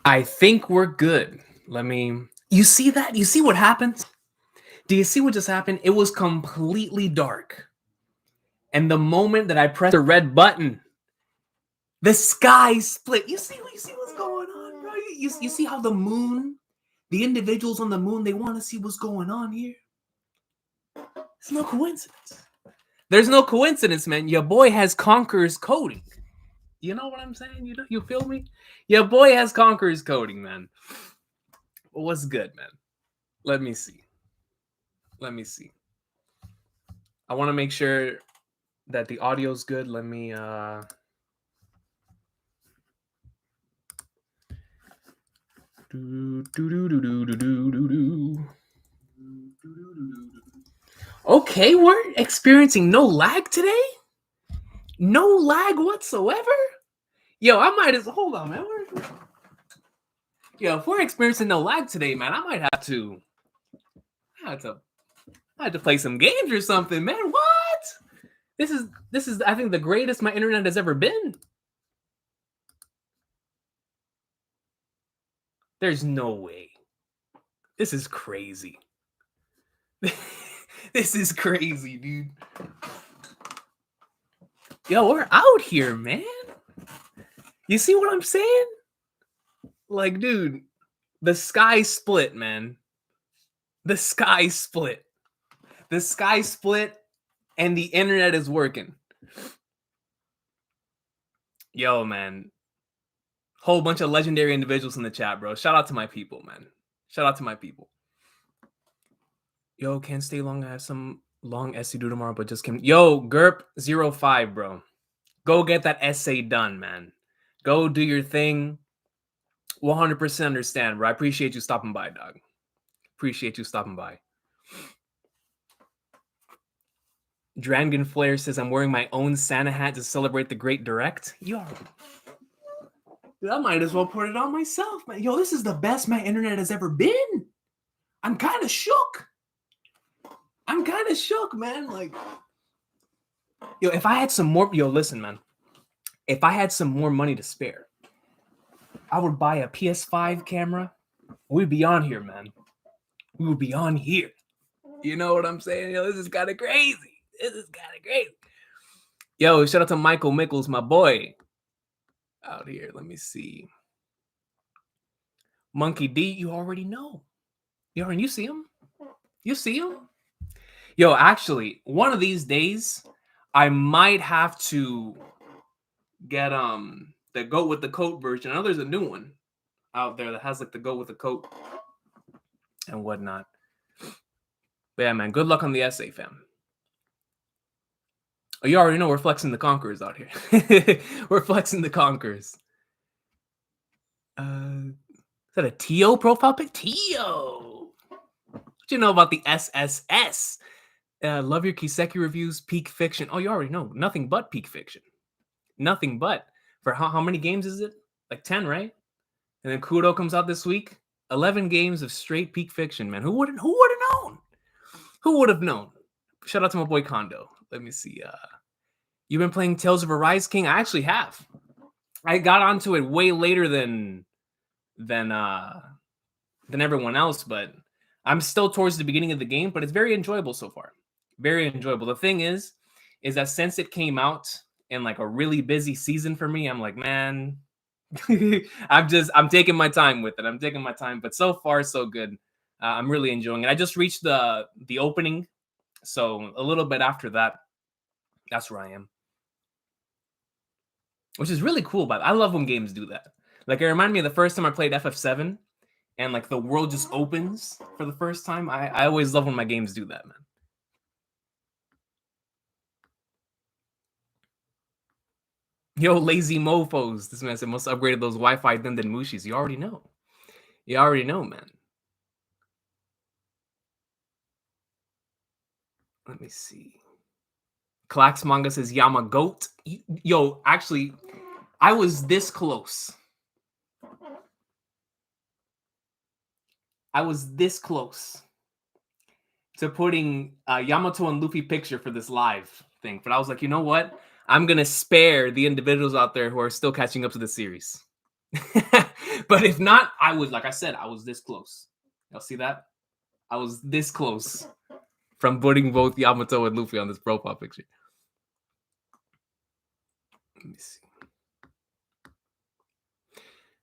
I think we're good. Let me. You see that? You see what happens? Do you see what just happened? It was completely dark. And the moment that I pressed the red button, the sky split. You see what's going on, bro? You see how the moon, the individuals on the moon, they want to see what's going on here. It's no coincidence. There's no coincidence, man. Your boy has Conqueror's coding. You know what I'm saying? You feel me? Your boy has Conqueror's coding, man. Well, what's good, man? Let me see. I want to make sure that the audio's good. Let me Okay, we're experiencing no lag today. No lag whatsoever. Yo, I might as hold on, man. Yo, if we're experiencing no lag today, man, I might have to. I had to play some games or something, man. What? This is I think the greatest my internet has ever been. There's no way. This is crazy. This is crazy, dude. Yo, we're out here, man. You see what I'm saying? Like, dude, the sky split, man. The sky split. The sky split and the internet is working. Yo, man. Whole bunch of legendary individuals in the chat, bro. Shout out to my people, man. Shout out to my people. Yo, can't stay long. I have some long essay due tomorrow, but just came. Yo, GURP05, bro. Go get that essay done, man. Go do your thing. 100% understand, bro. I appreciate you stopping by, dog. Appreciate you stopping by. Dragon Flare says, I'm wearing my own Santa hat to celebrate the Great Direct. Yo, dude, I might as well put it on myself, man. Yo, this is the best my internet has ever been. I'm kind of shook. Man. Like, yo, if I had some more, listen, man. If I had some more money to spare, I would buy a PS5 camera. We'd be on here, man. We would be on here. You know what I'm saying? Yo, this is kind of crazy. Yo, shout out to Michael Mickles, my boy. Out here, let me see. Monkey D, you already know. You see him? You see him? Yo, actually, one of these days, I might have to get the Goat with the Coat version. I know there's a new one out there that has like the Goat with the Coat and whatnot. But yeah, man, good luck on the essay, fam. Oh, you already know we're flexing the Conquerors out here. We're flexing the Conquerors. Is that a Tio profile pic? Tio! What you know about the SSS? Love your Kiseki reviews, peak fiction. Oh, you already know. Nothing but peak fiction. Nothing but. For how many games is it? Like 10, right? And then Kuro comes out this week. 11 games of straight peak fiction, man. Who would have known? Who would have known? Shout out to my boy Kondo. Let me see. You've been playing Tales of Arise King? I actually have. I got onto it way later than everyone else, but I'm still towards the beginning of the game, but it's very enjoyable so far. Very enjoyable. The thing is that since it came out in like a really busy season for me, I'm like, man, I'm taking my time with it. I'm taking my time, but so far so good. I'm really enjoying it. I just reached the opening, so a little bit after that, that's where I am, which is really cool. But I love when games do that. Like, it reminded me of the first time I played FF7, and like the world just opens for the first time. I always love when my games do that, man. Yo, lazy mofos. This man said must upgraded those Wi-Fi then Mushis. You already know. You already know, man. Let me see. Clax Manga says Yama Goat. Yo, actually, I was this close. To putting Yamato and Luffy picture for this live thing. But I was like, you know what? I'm going to spare the individuals out there who are still catching up to the series. But if not, I would, like I said, I was this close. Y'all see that? I was this close from putting both Yamato and Luffy on this profile picture. Let me see.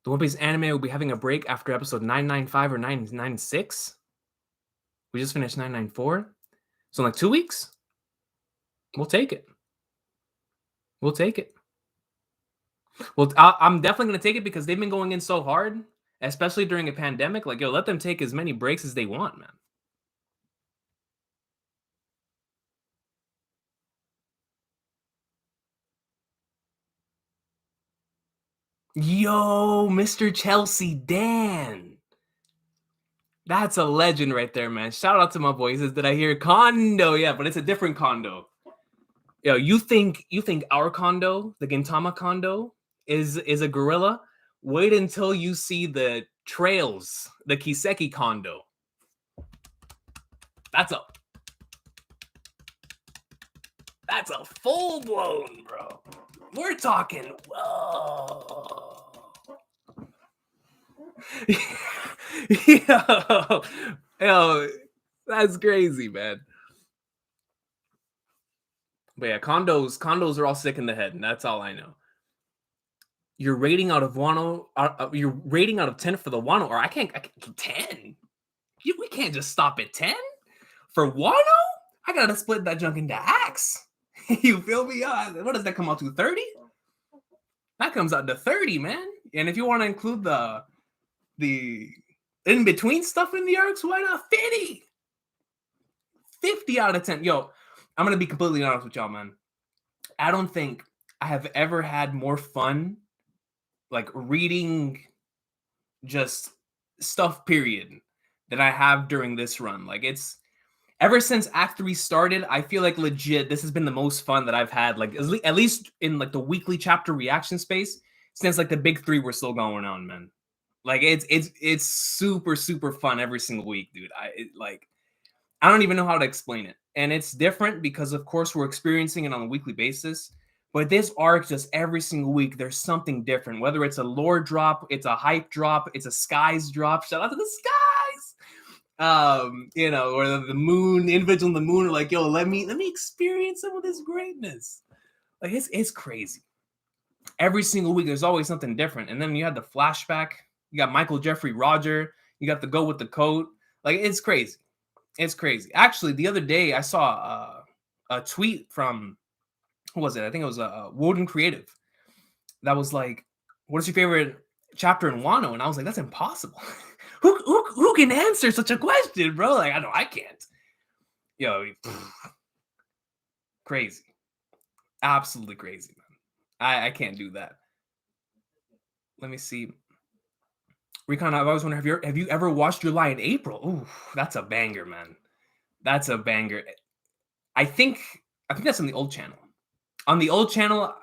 The One Piece anime will be having a break after episode 995 or 996. We just finished 994. So in like 2 weeks, we'll take it. We'll take it. Well, I'm definitely going to take it because they've been going in so hard, especially during a pandemic. Like, yo, let them take as many breaks as they want, man. Yo, Mr. Chelsea Dan. That's a legend right there, man. Shout out to my boy. He says, did I hear condo? Yeah, but it's a different condo. Yo, you think our condo, the Gintama condo, is a gorilla? Wait until you see the trails, the Kiseki condo. That's a full blown, bro. We're talking, whoa. yo, that's crazy, man. But yeah, condos are all sick in the head, and that's all I know. Your rating out of your rating out of 10 for the Wano, or I can't 10. We can't just stop at 10 for Wano. I gotta split that junk into acts. You feel me? What does that come out to? 30? That comes out to 30, man. And if you want to include the in between stuff in the arcs, why not 50? 50 out of 10. Yo, I'm gonna be completely honest with y'all, man. I don't think I have ever had more fun like reading just stuff, period, that I have during this run. Like, it's ever since Act 3 started, I feel like legit this has been the most fun that I've had, like at least in like the weekly chapter reaction space since like the big 3 were still going on, man. Like, it's super super fun every single week, dude. I don't even know how to explain it. And it's different because of course we're experiencing it on a weekly basis. But this arc, just every single week, there's something different. Whether it's a lore drop, it's a hype drop, it's a skies drop. Shout out to the skies. Or the moon, the individual in the moon are like, yo, let me experience some of this greatness. Like, it's crazy. Every single week, there's always something different. And then you had the flashback. You got Michael Jeffrey Roger. You got the go with the coat. Like, it's crazy. It's crazy. Actually, the other day I saw a tweet from, who was it? I think it was Woden Creative. That was like, what is your favorite chapter in Wano? And I was like, that's impossible. who can answer such a question, bro? Like, I know I can't. Yo, crazy. Absolutely crazy, man. I can't do that. Let me see. Recon, I've always wondered, have you ever watched Your Lie in April? Ooh, that's a banger, man. That's a banger. I think that's on the old channel. On the old channel,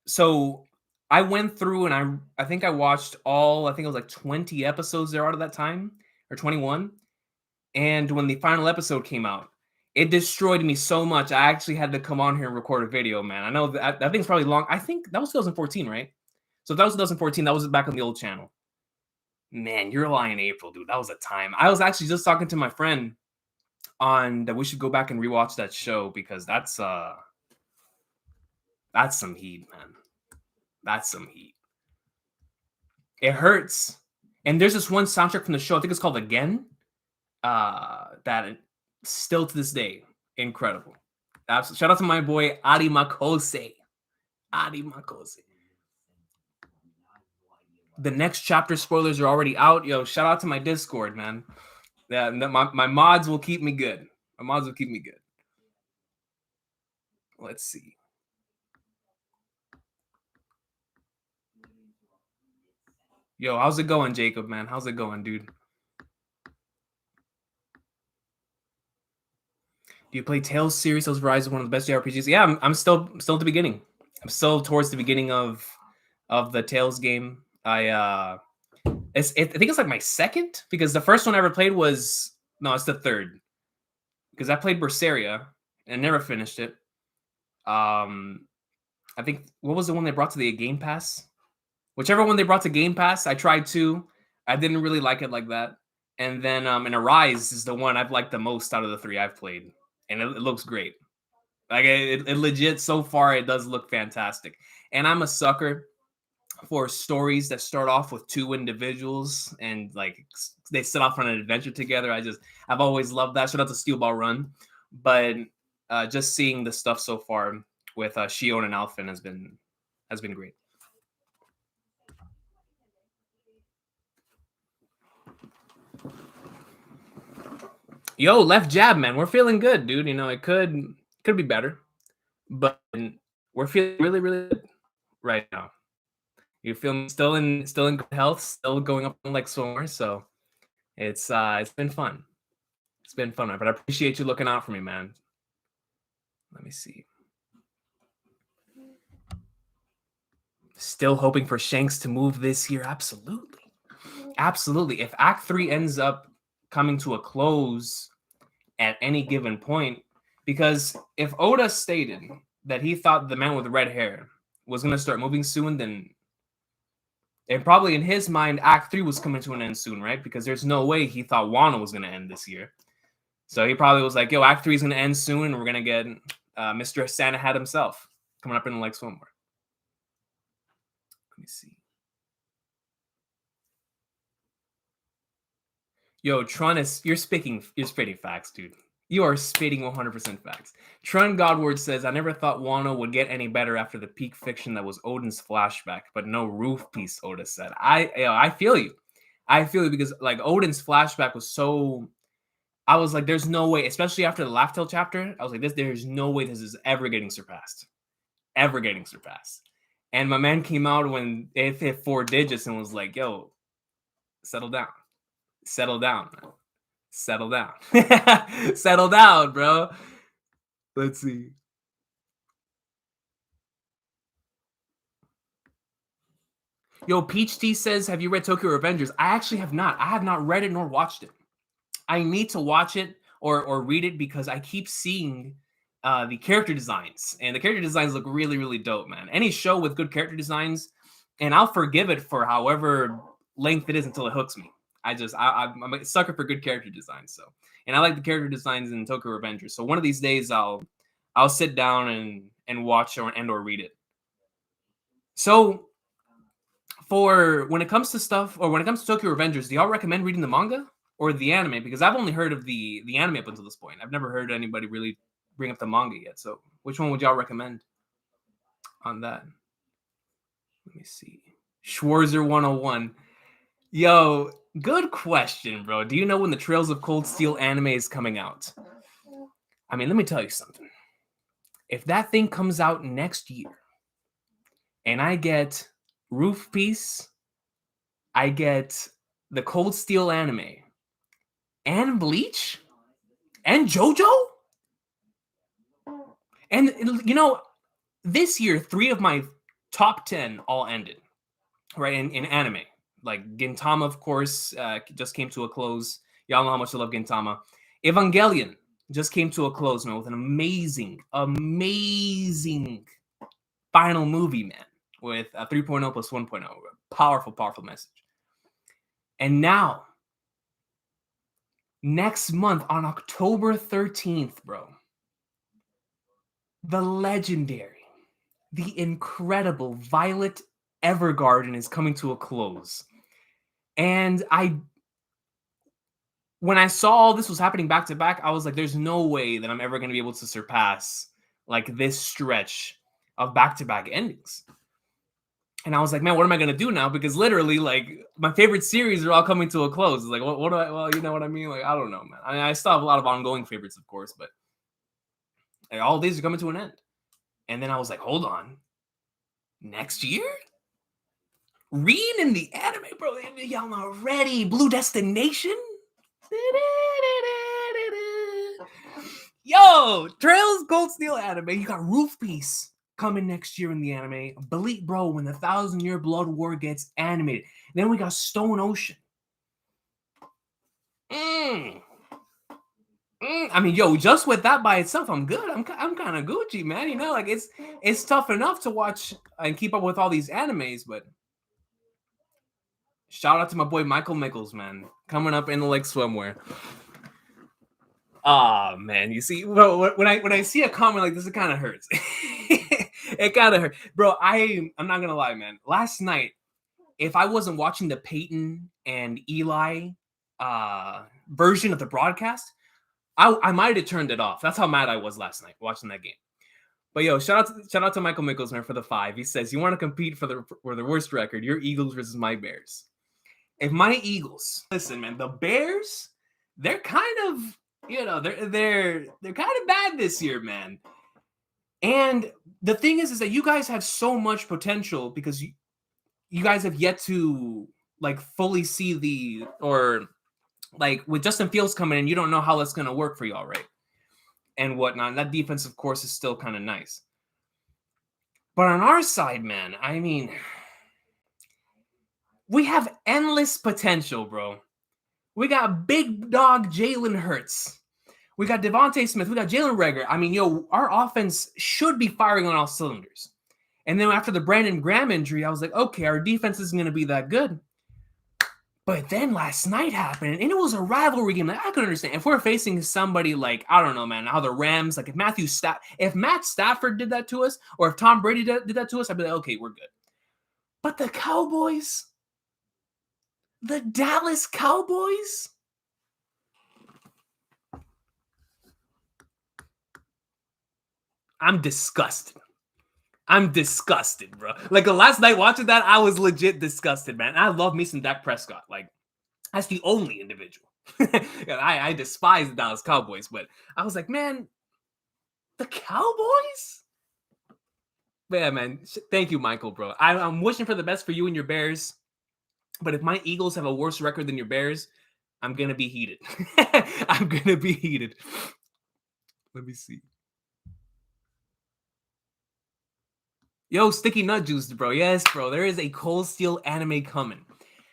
so I went through and I think I watched all, I think it was like 20 episodes there out of that time, or 21. And when the final episode came out, it destroyed me so much. I actually had to come on here and record a video, man. I know that thing's probably long. I think that was 2014, right? So if that was 2014, that was back on the old channel. Man, You're Lying April, dude. That was a time. I was actually just talking to my friend on that we should go back and rewatch that show because that's some heat, man. That's some heat. It hurts. And there's this one soundtrack from the show, I think it's called Again, that still to this day, incredible. Absolutely. Shout out to my boy Adi Makose. Adi Makose. The next chapter spoilers are already out. Yo, shout out to my Discord, man. Yeah, my mods will keep me good. My mods will keep me good. Let's see. Yo, how's it going, Jacob, man? How's it going, dude? Do you play Tales series? Tales of Rise is one of the best JRPGs. Yeah, I'm still at the beginning. I'm still towards the beginning of the Tales game. I think it's like my second, because the first one I ever played was, no, it's the third, because I played Berseria and never finished it. I think, what was the one they brought to the Game Pass? Whichever one they brought to Game Pass, I tried to. I didn't really like it like that. And then and Arise is the one I've liked the most out of the 3 I've played, and it looks great. Like it legit so far, it does look fantastic. And I'm a sucker for stories that start off with 2 individuals and like they set off on an adventure together. I've always loved that. Shout out to Steel Ball Run, but just seeing the stuff so far with Shion and Alphen has been great. Yo, left jab, man. We're feeling good, dude. You know, it could be better, but we're feeling really, really good right now. You feel me? Still in good health, still going up like swimmer. So it's been fun. It's been fun, but I appreciate you looking out for me, man. Let me see. Still hoping for Shanks to move this year. Absolutely. Absolutely. If Act 3 ends up coming to a close at any given point, because if Oda stated that he thought the man with red hair was going to start moving soon, then and probably in his mind, Act 3 was coming to an end soon, right? Because there's no way he thought Wano was going to end this year. So he probably was like, yo, Act 3 is going to end soon, and we're going to get Mr. Santa Hat himself coming up in like swimwear. Let me see. Yo, Tron you're spitting facts, dude. You are spitting 100% facts. Tron Godward says, I never thought Wano would get any better after the peak fiction that was Odin's flashback, but no roof piece, Oda said. I feel you. I feel you because like Odin's flashback was so... I was like, there's no way, especially after the Laugh Tale chapter, I was like, there's no way this is ever getting surpassed. Ever getting surpassed. And my man came out when it hit 4 digits and was like, yo, settle down. Settle down, man. Settle down. Settle down, bro. Let's see. Yo, Peach Tea says, have you read Tokyo Revengers? I actually have not. I have not read it nor watched it. I need to watch it or read it because I keep seeing the character designs. And the character designs look really, really dope, man. Any show with good character designs, and I'll forgive it for however length it is until it hooks me. I'm a sucker for good character design. So, and I like the character designs in Tokyo Revengers. So one of these days I'll sit down and watch or read it. So for when it comes to stuff, or when it comes to Tokyo Revengers, do y'all recommend reading the manga or the anime? Because I've only heard of the anime up until this point. I've never heard anybody really bring up the manga yet. So which one would y'all recommend on that? Let me see. Schwarzer 101. Yo, good question, bro. Do you know when the Trails of Cold Steel anime is coming out? I mean, let me tell you something. If that thing comes out next year and I get Roof Piece, I get the Cold Steel anime and Bleach and JoJo, and you know, this year 3 of my top 10 all ended, right, in anime. Like Gintama, of course, just came to a close. Y'all know how much I love Gintama. Evangelion just came to a close, man, with an amazing final movie, man, with a 3.0 plus 1.0. Powerful, powerful message. And now, next month on October 13th, bro, the legendary, the incredible Violet Evergarden is coming to a close. And when I saw all this was happening back to back, I was like, there's no way that I'm ever going to be able to surpass like this stretch of back-to-back endings. And I was like, man, what am I going to do now? Because literally, like, my favorite series are all coming to a close. It's like, what do I, well, you know what I mean? Like, I don't know, man. I mean, I still have a lot of ongoing favorites, of course, but like, all these are coming to an end. And then I was like, hold on. Next year? Read in the anime, bro. Y'all not ready. Blue Destination? Yo, Trails Gold Steel anime. You got Roof Piece coming next year in the anime. Bleak, bro, when the 1,000-Year Blood War gets animated. Then we got Stone Ocean. I mean, yo, just with that by itself, I'm good. I'm kind of Gucci, man. You know, like it's tough enough to watch and keep up with all these animes, but Shout out to my boy Michael Mickles, man. Coming up in the like swimwear. Ah, man, you see, bro, when I see a comment like this, it kind of hurts. It kind of hurt, bro. I'm not gonna lie, man. Last night, if I wasn't watching the Peyton and Eli version of the broadcast, I might have turned it off. That's how mad I was last night watching that game. But yo, shout out to Michael Mickles, man, for the 5. He says, "You want to compete for the worst record? Your Eagles versus my Bears. If my Eagles, listen, man, the Bears, they're kind of." They're kind of bad this year, man. And the thing is that you guys have so much potential because you guys have yet to like fully see like with Justin Fields coming in, you don't know how that's gonna work for y'all, right? And whatnot. And that defense, of course, is still kind of nice. But on our side, man, I mean, we have endless potential, bro. We got big dog Jalen Hurts. We got Devontae Smith. We got Jalen Reagor. I mean, our offense should be firing on all cylinders. And then after the Brandon Graham injury, I was like, okay, our defense isn't going to be that good. But then last night happened, and it was a rivalry game. Like, I can understand. If we're facing somebody like, I don't know, man, how the Rams, like if Matt Stafford did that to us, or if Tom Brady did that to us, I'd be like, okay, we're good. But the Cowboys... The Dallas Cowboys? I'm disgusted. I'm disgusted, bro. Like, the last night watching that, I was legit disgusted, man. I love me some Dak Prescott. Like, that's the only individual. I despise the Dallas Cowboys, but I was like, man, the Cowboys? But yeah, man, thank you, Michael, bro. I'm wishing for the best for you and your Bears. But if my Eagles have a worse record than your Bears, I'm going to be heated. I'm going to be heated. Let me see. Yo, Sticky Nut Juice, bro. Yes, bro. There is a Cold Steel anime coming.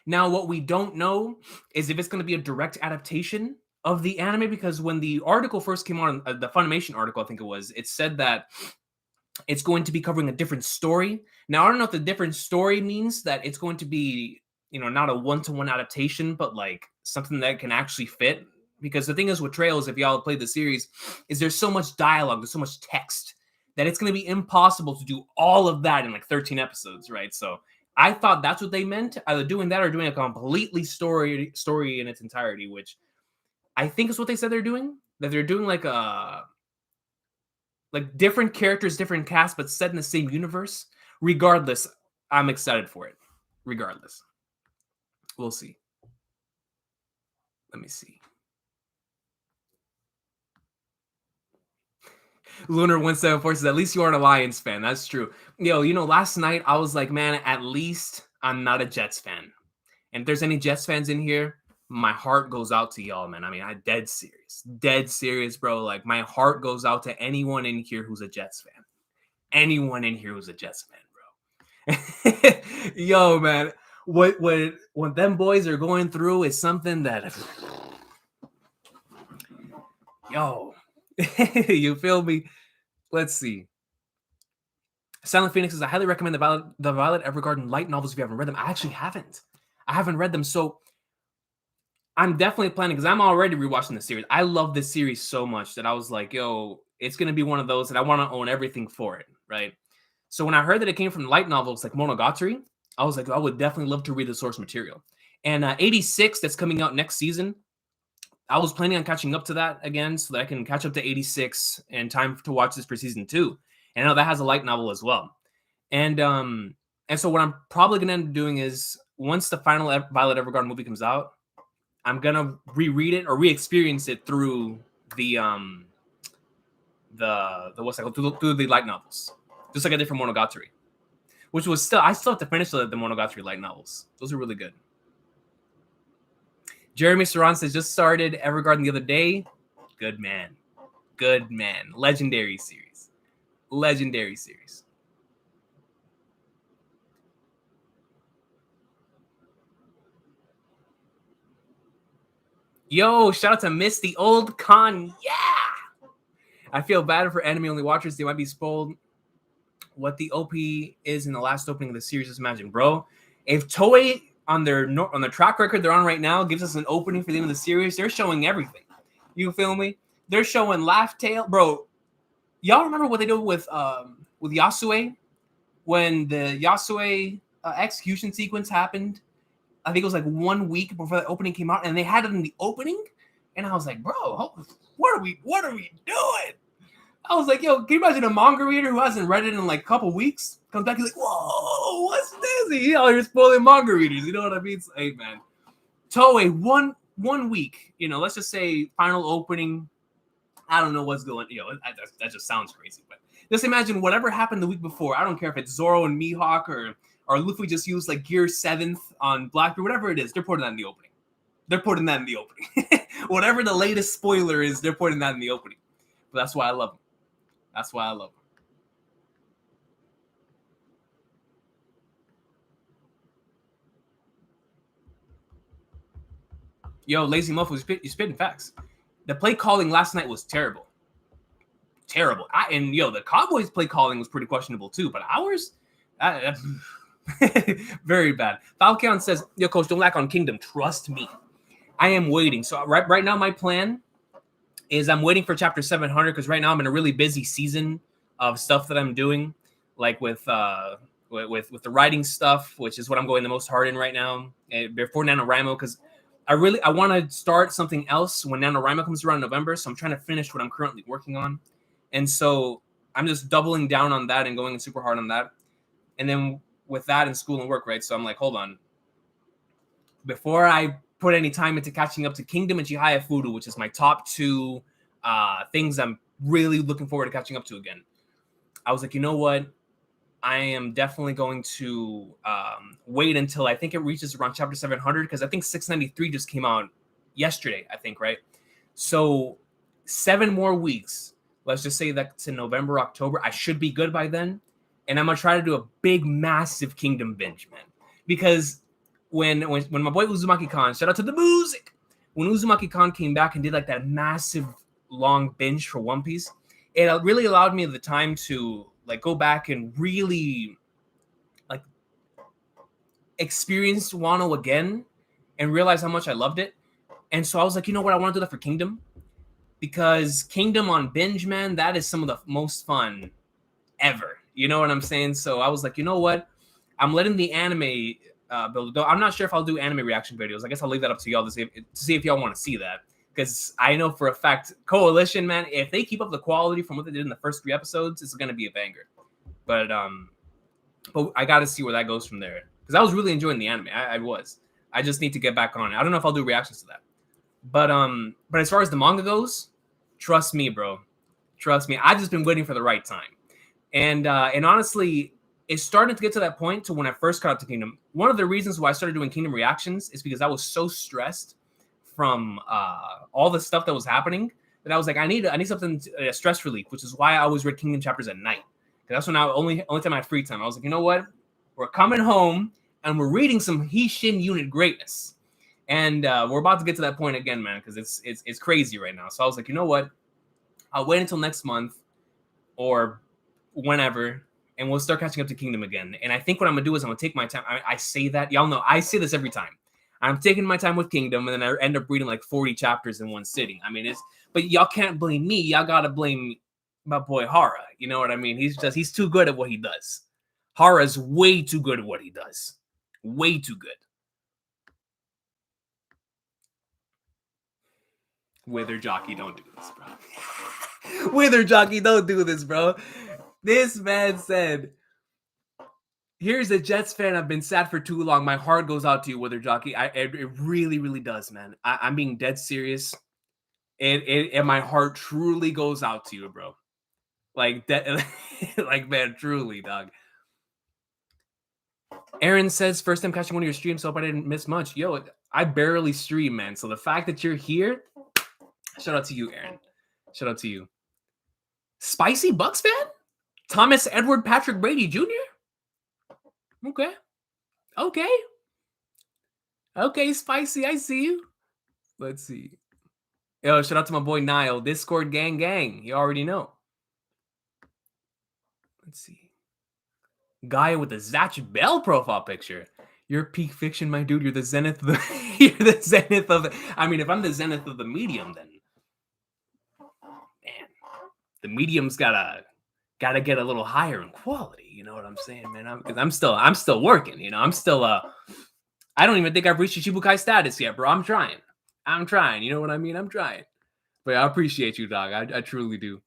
Now, what we don't know is if it's going to be a direct adaptation of the anime, because when the article first came on, the Funimation article, I think it said that it's going to be covering a different story. Now, I don't know if the different story means that it's going to be, not a one-to-one adaptation, but like something that can actually fit. Because the thing is with Trails, if y'all played the series, is there's so much dialogue, there's so much text that it's going to be impossible to do all of that in like 13 episodes, right? So I thought that's what they meant, either doing that or doing a completely story in its entirety, which I think is what they said they're doing. That they're doing like different characters, different casts, but set in the same universe. Regardless, I'm excited for it. Regardless. We'll see. Let me see. Lunar174 says, at least you aren't a Lions fan. That's true. Last night I was like, man, at least I'm not a Jets fan. And if there's any Jets fans in here, my heart goes out to y'all, man. I mean, I'm dead serious, bro. Like, my heart goes out to anyone in here who's a Jets fan. Anyone in here who's a Jets fan, bro. Yo, man. What them boys are going through is something that, yo, you feel me? Let's see. Silent Phoenix says, I highly recommend the Violet Evergarden light novels if you haven't read them. I actually haven't. I haven't read them, so I'm definitely planning, because I'm already rewatching the series. I love this series so much that I was like, yo, it's going to be one of those that I want to own everything for it, right? So when I heard that it came from light novels like Monogatari, I was like, I would definitely love to read the source material. And 86, that's coming out next season, I was planning on catching up to that again so that I can catch up to 86 in time to watch this for season 2. And I know that has a light novel as well. And so what I'm probably going to end up doing is, once the final Violet Evergarden movie comes out, I'm going to reread it or re-experience it through the what's that called? Through the light novels. Just like I did for Monogatari. Which was I still have to finish the Monogatari light novels. Those are really good. Jeremy Saran says, just started Evergarden the other day. Good man. Legendary series. Yo, shout out to Misty Old Con. Yeah. I feel bad for anime-only watchers. They might be spoiled what the OP is in the last opening of the series. Just imagine, bro. If Toei on their track record they're on right now gives us an opening for the end of the series. They're showing everything. You feel me? They're showing Laugh Tale, bro. Y'all remember what they did with Yasue when the Yasue execution sequence happened? I think it was like 1 week before the opening came out, and they had it in the opening, and I was like, bro, what are we doing? I was like, yo, can you imagine a manga reader who hasn't read it in like a couple weeks comes back, he's like, whoa, what's this? You're spoiling manga readers, you know what I mean? So, hey, man, Toei, one week, let's just say final opening. I don't know what's going, that just sounds crazy, but just imagine whatever happened the week before. I don't care if it's Zoro and Mihawk or Luffy just used like Gear 7th on Blackbeard, whatever it is, they're putting that in the opening. Whatever the latest spoiler is, they're putting that in the opening. But that's why I love them. Yo, Lazy Muff, you spitting facts. The play calling last night was terrible. The Cowboys play calling was pretty questionable too, but ours, very bad. Falcon says, yo, coach, don't lack on Kingdom. Trust me. I am waiting. So right now, my plan is I'm waiting for chapter 700 because right now I'm in a really busy season of stuff that I'm doing, like with the writing stuff, which is what I'm going the most hard in right now before NaNoWriMo, because I want to start something else when NaNoWriMo comes around in November. So I'm trying to finish what I'm currently working on. And so I'm just doubling down on that and going super hard on that. And then with that and school and work, right? So I'm like, hold on. Before I put any time into catching up to Kingdom and Chihaya Furu, which is my top two things I'm really looking forward to catching up to again, I was like, you know what? I am definitely going to wait until I think it reaches around chapter 700, because I think 693 just came out yesterday, I think, right? So 7 more weeks. Let's just say that's in November, October. I should be good by then. And I'm going to try to do a big, massive Kingdom binge, man. Because when my boy Uzumaki-kan, shout out to the music, when Uzumaki-kan came back and did like that massive long binge for One Piece, it really allowed me the time to like go back and really like experience Wano again and realize how much I loved it. And so I was like, you know what? I want to do that for Kingdom, because Kingdom on binge, man, that is some of the most fun ever. You know what I'm saying? So I was like, you know what? I'm letting the anime build. I'm not sure if I'll do anime reaction videos. I guess I'll leave that up to y'all to see if y'all want to see that. Because I know for a fact, Coalition, man, if they keep up the quality from what they did in the first 3 episodes, it's going to be a banger. But I got to see where that goes from there. Because I was really enjoying the anime. I was. I just need to get back on it. I don't know if I'll do reactions to that. But as far as the manga goes, trust me, bro. Trust me. I've just been waiting for the right time. And honestly, it's starting to get to that point to when I first got up to Kingdom. One of the reasons why I started doing Kingdom reactions is because I was so stressed from all the stuff that was happening that I was like, I need something stress relief, which is why I always read Kingdom chapters at night. Because that's when only time I had free time. I was like, you know what? We're coming home and we're reading some Hishin unit greatness. And we're about to get to that point again, man, because it's crazy right now. So I was like, you know what? I'll wait until next month or whenever, and we'll start catching up to Kingdom again. And I think what I'm going to do is I'm going to take my time. I say that. Y'all know I say this every time. I'm taking my time with Kingdom, and then I end up reading like 40 chapters in one sitting. I mean, but y'all can't blame me. Y'all got to blame my boy Hara. You know what I mean? He's too good at what he does. Hara's way too good at what he does. Way too good. Wither Jockey, don't do this, bro. Wither Jockey, don't do this, bro. This man said, here's a Jets fan. I've been sad for too long. My heart goes out to you, Wither Jockey. It really, really does, man. I'm being dead serious. And my heart truly goes out to you, bro. Like that, like, man, truly, dog. Aaron says, first time catching one of your streams, hope I didn't miss much. Yo, I barely stream, man. So the fact that you're here, shout out to you, Aaron. Shout out to you. Spicy Bucks fan? Thomas Edward Patrick Brady Jr.? Okay, Spicy, I see you. Let's see. Yo, shout out to my boy Niall. Discord gang. You already know. Let's see. Guy with the Zatch Bell profile picture. You're peak fiction, my dude. You're the zenith of the, you're the zenith of the, I mean, if I'm the zenith of the medium, then man, the medium's gotta get a little higher in quality. You know what I'm saying, man? Because I'm still working. You know, I'm still I don't even think I've reached Shichibukai status yet, bro. I'm trying. You know what I mean? I'm trying. But I appreciate you, dog. I truly do.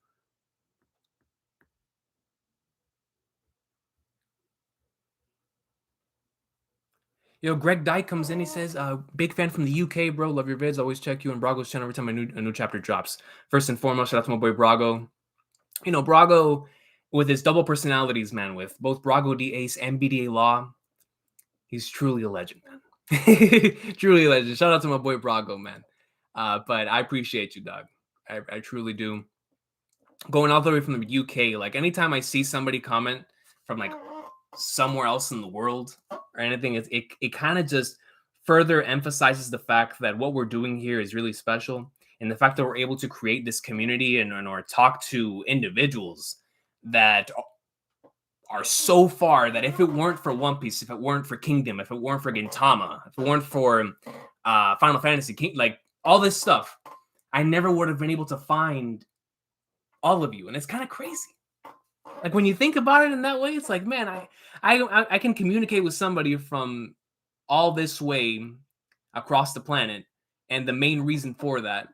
Yo, Greg Dyke comes in. He says, big fan from the UK, bro. Love your vids. Always check you and Brago's channel every time a new chapter drops. First and foremost, shout out to my boy Brago. You know, Brago, with his double personalities, man, with both Brago D Ace and BDA Law, he's truly a legend, man. Truly a legend. Shout out to my boy Brago, man. But I appreciate you, dog. I truly do. Going all the way from the UK, like anytime I see somebody comment from like somewhere else in the world or anything, it kind of just further emphasizes the fact that what we're doing here is really special, and the fact that we're able to create this community and or talk to individuals that are so far that if it weren't for One Piece, if it weren't for Kingdom, if it weren't for Gintama, if it weren't for Final Fantasy, like all this stuff, I never would have been able to find all of you. And it's kind of crazy. Like when you think about it in that way, it's like, man, I can communicate with somebody from all this way across the planet, and the main reason for that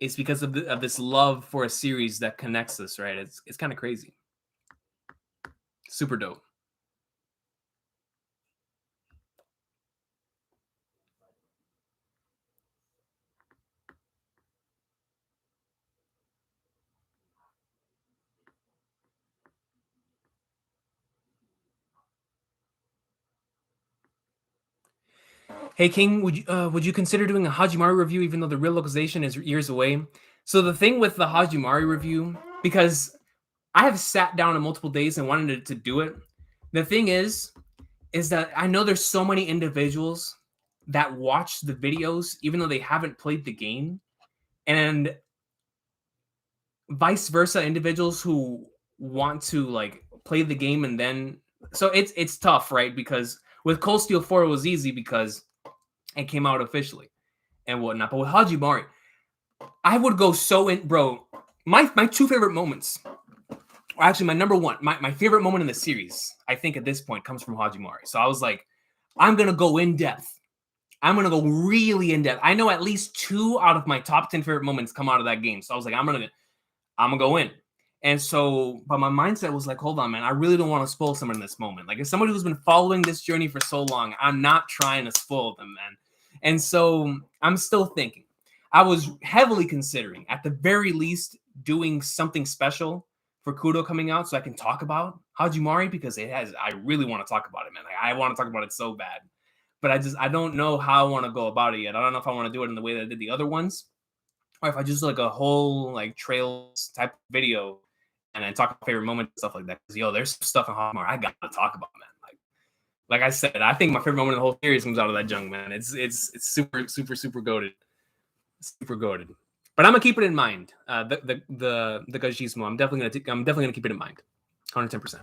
is because of this love for a series that connects us, right? It's kind of crazy. Super dope. Hey King, would you consider doing a Hajimari review even though the real localization is years away? So the thing with the Hajimari review, because I have sat down in multiple days and wanted to do it. The thing is that I know there's so many individuals that watch the videos even though they haven't played the game, and vice versa, individuals who want to like play the game and then so it's tough, right? Because with Cold Steel 4 it was easy because it came out officially and whatnot. But with Hajimari, I would go so in, bro. My two favorite moments, or actually my number one, my favorite moment in the series, I think at this point comes from Hajimari. So I was like, I'm gonna go in depth. I'm gonna go really in depth. I know at least 2 out of my top 10 favorite moments come out of that game. So I was like, I'm gonna go in. And so, but my mindset was like, hold on, man, I really don't want to spoil someone in this moment. Like, as somebody who's been following this journey for so long, I'm not trying to spoil them, man. And so I'm still thinking. I was heavily considering, at the very least, doing something special for Kuro coming out so I can talk about Hajimari, because I really want to talk about it, man. Like, I want to talk about it so bad. But I don't know how I want to go about it yet. I don't know if I want to do it in the way that I did the other ones, or if I just like a whole like trails type video and then talk about favorite moments and stuff like that. Because there's some stuff in Hajimari I gotta talk about, man. Like I said, I think my favorite moment in the whole series comes out of that junk, man. It's super goated, super goated. But I'm gonna keep it in mind. The Gajismo. I'm definitely gonna keep it in mind. 110%.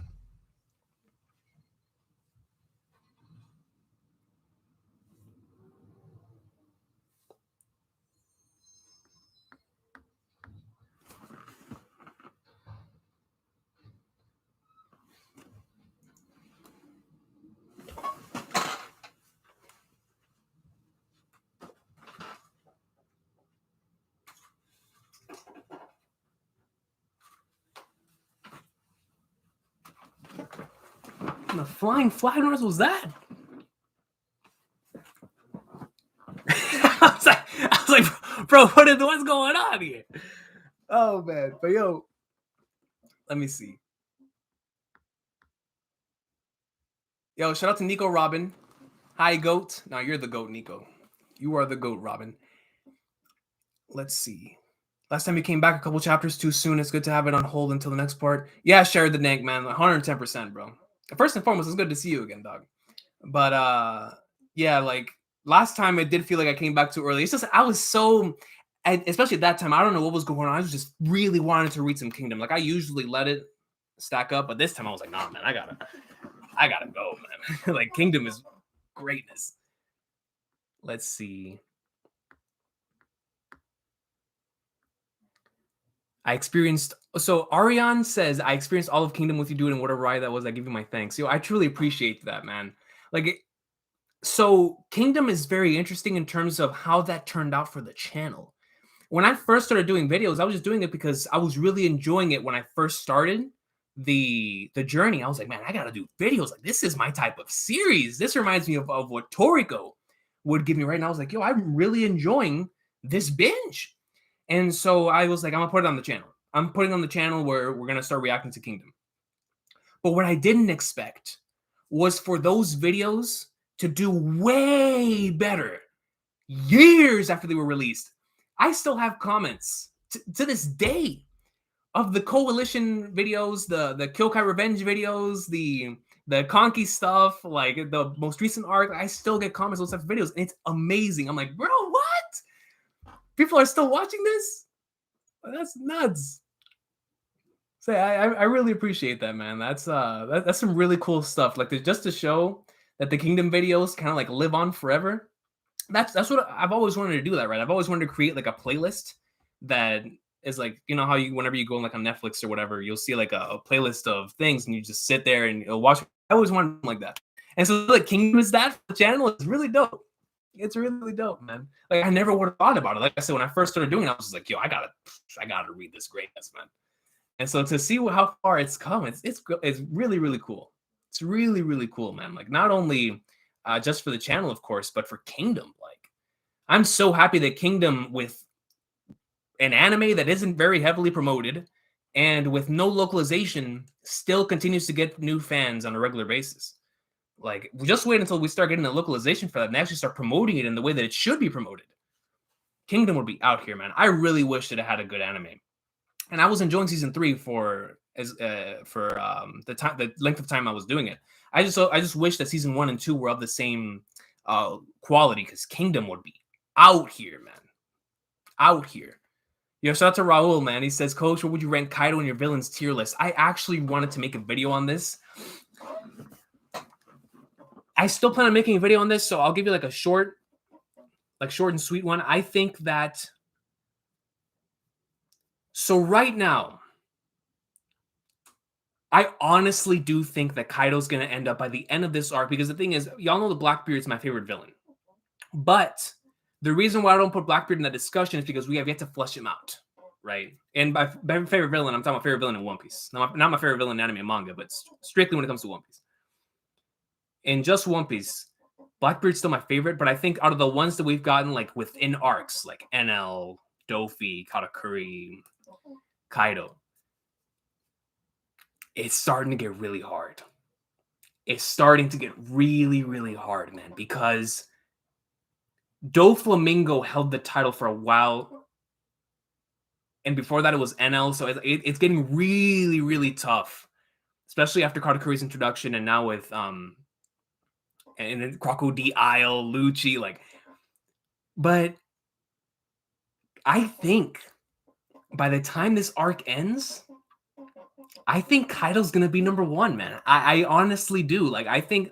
The flying flag noise was that? I was like, bro, what's going on here? Oh man, but yo, let me see. Yo, shout out to Nico Robin. Hi, goat. Now you're the goat, Nico. You are the goat, Robin. Let's see. Last time you came back a couple chapters too soon. It's good to have it on hold until the next part. Yeah, share the dank, man. 110%, bro. First and foremost, it's good to see you again, dog. But yeah, like last time it did feel like I came back too early. It's just I was so, especially at that time, I don't know what was going on. I was just really wanting to read some Kingdom. Like I usually let it stack up, but this time I was like, nah, man, I gotta go, man. Like Kingdom is greatness. Let's see. So Ariane says, I experienced all of Kingdom with you, dude, and whatever ride that was, I give you my thanks. Yo, I truly appreciate that, man. Like, so Kingdom is very interesting in terms of how that turned out for the channel. When I first started doing videos, I was just doing it because I was really enjoying it when I first started the journey. I was like, man, I gotta do videos. Like, this is my type of series. This reminds me of what Toriko would give me right now. I was like, yo, I'm really enjoying this binge. And so I was like, I'm gonna put it on the channel. I'm putting on the channel where we're gonna start reacting to Kingdom. But what I didn't expect was for those videos to do way better years after they were released. I still have comments to this day of the Coalition videos, the Kyokai Revenge videos, the Conky stuff, like the most recent arc. I still get comments on those types of videos, and it's amazing. I'm like, bro, what? People are still watching this? That's nuts. So I really appreciate that, man. That's some really cool stuff. Like, just to show that the Kingdom videos kind of like live on forever. That's what I've always wanted to do. That, right? I've always wanted to create like a playlist that is like, you know how you, whenever you go on like on Netflix or whatever, you'll see like a playlist of things and you just sit there and you'll watch. I always wanted like that. And so like Kingdom is that for the channel. It's really dope. It's really dope, man. Like, I never would have thought about it. Like I said, when I first started doing it, I was just like, yo, I gotta read this greatness, man. And so to see how far it's come, it's really cool. It's really cool, man. Like, not only just for the channel, of course, but for Kingdom. Like, I'm so happy that Kingdom, with an anime that isn't very heavily promoted and with no localization, still continues to get new fans on a regular basis. Like, we just wait until we start getting the localization for that and actually start promoting it in the way that it should be promoted. Kingdom would be out here, man. I really wish that it had a good anime. And I was enjoying season 3 for the length of time I was doing it. I just wish that season 1 and 2 were of the same quality, because Kingdom would be out here, man. Out here. Yo, shout out to Raul, man. He says, Coach, where would you rank Kaido in your villains tier list? I actually wanted to make a video on this. I still plan on making a video on this, so I'll give you like a short and sweet one. I think that, so right now, I honestly do think that Kaido's going to end up by the end of this arc, because the thing is, y'all know the Blackbeard's my favorite villain. But the reason why I don't put Blackbeard in that discussion is because we have yet to flesh him out, right? And by favorite villain, I'm talking about favorite villain in One Piece. Not my favorite villain in anime and manga, but strictly when it comes to One Piece. In just One Piece, Blackbeard's still my favorite, but I think out of the ones that we've gotten, like within arcs, like NL, Dofi, Katakuri, Kaido, it's starting to get really hard. It's starting to get really hard, man, because Doflamingo held the title for a while, and before that it was NL, so it's getting really tough, especially after Katakuri's introduction, and now with and then Crocodile, Lucci, like. But I think by the time this arc ends, I think Kaido's gonna be number 1, man. I honestly do. Like, I think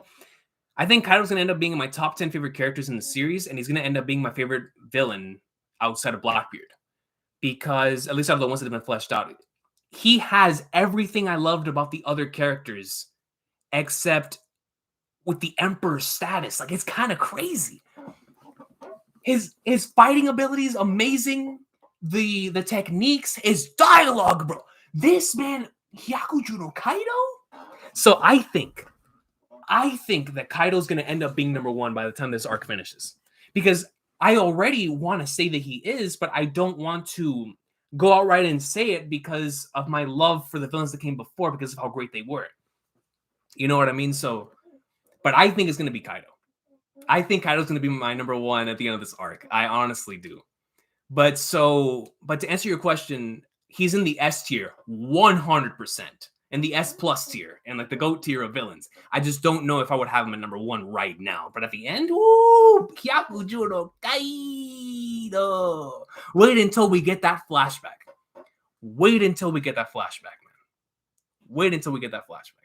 Kaido's gonna end up being in my top 10 favorite characters in the series, and he's gonna end up being my favorite villain outside of Blackbeard, because at least out of the ones that have been fleshed out, he has everything I loved about the other characters, except with the Emperor status. Like, it's kind of crazy. His fighting ability is amazing. The techniques, his dialogue, bro. This man, Hyakuju no Kaido. So I think that Kaido's going to end up being number 1 by the time this arc finishes, because I already want to say that he is, but I don't want to go outright and say it because of my love for the villains that came before, because of how great they were. You know what I mean? So, but I think it's going to be Kaido. I think Kaido's going to be my number 1 at the end of this arc. I honestly do. But to answer your question, he's in the S tier 100%, and the S plus tier, and like the GOAT tier of villains. I just don't know if I would have him at number 1 right now. But at the end, ooh, Hyakuju no Kaido. Wait until we get that flashback. Wait until we get that flashback, man. Wait until we get that flashback.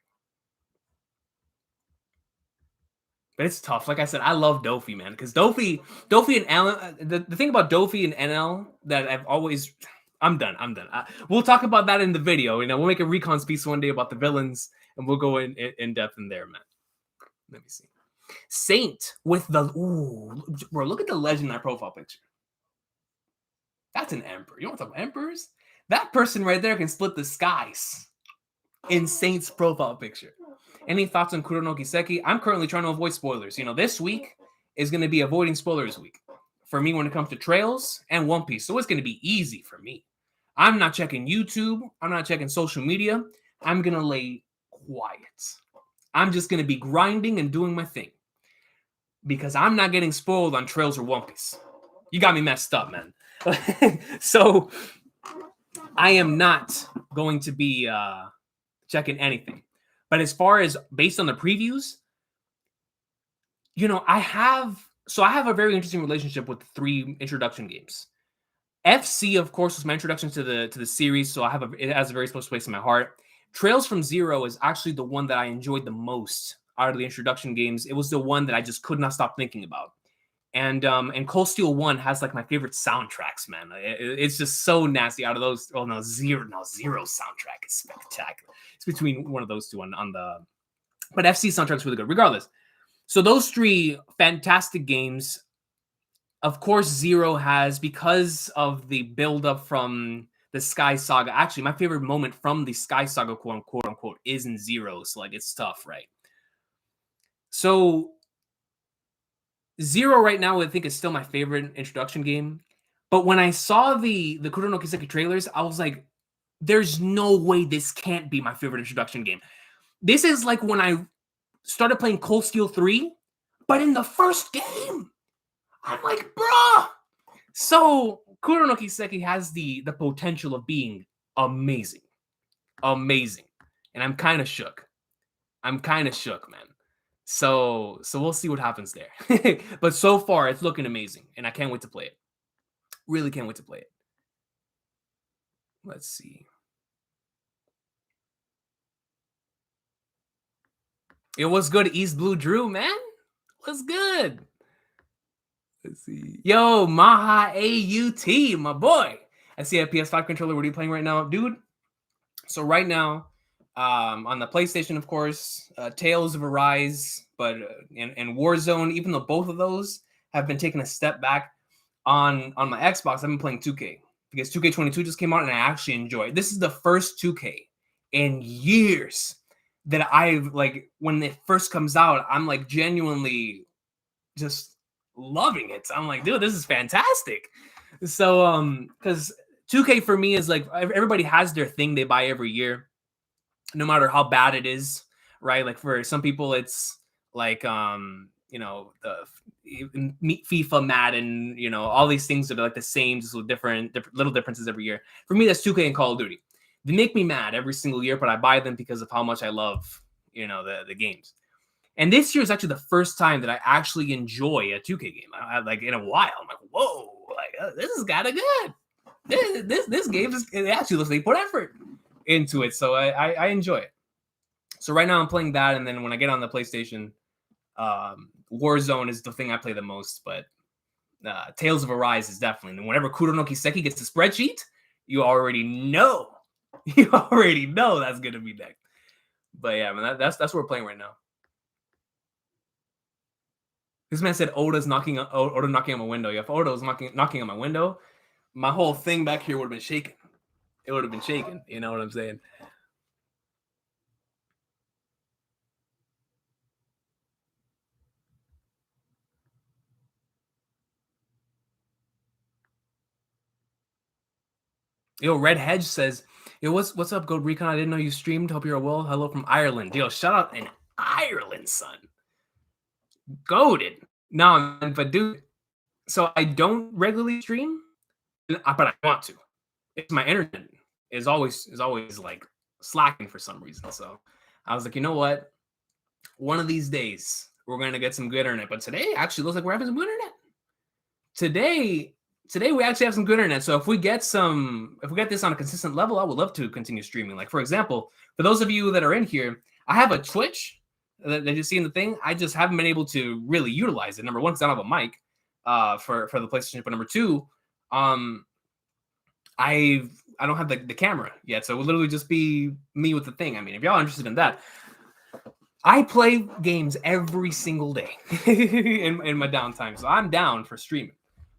But it's tough. Like I said, I love Dofi, man, because Dofi and Alan. The thing about Dofi and NL that I've always, I'm done. We'll talk about that in the video. You know, we'll make a Recon piece one day about the villains, and we'll go in depth in there, man. Let me see. Saint with the bro. Look at the legend in that profile picture. That's an emperor. You want to talk about emperors? That person right there can split the skies in Saint's profile picture. Any thoughts on Kuro no Kiseki? I'm currently trying to avoid spoilers. You know, this week is going to be avoiding spoilers week for me when it comes to Trails and One Piece. So it's going to be easy for me. I'm not checking YouTube. I'm not checking social media. I'm going to lay quiet. I'm just going to be grinding and doing my thing because I'm not getting spoiled on Trails or One Piece. You got me messed up, man. So I am not going to be checking anything. But as far as based on the previews, you know, I have a very interesting relationship with the 3 introduction games. FC, of course, was my introduction to the series, so it has a very special place in my heart. Trails from Zero is actually the one that I enjoyed the most out of the introduction games. It was the one that I just could not stop thinking about. And Cold Steel 1 has like my favorite soundtracks, man. It's just so nasty out of those. Oh no, Zero soundtrack is spectacular. It's between one of those two on the, but FC soundtrack's really good. Regardless, so those 3 fantastic games. Of course, Zero has, because of the build-up from the Sky Saga. Actually, my favorite moment from the Sky Saga, quote unquote, is in Zero. So like, it's tough, right? So Zero right now, I think, is still my favorite introduction game. But when I saw the Kuro no Kiseki trailers, I was like, there's no way this can't be my favorite introduction game. This is like when I started playing Cold Steel 3, but in the first game, I'm like, bruh. So Kuro no Kiseki has the potential of being amazing. Amazing. And I'm kind of shook. Man. So we'll see what happens there. But so far, it's looking amazing, and I can't wait to play it. Really can't wait to play it. Let's see. It was good, East Blue Drew, man. What's good? Let's see. Yo, Maha AUT, my boy. I see a PS5 controller. What are you playing right now, dude? So right now, on the PlayStation, of course, Tales of Arise, but and Warzone, even though both of those have been taking a step back, on my Xbox, I've been playing 2K because 2K22 just came out and I actually enjoy it. This is the first 2K in years that I've, like, when it first comes out, I'm like genuinely just loving it. I'm like, dude, this is fantastic. So because 2K for me is like, everybody has their thing they buy every year, no matter how bad it is, right? Like for some people, it's like you know, the FIFA, Madden, you know, all these things that are like the same, just with different little differences every year. For me, that's 2K and Call of Duty. They make me mad every single year, but I buy them because of how much I love, you know, the games. And this year is actually the first time that I actually enjoy a 2K game. I like in a while. I'm like, whoa, like this is kind of good. This game is, it actually looks like they put effort into it, so I enjoy it. So right now I'm playing that, and then when I get on the PlayStation, Warzone is the thing I play the most, but Tales of Arise is definitely. And whenever Kuro no Kiseki gets the spreadsheet, you already know. You already know that's gonna be next. But yeah, man, that's what we're playing right now. This man said Oda knocking on my window. Yeah, if Oda was knocking on my window, my whole thing back here would have been shaking. It would have been shaking. You know what I'm saying? Yo, Red Hedge says, yo, what's up, Gold Recon? I didn't know you streamed. Hope you're well. Hello from Ireland. Yo, shout out in Ireland, son. Goated. No, but dude, so I don't regularly stream, but I want to. It's my internet is always like slacking for some reason. So I was like, you know what? One of these days we're gonna get some good internet. But today actually looks like we're having some good internet. Today we actually have some good internet. So if we get this on a consistent level, I would love to continue streaming. Like, for example, for those of you that are in here, I have a Twitch that you see in the thing, I just haven't been able to really utilize it. Number one, because I don't have a mic for the PlayStation, but number two, I don't have the camera yet, so it would literally just be me with the thing. I mean, if y'all are interested in that, I play games every single day in my downtime, so I'm down for streaming.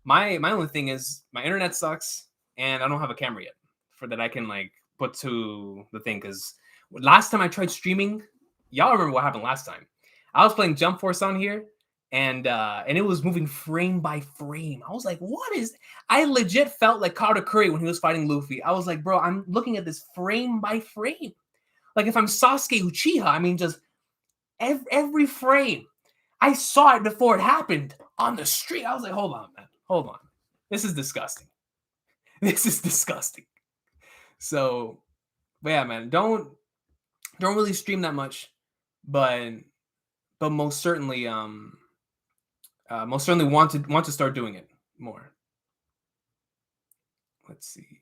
My only thing is my internet sucks, and I don't have a camera yet for that I can like put to the thing. Because last time I tried streaming, y'all remember what happened last time? I was playing Jump Force on here, and it was moving frame by frame. I was like, "What is?" I legit felt like Katakuri when he was fighting Luffy. I was like, "Bro, I'm looking at this frame by frame. Like if I'm Sasuke Uchiha, I mean, just every frame." I saw it before it happened on the street. I was like, "Hold on, man. Hold on. This is disgusting. This is disgusting." So, but yeah, man, don't really stream that much, but most certainly want to start doing it more. Let's see.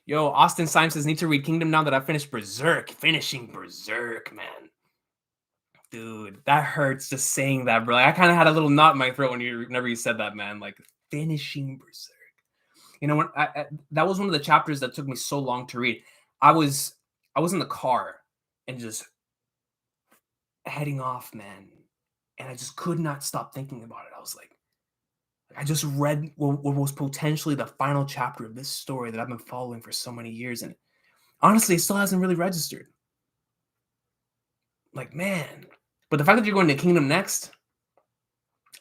Yo, Austin Symes says, need to read Kingdom now that I finished Berserk. Finishing Berserk, man. Dude, that hurts just saying that, bro. I kind of had a little knot in my throat whenever you said that, man. Like, finishing Berserk. You know, when that was one of the chapters that took me so long to read. I was in the car and just heading off, man. And I just could not stop thinking about it. I was like, I just read what was potentially the final chapter of this story that I've been following for so many years. And honestly, it still hasn't really registered. Like, man. But the fact that you're going to Kingdom next,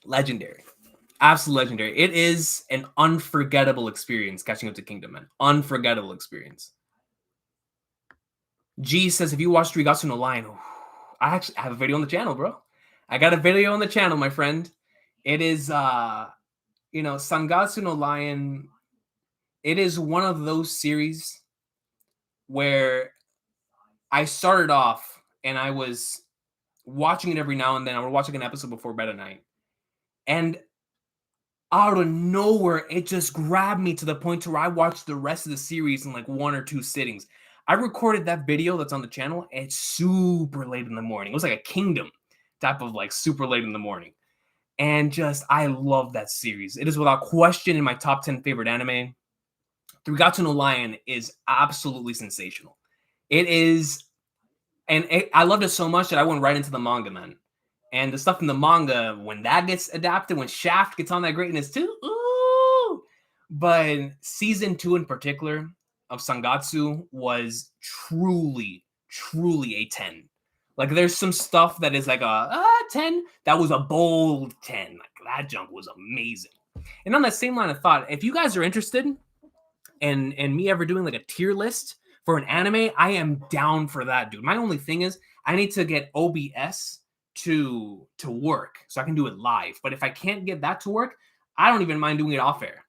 legendary. Absolutely legendary. It is an unforgettable experience catching up to Kingdom, man. Unforgettable experience. G says, if you watched Rigatsu no Lion, I actually have a video on the channel, bro. I got a video on the channel, my friend. It is, Sangatsu no Lion, it is one of those series where I started off and I was watching it every now and then. I was watching an episode before bed at night. And out of nowhere, it just grabbed me to the point to where I watched the rest of the series in like 1 or 2 sittings. I recorded that video that's on the channel. And it's super late in the morning. It was like a Kingdom type of like super late in the morning. And just, I love that series. It is without question in my top 10 favorite anime. Rigatsu no Lion is absolutely sensational. It is, and I loved it so much that I went right into the manga, man. And the stuff in the manga, when that gets adapted, when Shaft gets on that greatness too, ooh! But season 2 in particular of Sangatsu was truly, truly a 10. Like there's some stuff that is like a 10. That was a bold 10. Like that junk was amazing. And on that same line of thought, if you guys are interested in me ever doing like a tier list for an anime, I am down for that, dude. My only thing is I need to get OBS to work so I can do it live. But if I can't get that to work, I don't even mind doing it off air.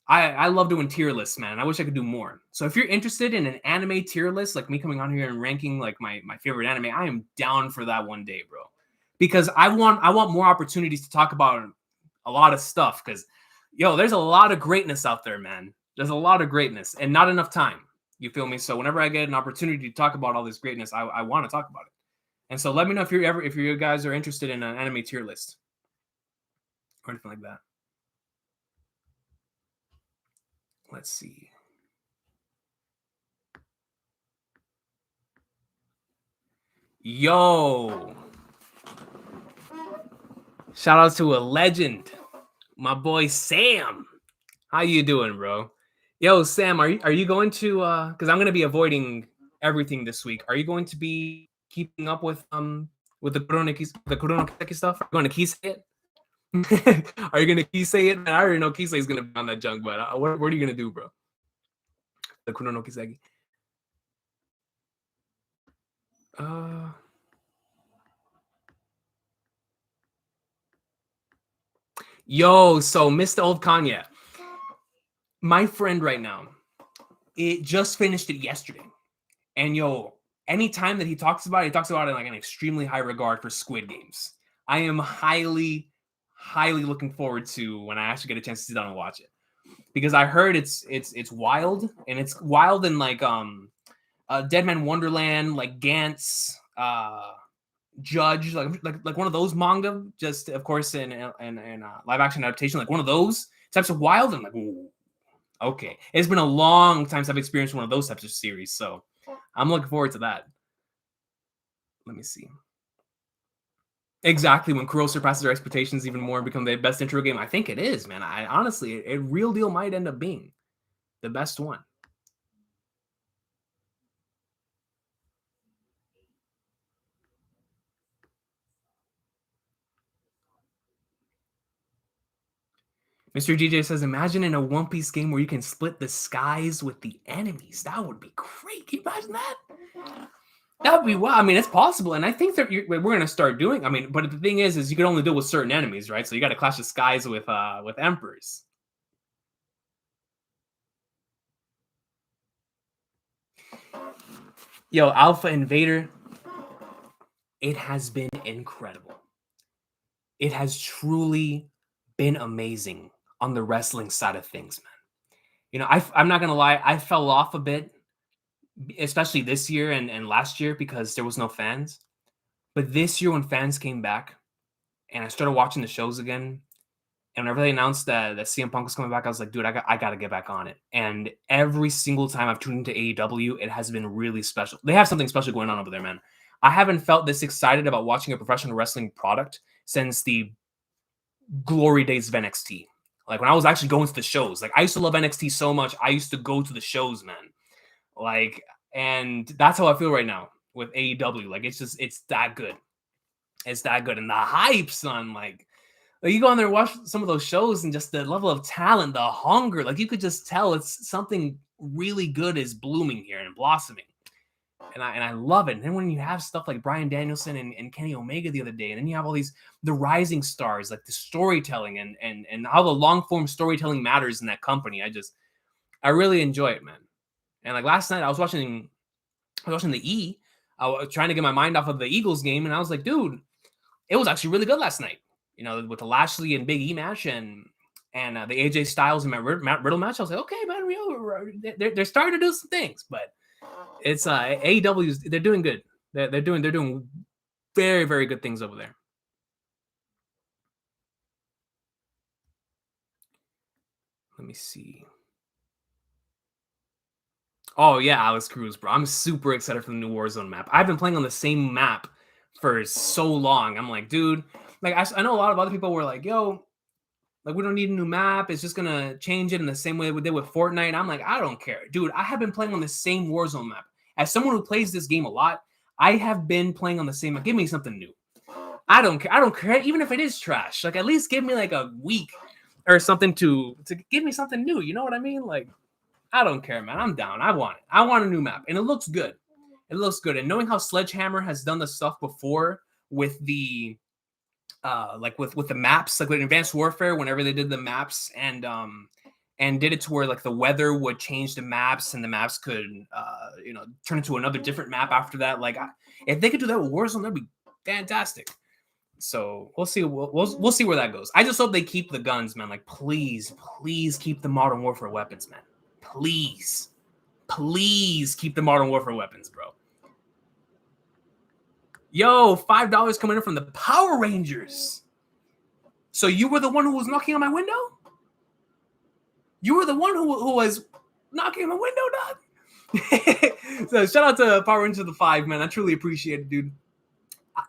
I love doing tier lists, man. I wish I could do more. So if you're interested in an anime tier list, like me coming on here and ranking like my favorite anime, I am down for that one day, bro. Because I want more opportunities to talk about a lot of stuff. Because there's a lot of greatness out there, man. There's a lot of greatness and not enough time. You feel me? So whenever I get an opportunity to talk about all this greatness, I want to talk about it. And so let me know if you guys are interested in an anime tier list or anything like that. Let's see. Yo. Shout out to a legend. My boy Sam. How you doing, bro? Yo, Sam, are you going to because I'm gonna be avoiding everything this week. Are you going to be keeping up with the Kuro no Kiseki stuff? Are you going to Kisei it? Are you gonna Kisei it? I already know Kisei is gonna be on that junk, but what are you gonna do, bro? The Kuro no Kiseki. Yo, so Mr. Old Kanye, my friend right now, it just finished it yesterday. And anytime that he talks about it in like an extremely high regard for Squid Games. I am highly, highly looking forward to when I actually get a chance to sit down and watch it. because I heard it's wild, and it's wild in like Dead Man Wonderland, like Gantz, Judge, like one of those manga, just of course in live action adaptation, like one of those types of wild. And like, ooh, okay, it's been a long time since I've experienced one of those types of series, so I'm looking forward to that. Let me see. Exactly, when Kuro surpasses their expectations even more and become the best intro game. I think it is, man. I honestly, a real deal might end up being the best one. Mr. DJ says, imagine in a One Piece game where you can split the skies with the enemies. That would be great. Can you imagine that? That would be wild. I mean, it's possible, and I think that we're going to start doing. I mean, but the thing is you can only do it with certain enemies, right? So you got to clash the skies with emperors. Yo, Alpha Invader, it has been incredible. It has truly been amazing on the wrestling side of things, man. You know, I'm not gonna lie, I fell off a bit, especially this year and last year because there was no fans. But this year when fans came back and I started watching the shows again, and whenever they announced that CM Punk was coming back, I was like, dude, I gotta get back on it. And every single time I've tuned into AEW, it has been really special. They have something special going on over there, man. I haven't felt this excited about watching a professional wrestling product since the glory days of NXT. Like when I was actually going to the shows. Like I used to love NXT so much. I used to go to the shows, man. Like, and that's how I feel right now with AEW. Like it's that good. It's that good. And the hype, son, like you go on there and watch some of those shows and just the level of talent, the hunger, like you could just tell it's something really good is blooming here and blossoming. And I love it. And then when you have stuff like Bryan Danielson and Kenny Omega the other day, and then you have all the rising stars, like the storytelling and how the long form storytelling matters in that company. I really enjoy it, man. And like last night I was watching the E. I was trying to get my mind off of the Eagles game, and I was like, dude, it was actually really good last night. You know, with the Lashley and Big E match and the AJ Styles and Matt Riddle match. I was like, okay, man, they're starting to do some things, but it's AEW's, they're doing good. They're doing very, very good things over there. Let me see. Oh yeah, Alex Cruz, bro. I'm super excited for the new Warzone map. I've been playing on the same map for so long. I'm like, dude, like I know a lot of other people were like, yo, like we don't need a new map. It's just gonna change it in the same way we did with Fortnite. I'm like, I don't care, dude. I have been playing on the same Warzone map. As someone who plays this game a lot, I have been playing on the same map. Give me something new. I don't care. I don't care, even if it is trash. Like at least give me like a week or something to give me something new. You know what I mean? Like I don't care, man. I'm down. I want it. I want a new map, and it looks good. It looks good. And knowing how Sledgehammer has done the stuff before with the like with the maps, like with Advanced Warfare, whenever they did the maps and did it to where like the weather would change the maps and the maps could turn into another different map after that. Like if they could do that with Warzone, that'd be fantastic. So we'll see. We'll see where that goes. I just hope they keep the guns, man. Like please keep the Modern Warfare weapons, man. Please keep the Modern Warfare weapons, bro. Yo, $5 coming in from the Power Rangers. So you were the one who was knocking on my window? You were the one who was knocking on my window, dog? So shout out to Power Rangers of the 5, man. I truly appreciate it, dude.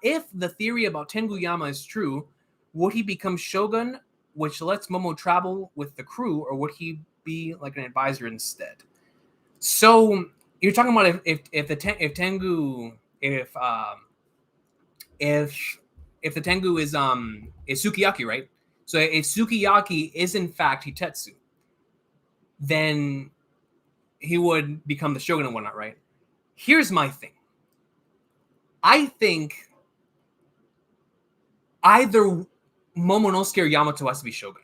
If the theory about Tengu Yama is true, would he become Shogun, which lets Momo travel with the crew, or would he be like an advisor instead? So you're talking about if the Tengu if the Tengu is Sukiyaki, right? So if Sukiyaki is in fact Hitetsu, then he would become the Shogun and whatnot, right? Here's my thing. I think either Momonosuke or Yamato has to be Shogun.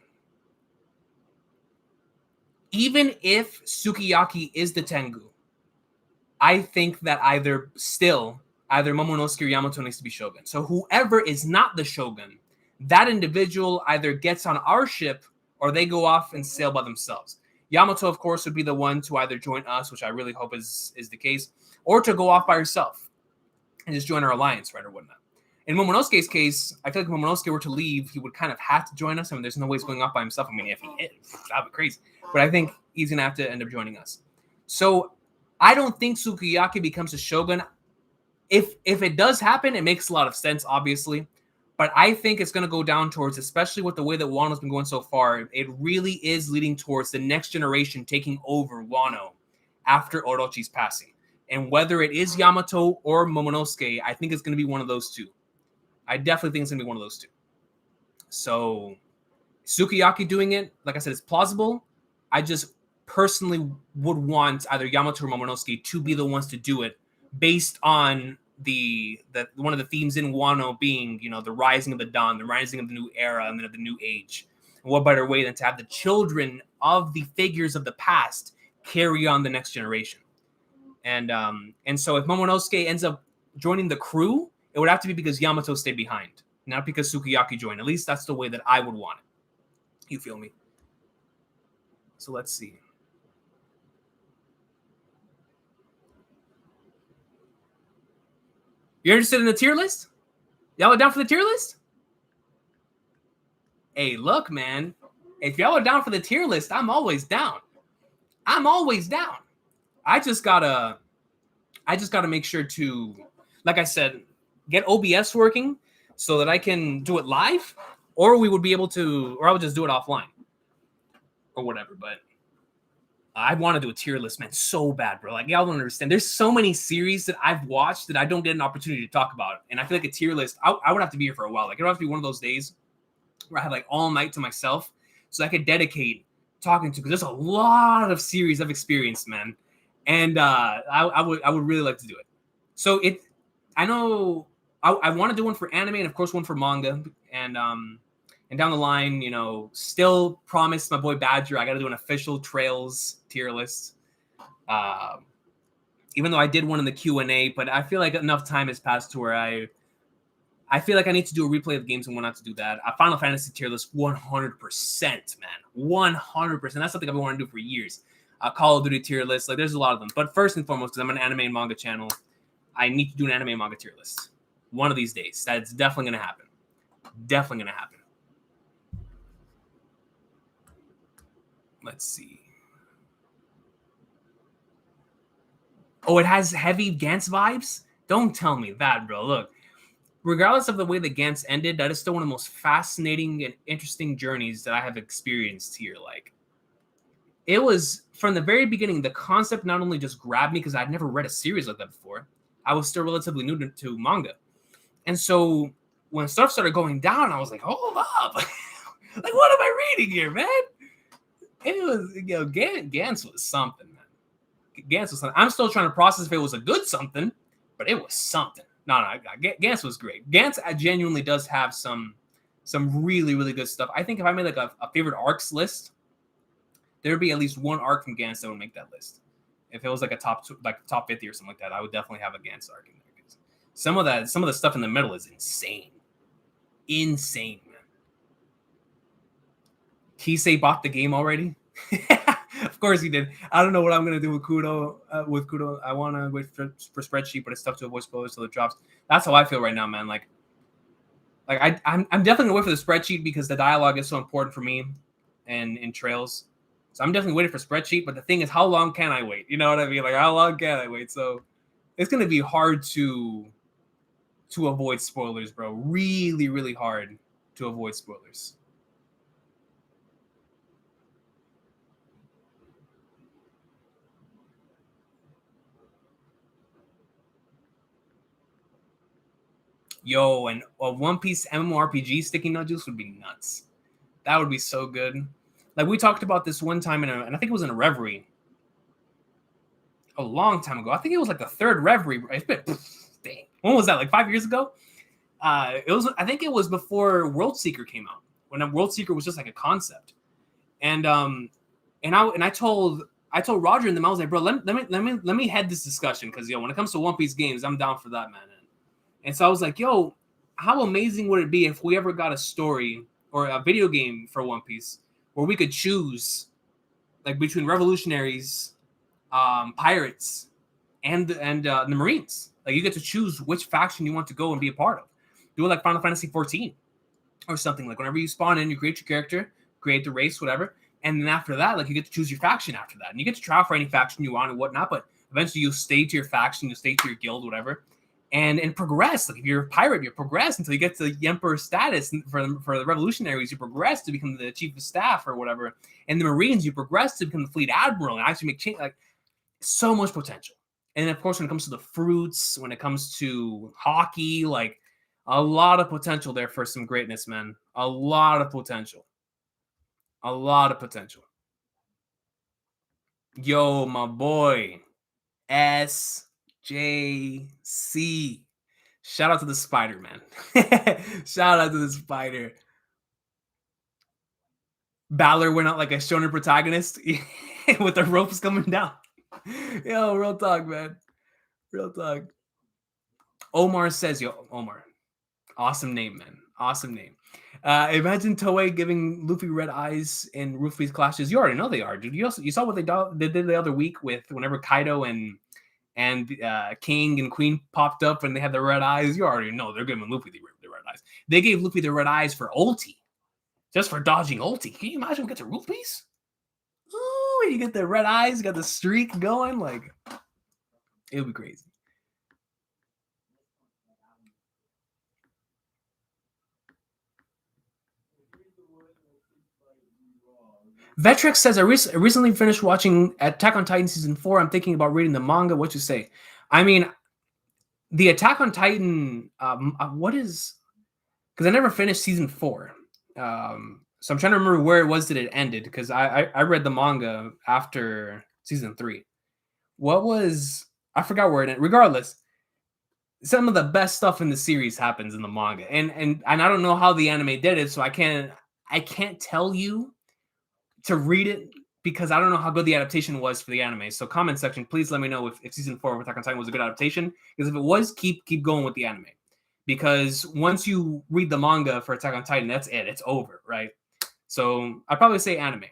Even if Sukiyaki is the Tengu, I think that either Momonosuke or Yamato needs to be Shogun. So whoever is not the Shogun, that individual either gets on our ship or they go off and sail by themselves. Yamato, of course, would be the one to either join us, which I really hope is the case, or to go off by herself and just join our alliance, right, or whatnot. In Momonosuke's case, I feel like if Momonosuke were to leave, he would kind of have to join us. I mean, there's no way he's going off by himself. I mean, if he is, that'd be crazy. But I think he's going to have to end up joining us. So I don't think Sukiyaki becomes a shogun. If it does happen, it makes a lot of sense, obviously. But I think it's going to go down towards, especially with the way that Wano's been going so far, it really is leading towards the next generation taking over Wano after Orochi's passing. And whether it is Yamato or Momonosuke, I think it's going to be one of those two. I definitely think it's going to be one of those two. So Sukiyaki doing it, like I said, it's plausible. I just personally would want either Yamato or Momonosuke to be the ones to do it based on the one of the themes in Wano being, you know, the rising of the dawn, the rising of the new era, and then of the new age. And what better way than to have the children of the figures of the past carry on the next generation? And so if Momonosuke ends up joining the crew, it would have to be because Yamato stayed behind, not because Sukiyaki joined. At least that's the way that I would want it. You feel me? So let's see. You're interested in the tier list? Y'all are down for the tier list? Hey, look, man. If y'all are down for the tier list, I'm always down. I'm always down. I just gotta make sure to, like I said, get OBS working so that I can do it live, or we would be able to, or I would just do it offline or whatever. But I want to do a tier list, man, so bad, bro. Like, y'all don't understand. There's so many series that I've watched that I don't get an opportunity to talk about. And I feel like a tier list, I would have to be here for a while. Like, it would have to be one of those days where I have like all night to myself so I could dedicate talking to, because there's a lot of series I've experienced, man. And I would really like to do it. So I know I want to do one for anime and of course one for manga, and down the line, you know, still promised my boy Badger I got to do an official Trails tier list. Even though I did one in the Q&A, but I feel like enough time has passed to where I feel like I need to do a replay of games and want to do that. A Final Fantasy tier list, 100%, man, 100%. That's something I've been wanting to do for years. Call of Duty tier list, like there's a lot of them. But first and foremost, because I'm an anime and manga channel, I need to do an anime and manga tier list one of these days. That's definitely going to happen. Definitely going to happen. Let's see. Oh, it has heavy Gantz vibes? Don't tell me that, bro. Look, regardless of the way the Gantz ended, that is still one of the most fascinating and interesting journeys that I have experienced here. Like, it was, from the very beginning, the concept not only just grabbed me because I'd never read a series like that before. I was still relatively new to manga. And so when stuff started going down, I was like, hold up. Like, what am I reading here, man? And it was, you know, Gantz was something, man. Gantz was something. I'm still trying to process if it was a good something, but it was something. No, Gantz was great. Gantz genuinely does have some really, really good stuff. I think if I made like a favorite arcs list, there would be at least one arc from Gantz that would make that list. If it was like a top 50 or something like that, I would definitely have a Gantz arc in there. Some of the stuff in the middle is insane. Insane, man. Kisei bought the game already? Of course he did. I don't know what I'm gonna do with Kuro. I want to wait for spreadsheet, but it's tough to avoid spoilers till it drops. That's how I feel right now, man. Like I'm definitely gonna wait for the spreadsheet because the dialogue is so important for me, and in Trails. So I'm definitely waiting for spreadsheet. But the thing is, how long can I wait? You know what I mean? Like, how long can I wait? So it's gonna be hard to avoid spoilers, bro. Really, really hard to avoid spoilers. Yo, and a One Piece MMORPG sticky note juice would be nuts. That would be so good. Like, we talked about this one time and I think it was in a Reverie a long time ago. I think it was like the third Reverie. It's been, dang. When was that? Like 5 years ago? I think it was before World Seeker came out, when World Seeker was just like a concept. And I told Roger and them, I was like, bro, let me head this discussion, because when it comes to One Piece games, I'm down for that, man. And so I was like, yo, how amazing would it be if we ever got a story or a video game for One Piece where we could choose like between revolutionaries, pirates, and the Marines. Like you get to choose which faction you want to go and be a part of. Do it like Final Fantasy 14 or something. Like whenever you spawn in, you create your character, create the race, whatever, and then after that, like you get to choose your faction after that, and you get to try for any faction you want and whatnot. But eventually, you'll stay to your faction, you'll stay to your guild, whatever, and progress. Like if you're a pirate, you progress until you get to the emperor status. For the revolutionaries, you progress to become the chief of staff or whatever. And the Marines, you progress to become the fleet admiral and actually make change. Like so much potential. And then, of course, when it comes to the fruits, when it comes to hockey, like a lot of potential there for some greatness, man. A lot of potential. A lot of potential. Yo, my boy, SJC. Shout out to the spider, man. Shout out to the spider. Balor went out like a shonen protagonist with the ropes coming down. Yo, real talk, man. Real talk. Omar says, yo, Omar. Awesome name, man. Awesome name. Imagine Toei giving Luffy red eyes in Rufy's clashes. You already know they are, dude. You saw what they did the other week with whenever Kaido and King and Queen popped up and they had the red eyes. You already know they're giving Luffy the red eyes. They gave Luffy the red eyes for ulti. Just for dodging ulti. Can you imagine we get to Rufy's? Ooh, you get the red eyes, you got the streak going. Like, it would be crazy. Vetrix says, I recently finished watching Attack on Titan Season 4. I'm thinking about reading the manga. What you say? I mean, the Attack on Titan, what is... Because I never finished Season 4. So I'm trying to remember where it was that it ended, because I read the manga after Season 3. What was... I forgot where it ended. Regardless, some of the best stuff in the series happens in the manga. And I don't know how the anime did it, so I can't tell you to read it because I don't know how good the adaptation was for the anime. So comment section, please let me know if Season 4 of Attack on Titan was a good adaptation. Because if it was, keep going with the anime. Because once you read the manga for Attack on Titan, that's it. It's over, right? So I'd probably say anime.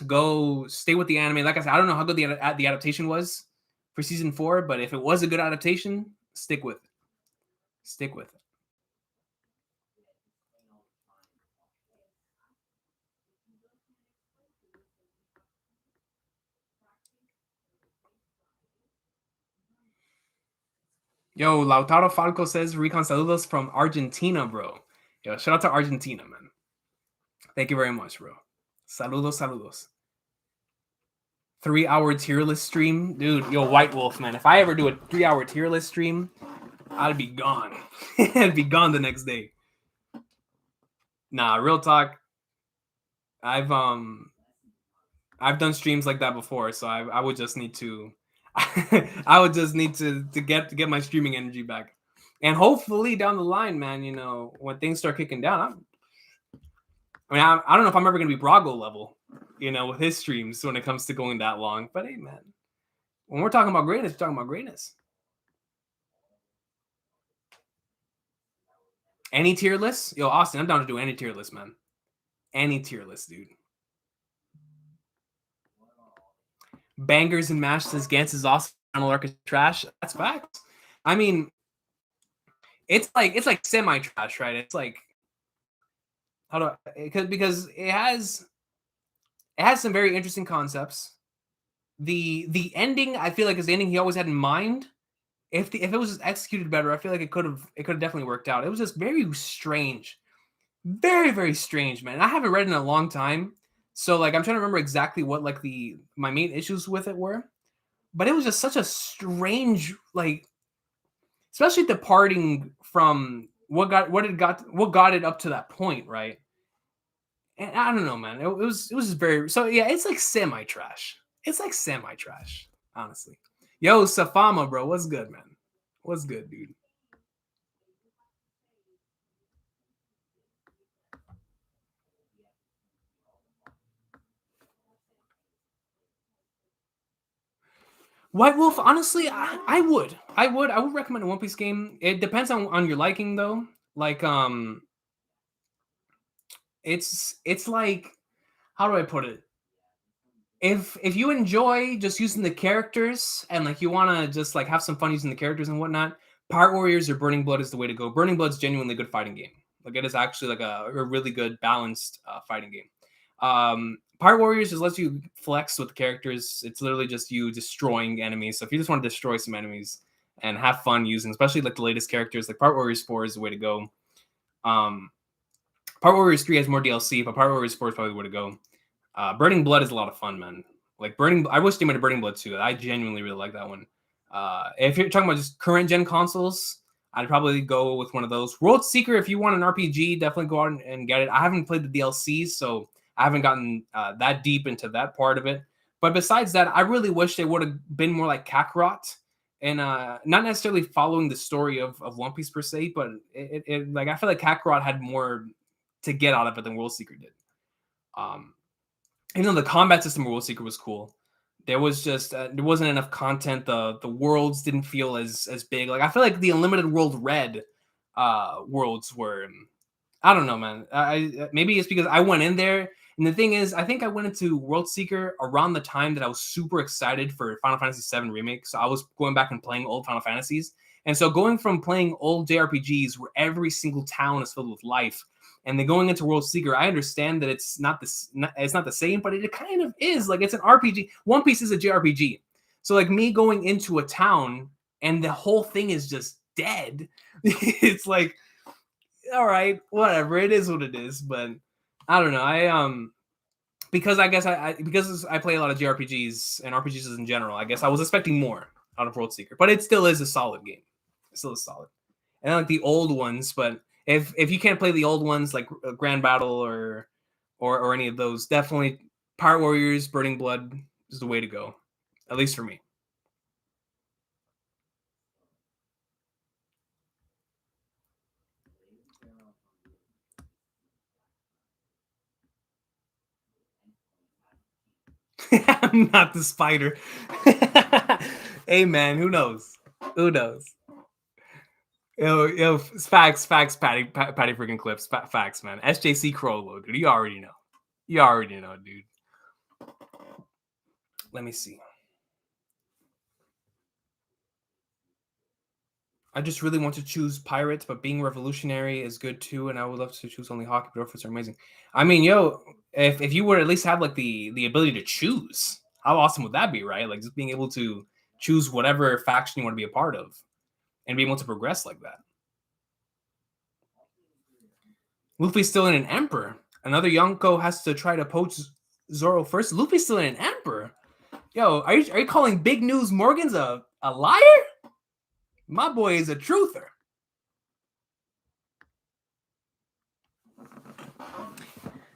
Go stay with the anime. Like I said, I don't know how good the adaptation was for Season 4, but if it was a good adaptation, stick with it. Stick with it. Yo, Lautaro Falco says, Recon saludos from Argentina, bro. Yo, shout out to Argentina, man. Thank you very much, bro. Saludos. 3-hour tier list stream. Dude, yo, White Wolf, man. If I ever do a 3-hour tier list stream, I'd be gone. I'd be gone the next day. Nah, real talk. I've done streams like that before, so I would just need to I would just need to get my streaming energy back. And hopefully down the line, man, you know, when things start kicking down, I don't know if I'm ever going to be Brago level, you know, with his streams when it comes to going that long. But hey, man, when we're talking about greatness, we're talking about greatness. Any tier list? Yo, Austin, I'm down to do any tier list, man. Any tier list, dude. Bangers and Mash says Gantz is awesome. Final arc is trash. That's facts. I mean, it's like semi trash, right? It's like because it has some very interesting concepts. The ending, I feel like, is the ending he always had in mind. If it was just executed better, I feel like it could have definitely worked out. It was just very strange, very, very strange, man. I haven't read it in a long time, so like I'm trying to remember exactly what like my main issues with it were. But it was just such a strange, like, especially departing from what got it up to that point, right? And I don't know, man. It was just very, so yeah. It's like semi trash. It's like semi trash, honestly. Yo, Safama, bro, what's good, man? What's good, dude? White Wolf, honestly, I would recommend a One Piece game. It depends on your liking, though. Like, it's like, how do I put it? if you enjoy just using the characters and like you want to just like have some fun using the characters and whatnot, Pirate Warriors or Burning Blood is the way to go. Burning Blood's genuinely a good fighting game. Like it is actually like a really good balanced fighting game. Pirate Warriors just lets you flex with the characters. It's literally just you destroying enemies. So if you just want to destroy some enemies and have fun using, especially like the latest characters, like Pirate Warriors 4 is the way to go. Pirate Warriors 3 has more DLC, but Pirate Warriors 4 is probably the way to go. Burning Blood is a lot of fun, man. Like I wish they made a Burning Blood 2. I genuinely really like that one. If you're talking about just current gen consoles, I'd probably go with one of those. World Seeker, if you want an RPG, definitely go out and get it. I haven't played the DLCs, so I haven't gotten that deep into that part of it. But besides that, I really wish they would have been more like Kakarot and not necessarily following the story of One Piece per se, but it like I feel like Kakarot had more to get out of it than World Seeker did. You know, the combat system of World Seeker was cool. There was just there wasn't enough content. The worlds didn't feel as big. Like I feel like the Unlimited World Red worlds were. I don't know, man. I maybe it's because I went in there, and the thing is, I think I went into World Seeker around the time that I was super excited for Final Fantasy VII Remake. So I was going back and playing old Final Fantasies, and so going from playing old JRPGs where every single town is filled with life, and then going into World Seeker, I understand that it's not the same, but it kind of is. Like it's an RPG. One Piece is a JRPG, so like me going into a town and the whole thing is just dead. It's like, all right, whatever. It is what it is. But I don't know. Because I guess because I play a lot of JRPGs and RPGs in general, I guess I was expecting more out of World Seeker, but it still is a solid game. It still is solid. And like the old ones, but if you can't play the old ones like Grand Battle or any of those, definitely Pirate Warriors, Burning Blood is the way to go, at least for me. I'm not the spider. Hey man, who knows? Who knows? Yo, facts, Patty freaking clips, facts, man. SJC Crowlo, dude. You already know. You already know, dude. Let me see. I just really want to choose pirates, but being revolutionary is good too. And I would love to choose only hockey, but orphans are amazing. I mean, yo, if you would at least have like the ability to choose, how awesome would that be, right? Like just being able to choose whatever faction you want to be a part of and be able to progress like that. Luffy's still in an emperor. Another Yonko has to try to poach Zoro first. Luffy's still in an emperor. Yo, are you calling Big News Morgan's a liar? My boy is a truther.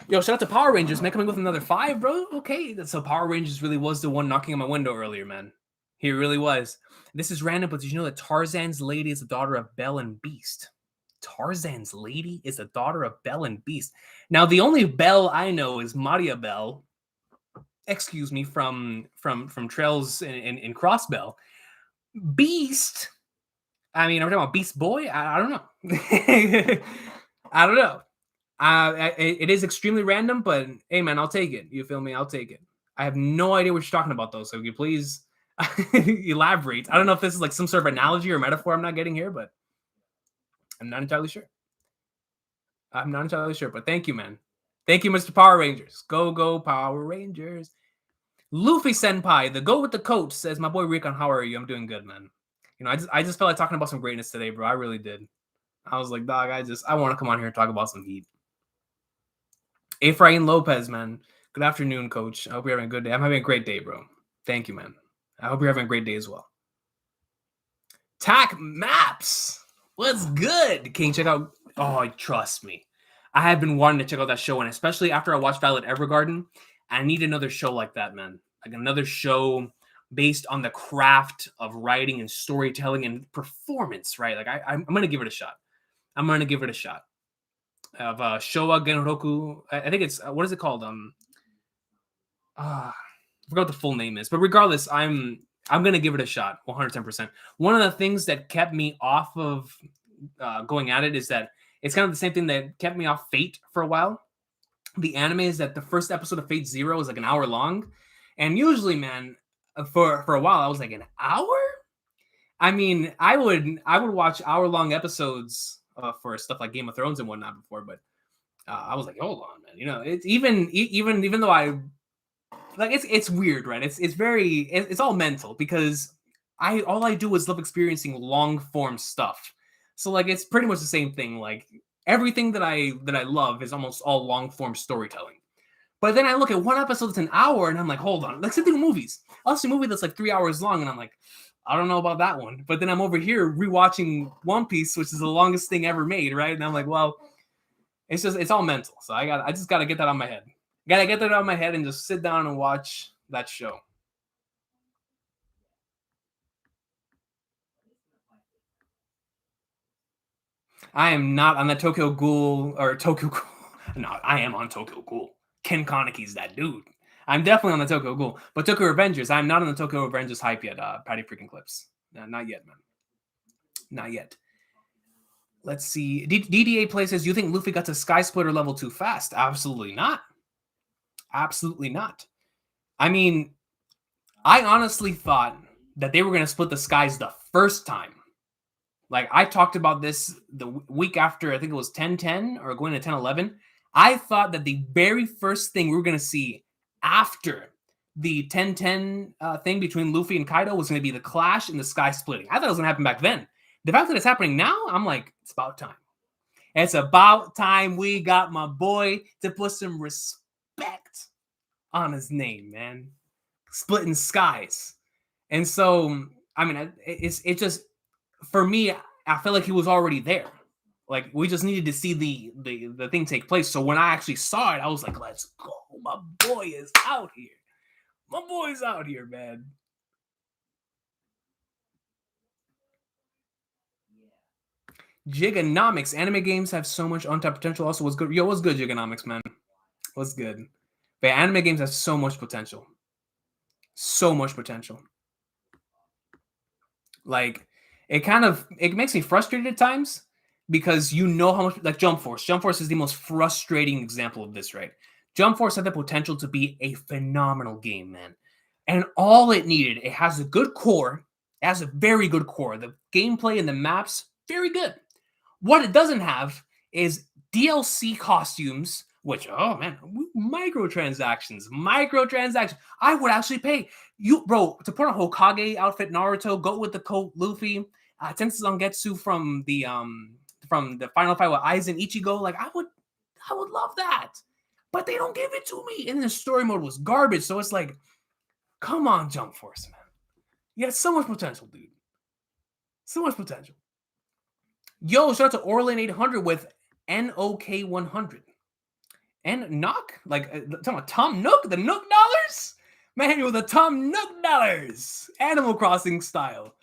Yo, shout out to Power Rangers, man, coming with another 5, bro. Okay, so Power Rangers really was the one knocking on my window earlier, man. He really was. This is random, but did you know that Tarzan's lady is the daughter of Belle and Beast? Tarzan's lady is the daughter of Belle and Beast. Now, the only Belle I know is Maria Belle. Excuse me, from Trails in Cross Bell. Beast. I mean, are we talking about Beast Boy? I don't know. I don't know. It is extremely random, but hey, man, I'll take it. You feel me? I'll take it. I have no idea what you're talking about, though. So can you please elaborate? I don't know if this is like some sort of analogy or metaphor I'm not getting here, but I'm not entirely sure. I'm not entirely sure, but thank you, man. Thank you, Mr. Power Rangers. Go, Power Rangers. Luffy Senpai, the go with the coat, says, my boy Recon, how are you? I'm doing good, man. You know, I just felt like talking about some greatness today, bro. I really did. I was like, dog, I want to come on here and talk about some heat. Efrain Lopez, man. Good afternoon, coach. I hope you're having a good day. I'm having a great day, bro. Thank you, man. I hope you're having a great day as well. Tac Maps. What's good? Can you check out? Oh, trust me. I have been wanting to check out that show, and especially after I watched Violet Evergarden, I need another show like that, man. Like another show based on the craft of writing and storytelling and performance, right? Like I'm going to give it a shot. I'm going to give it a shot. Of Showa Genroku. I think it's what is it called? I forgot what the full name is, but regardless, I'm gonna give it a shot, 110%. One of the things that kept me off of going at it is that it's kind of the same thing that kept me off Fate for a while. The anime is that the first episode of Fate Zero is like an hour long, And usually, man, for a while, I was like, an hour? I mean, I would watch hour-long episodes for stuff like Game of Thrones and whatnot before, but I was like, hold on, man. You know, it's even though I like it's weird, right? It's all mental because all I do is love experiencing long form stuff. So like it's pretty much the same thing. Like everything that I love is almost all long form storytelling. But then I look at one episode that's an hour and I'm like, hold on. Like same thing with movies. I'll see a movie that's like 3 hours long and I'm like, I don't know about that one. But then I'm over here rewatching One Piece, which is the longest thing ever made, right? And I'm like, well, it's all mental. So I just gotta get that on my head. Gotta get that out of my head and just sit down and watch that show. I am not on the Tokyo Ghoul or Tokyo Ghoul. No, I am on Tokyo Ghoul. Ken Kaneki's that dude. I'm definitely on the Tokyo Ghoul. But Tokyo Revengers, I'm not on the Tokyo Revengers hype yet, Patty freaking clips. No, not yet, man. Not yet. Let's see. DDA Play says, you think Luffy got to Sky Splitter level too fast? Absolutely not. Absolutely not. I mean, I honestly thought that they were going to split the skies the first time. Like, I talked about this the week after, I think it was 10-10 or going to 10-11. I thought that the very first thing we were going to see after the 10-10 thing between Luffy and Kaido was going to be the clash and the sky splitting. I thought it was going to happen back then. The fact that it's happening now, I'm like, it's about time. It's about time we got my boy to put some respect on his name, man. Splitting skies. And so, I mean, it's just, for me, I felt like he was already there. Like, we just needed to see the thing take place. So when I actually saw it, I was like, let's go. My boy is out here. My boy's out here, man. Giganomics. Anime games have so much untapped potential. Also, what's good? Yo, what's good, Giganomics, man? What's good? But yeah, anime games have so much potential. So much potential. Like, it makes me frustrated at times because you know how much, like Jump Force. Jump Force is the most frustrating example of this, right? Jump Force had the potential to be a phenomenal game, man. And all it needed, it has a good core. It has a very good core. The gameplay and the maps, very good. What it doesn't have is DLC costumes, which, oh man, microtransactions. I would actually pay you, bro, to put a Hokage outfit Naruto, go with the coat Luffy, Tensei Zangetsu from the final fight with Aizen Ichigo. Like, I would love that. But they don't give it to me. And the story mode was garbage. So it's like, come on, Jump Force, man. You got so much potential, dude. So much potential. Yo, shout out to Orlin 800 with NOK 100. And Nook? Like, talking about Tom Nook? The Nook dollars? Man, with the Tom Nook dollars! Animal Crossing style.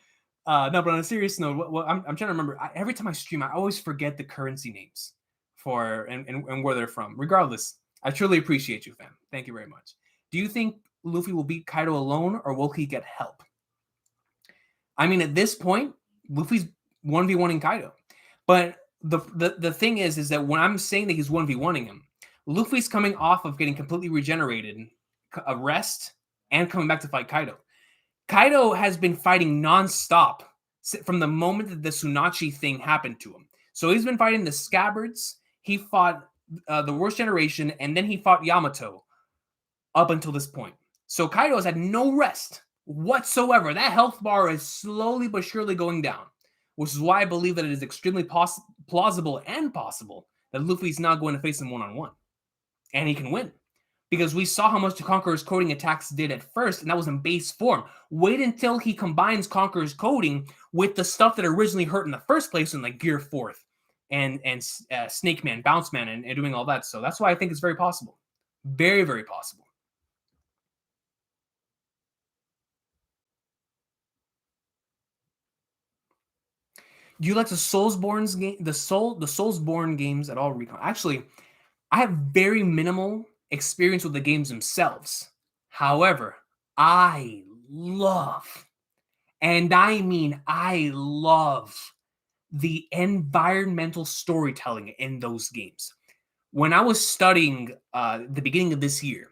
No, but on a serious note, I'm trying to remember. Every time I stream, I always forget the currency names for and where they're from. Regardless, I truly appreciate you, fam. Thank you very much. Do you think Luffy will beat Kaido alone, or will he get help? I mean, at this point, Luffy's 1v1ing Kaido. But the thing is that when I'm saying that he's 1v1ing him, Luffy's coming off of getting completely regenerated, a rest, and coming back to fight Kaido. Kaido has been fighting nonstop from the moment that the Tsunachi thing happened to him. So he's been fighting the Scabbards. He fought the Worst Generation, and then he fought Yamato up until this point. So Kaido has had no rest whatsoever. That health bar is slowly but surely going down, which is why I believe that it is extremely plausible and possible that Luffy's now going to face him one-on-one. And he can win. Because we saw how much the Conqueror's coding attacks did at first, and that was in base form. Wait until he combines Conqueror's coding with the stuff that originally hurt in the first place in like Gear 4th and Snake Man, Bounce Man, and doing all that. So that's why I think it's very possible. Very, very possible. Do you like the Soulsborne's game, the Soulsborne games at all, Recon? Actually, I have very minimal experience with the games themselves. However, I love, and I mean I love, the environmental storytelling in those games. When I was studying the beginning of this year,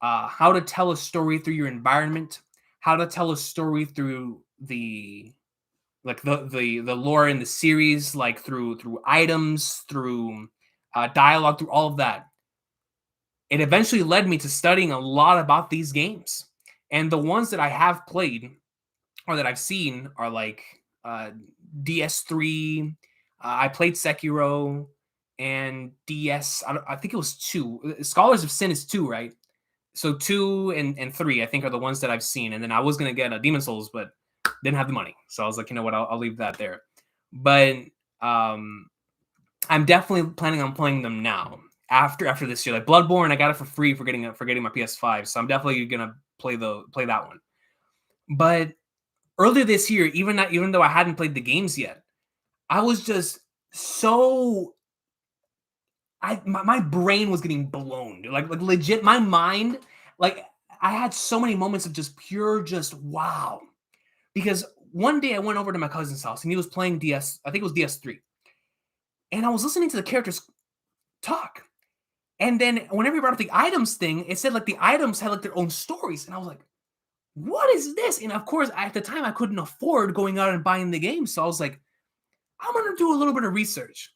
how to tell a story through your environment, how to tell a story through the lore in the series, like through items, through dialogue, through all of that. It eventually led me to studying a lot about these games. And the ones that I have played or that I've seen are like DS3. I played Sekiro and DS. I think it was 2. Scholars of Sin is 2, right? So 2 and 3, I think, are the ones that I've seen. And then I was gonna get a Demon Souls, but didn't have the money, so I was like, you know what, I'll leave that there. But I'm definitely planning on playing them now after this year. Like Bloodborne, I got it for free for getting my PS5, so I'm definitely gonna play that one. But earlier this year, even though I hadn't played the games yet, I was just so my brain was getting blown, dude. Like legit, my mind, like I had so many moments of just pure just wow. Because one day I went over to my cousin's house and he was playing DS, I think it was DS3. And I was listening to the characters talk. And then whenever he brought up the items thing, it said like the items had like their own stories. And I was like, what is this? And of course, at the time I couldn't afford going out and buying the game. So I was like, I'm going to do a little bit of research.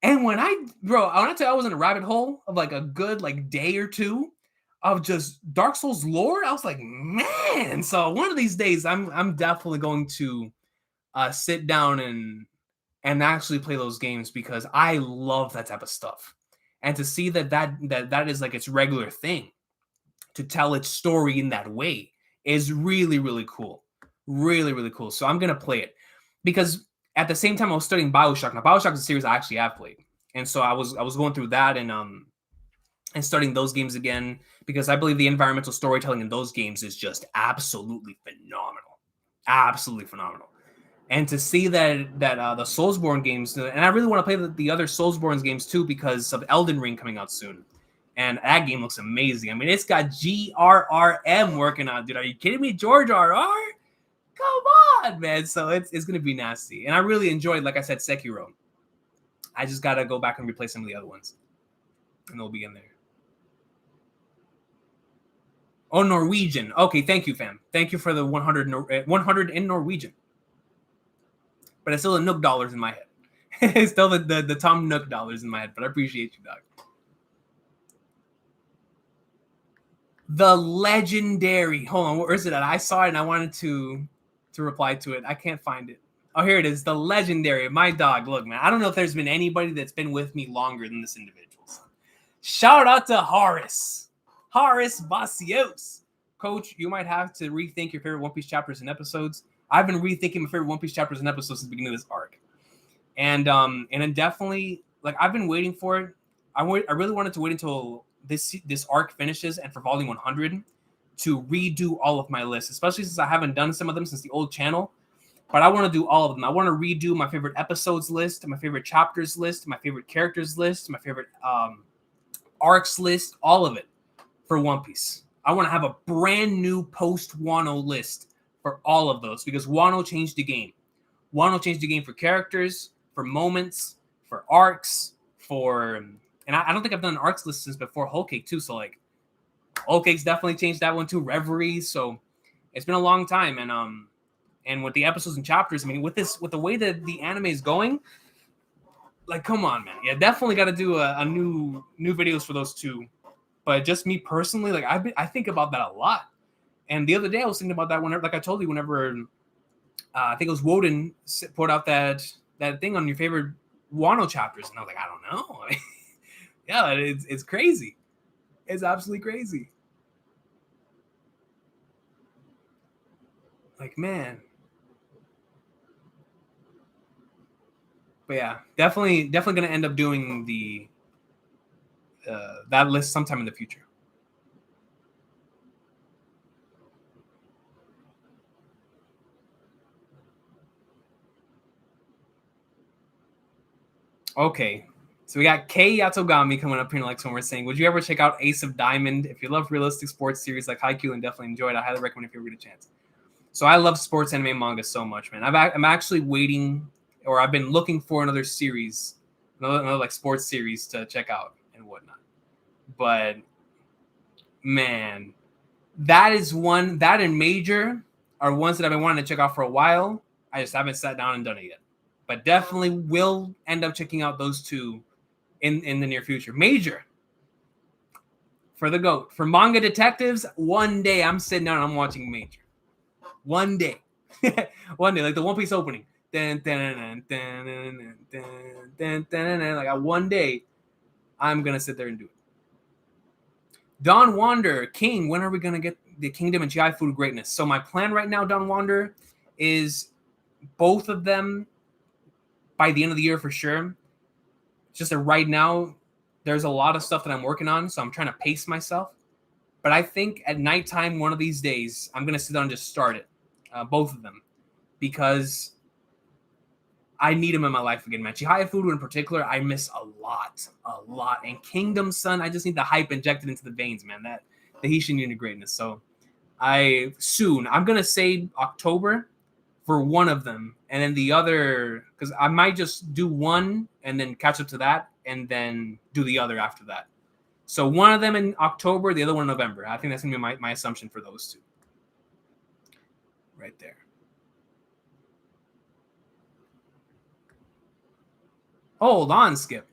And when I tell you, I was in a rabbit hole of like a good like day or two of just Dark Souls lore. I was like, man. So one of these days, I'm definitely going to sit down and actually play those games because I love that type of stuff. And to see that is like its regular thing to tell its story in that way is really, really cool. Really, really cool. So I'm gonna play it because at the same time I was studying Bioshock. Now Bioshock is a series I actually have played, and so I was going through that and studying those games again because I believe the environmental storytelling in those games is just absolutely phenomenal, absolutely phenomenal. And to see that the Soulsborne games, and I really want to play the other Soulsborne games too because of Elden Ring coming out soon. And that game looks amazing. I mean, it's got GRRM working on it, dude. Are you kidding me? George RR? Come on, man. So it's going to be nasty. And I really enjoyed, like I said, Sekiro. I just got to go back and replay some of the other ones. And they'll be in there. Oh, Norwegian. Okay, thank you, fam. Thank you for the 100 in Norwegian. But it's still the Nook dollars in my head. It's still the Tom Nook dollars in my head, but I appreciate you, dog. The legendary. Hold on, where is it at? I saw it and I wanted to reply to it. I can't find it. Oh, here it is. The legendary. My dog. Look, man, I don't know if there's been anybody that's been with me longer than this individual. So. Shout out to Horace Basios. Coach, you might have to rethink your favorite One Piece chapters and episodes. I've been rethinking my favorite One Piece chapters and episodes since the beginning of this arc. And then definitely, like, I've been waiting for it. I really wanted to wait until this arc finishes and for volume 100 to redo all of my lists, especially since I haven't done some of them since the old channel. But I want to do all of them. I want to redo my favorite episodes list, my favorite chapters list, my favorite characters list, my favorite arcs list, all of it for One Piece. I want to have a brand new post-Wano list for all of those because Wano changed the game. Wano changed the game for characters, for moments, for arcs, for... And I don't think I've done an arcs list since before Whole Cake too. So like, Whole Cake's definitely changed that one too. Reverie. So it's been a long time. And with the episodes and chapters, I mean, with the way that the anime is going, like, come on, man. Yeah, definitely got to do a new videos for those two. But just me personally, like I think about that a lot. And the other day I was thinking about that whenever, like I told you, whenever I think it was Woden put out that thing on your favorite Wano chapters, and I was like, I don't know. Yeah, it's crazy. It's absolutely crazy. Like, man. But yeah, definitely gonna end up doing the that list sometime in the future. Okay, so we got Kei Yatogami coming up here in like when we're saying, would you ever check out Ace of Diamond? If you love realistic sports series like Haikyuu and definitely enjoy it, I highly recommend if you ever get a chance. So I love sports anime manga so much, man. I'm actually waiting, or I've been looking for another series, another like sports series to check out and whatnot. But man, that is one. That and Major are ones that I've been wanting to check out for a while. I just haven't sat down and done it yet. But definitely will end up checking out those two in the near future. Major for the GOAT. For manga detectives, one day I'm sitting down and I'm watching Major. One day. One day, like the One Piece opening. Like one day, I'm going to sit there and do it. Don Wander, King, when are we going to get the Kingdom and GI Food Greatness? So my plan right now, Don Wander, is both of them by the end of the year for sure. It's just that right now, there's a lot of stuff that I'm working on, so I'm trying to pace myself. But I think at nighttime, one of these days, I'm going to sit down and just start it. Both of them. Because I need them in my life again, man. Chihaya Food in particular, I miss a lot. And Kingdom, son, I just need the hype injected into the veins, man. That the Haitian unit greatness. So I'm going to say October for one of them. And then the other, because I might just do one and then catch up to that and then do the other after that. So one of them in October, the other one in November. I think that's going to be my assumption for those two. Right there. Hold on, Skip.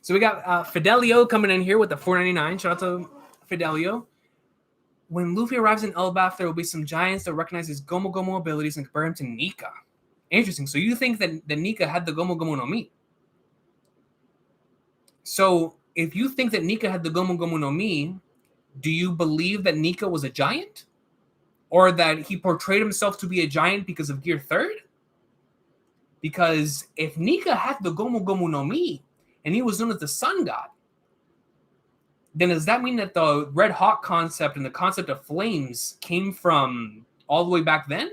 So we got Fidelio coming in here with the $4.99. Shout out to Fidelio. When Luffy arrives in Elbaf, there will be some giants that recognize his Gomu Gomu abilities and compare him to Nika. Interesting. So you think that Nika had the Gomu Gomu no Mi? So if you think that Nika had the Gomu Gomu no Mi, do you believe that Nika was a giant? Or that he portrayed himself to be a giant because of Gear 3rd? Because if Nika had the Gomu Gomu no Mi, and he was known as the Sun God, then does that mean that the Red Hawk concept and the concept of flames came from all the way back then?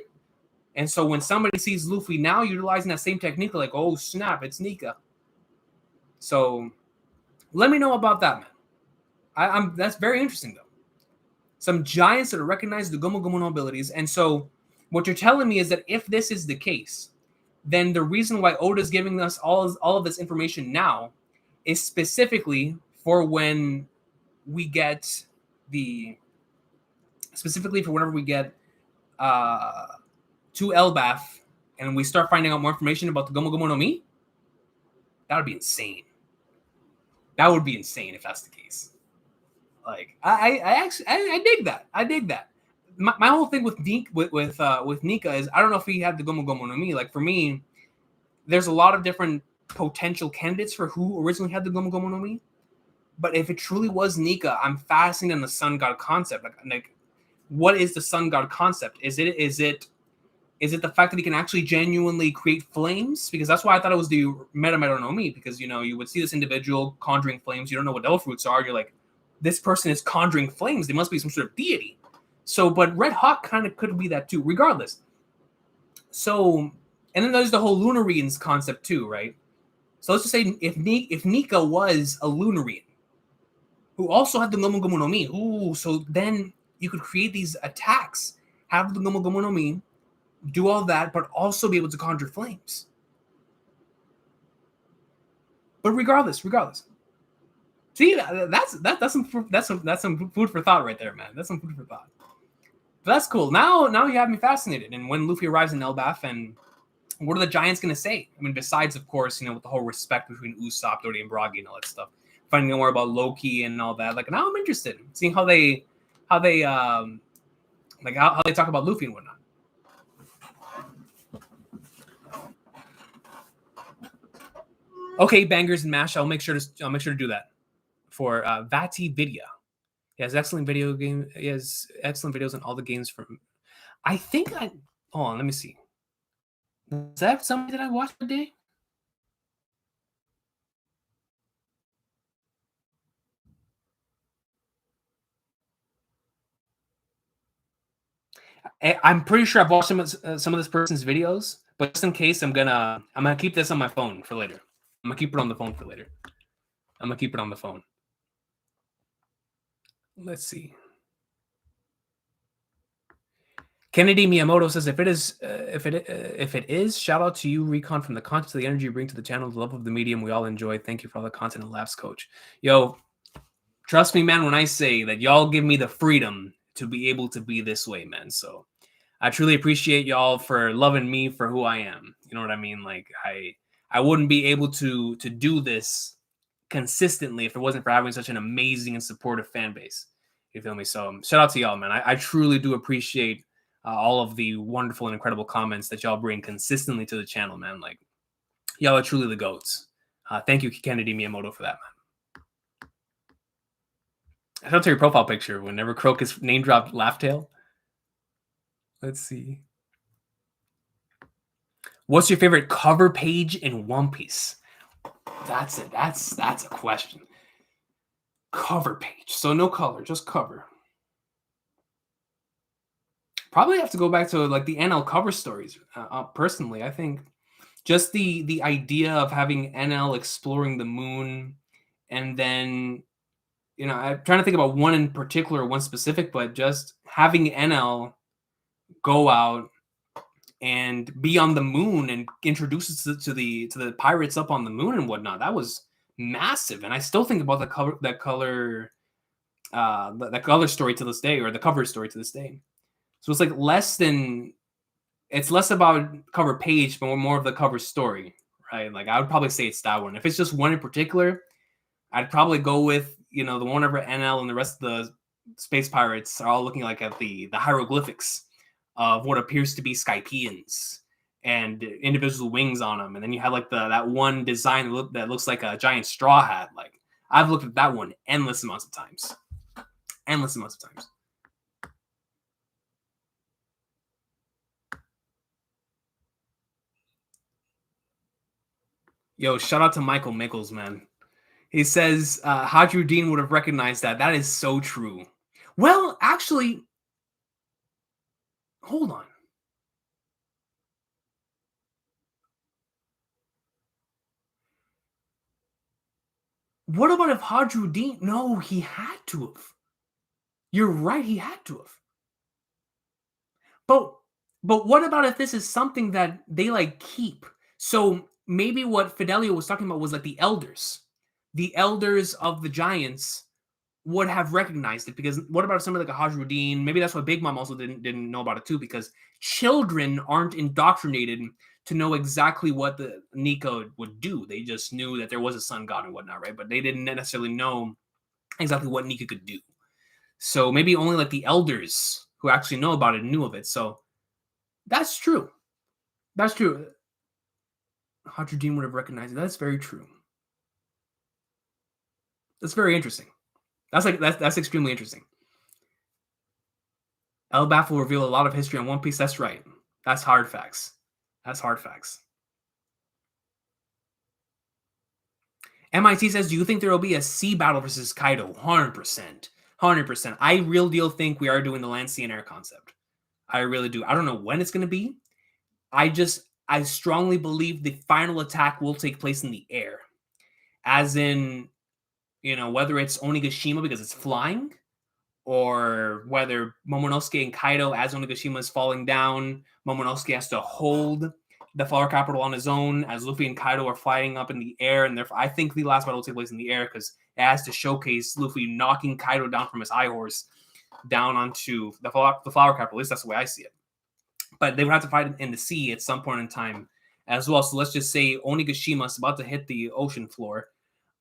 And so when somebody sees Luffy now utilizing that same technique, like, oh, snap, it's Nika. So let me know about that, man. That's very interesting, though. Some giants that recognize the Gomu Gomu no abilities. And so what you're telling me is that if this is the case, then the reason why Oda's giving us all of this information now is specifically for when we get specifically for whenever we get to Elbaf and we start finding out more information about the Gomu Gomu no Mi. That would be insane. That would be insane if that's the case. Like I dig that. I dig that. My whole thing with Nika is I don't know if he had the Gomu Gomu no Mi. Like for me, there's a lot of different potential candidates for who originally had the Gomu Gomu no Mi. But if it truly was Nika, I'm fascinated on the Sun God concept. Like what is the Sun God concept? Is it the fact that he can actually genuinely create flames? Because that's why I thought it was the Meta no Mi. Because you would see this individual conjuring flames. You don't know what devil fruits are. You're like, this person is conjuring flames. They must be some sort of deity. So, but Red Hawk kind of could be that too, regardless. So, and then there's the whole Lunarians concept too, right? So let's just say if Nika was a Lunarian who also had the Gomu Gomu no Mi, so then you could create these attacks, have the Gomu Gomu no Mi, do all that, but also be able to conjure flames. But regardless. See, that's some food for thought right there, man. That's some food for thought. But that's cool. Now you have me fascinated. And when Luffy arrives in Elbaf, and what are the giants going to say? I mean, besides, of course, with the whole respect between Usopp, Dory, and Bragi and all that stuff. Finding out more about Loki and all that. Like, now I'm interested in seeing how they talk about Luffy and whatnot. Okay, Bangers and Mash. I'll make sure to do that for Vati Vidya. He has excellent He has excellent videos on all the games from. Hold on, let me see. Is that something that I watched today? I'm pretty sure I've watched some of this person's videos, but just in case, I'm gonna keep this on my phone for later. I'm gonna keep it on the phone for later. Let's see. Kennedy Miyamoto says, if it is, shout out to you, Recon, from the content to the energy you bring to the channel, the love of the medium we all enjoy. Thank you for all the content and laughs, Coach. Yo, Trust me, man, when I say that y'all give me the freedom to be able to be this way, man. So I truly appreciate y'all for loving me for who I am. You know what I mean? Like I wouldn't be able to do this consistently if it wasn't for having such an amazing and supportive fan base. You feel me? So shout out to y'all, man. I truly do appreciate all of the wonderful and incredible comments that y'all bring consistently to the channel, man. Like y'all are truly the goats. Thank you, Kennedy Miyamoto, for that, man. I shout out to your profile picture whenever Crocus name dropped Laughtail. Let's see. What's your favorite cover page in One Piece? That's it. That's a question. Cover page. So no color, just cover. Probably have to go back to like the NL cover stories. Personally, I think just the idea of having NL exploring the moon, and then I'm trying to think about one in particular, one specific, but just having NL go out and be on the moon and introduce us to the pirates up on the moon and whatnot. That was massive, and I still think about that color story to this day, or the cover story to this day. So it's like it's less about cover page, but more of the cover story, right? Like I would probably say it's that one. If it's just one in particular, I'd probably go with the one over NL, and the rest of the space pirates are all looking like at the hieroglyphics of what appears to be Skypeans and individual wings on them, and then you have like that one design that looks like a giant straw hat. Like I've looked at that one endless amounts of times. Yo, shout out to Michael Mickles, man. He says Hadrudin would have recognized that. That is so true. Well, actually, hold on. What about if Hadrudin? No, he had to have. You're right, he had to have. But what about if this is something that they like keep? So maybe what Fidelio was talking about was like the elders. The elders of the giants would have recognized it, because what about somebody like a Hajrudin? Maybe that's why Big Mom also didn't know about it too, because children aren't indoctrinated to know exactly what the Nico would do. They just knew that there was a sun god and whatnot, right? But they didn't necessarily know exactly what Nika could do. So maybe only like the elders who actually know about it knew of it. So that's true. That's true. Hajrudin would have recognized it. That's very true. That's very interesting. That's extremely interesting. Elbaf will reveal a lot of history on One Piece. That's right. That's hard facts. That's hard facts. MIT says, do you think there will be a sea battle versus Kaido? 100%. 100%. I real deal think we are doing the land, sea, and air concept. I really do. I don't know when it's going to be. I strongly believe the final attack will take place in the air. As in, whether it's Onigashima because it's flying, or whether Momonosuke and Kaido, as Onigashima is falling down, Momonosuke has to hold the flower capital on his own as Luffy and Kaido are fighting up in the air. And therefore, I think the last battle will take place in the air because it has to showcase Luffy knocking Kaido down from his high horse down onto the flower capital. At least that's the way I see it. But they would have to fight in the sea at some point in time as well. So let's just say Onigashima is about to hit the ocean floor.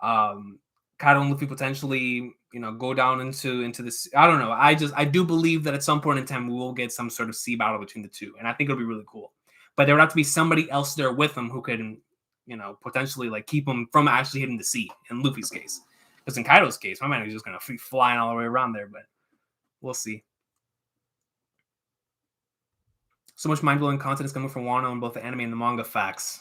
Kaido and Luffy potentially, go down into this. I don't know. I do believe that at some point in time we will get some sort of sea battle between the two, and I think it'll be really cool. But there would have to be somebody else there with them who could, potentially like keep them from actually hitting the sea. In Luffy's case, because in Kaido's case, my man is just gonna be flying all the way around there. But we'll see. So much mind-blowing content is coming from Wano in both the anime and the manga. Facts.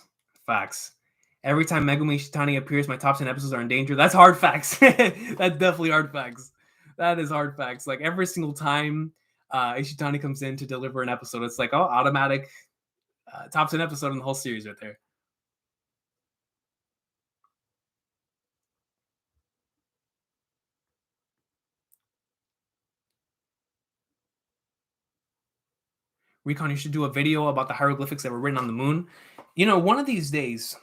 Every time Megumi Ishitani appears, my top 10 episodes are in danger. That's hard facts. That's definitely hard facts. That is hard facts. Like every single time Ishitani comes in to deliver an episode, it's like, automatic top 10 episode in the whole series right there. Recon, you should do a video about the hieroglyphics that were written on the moon. One of these days,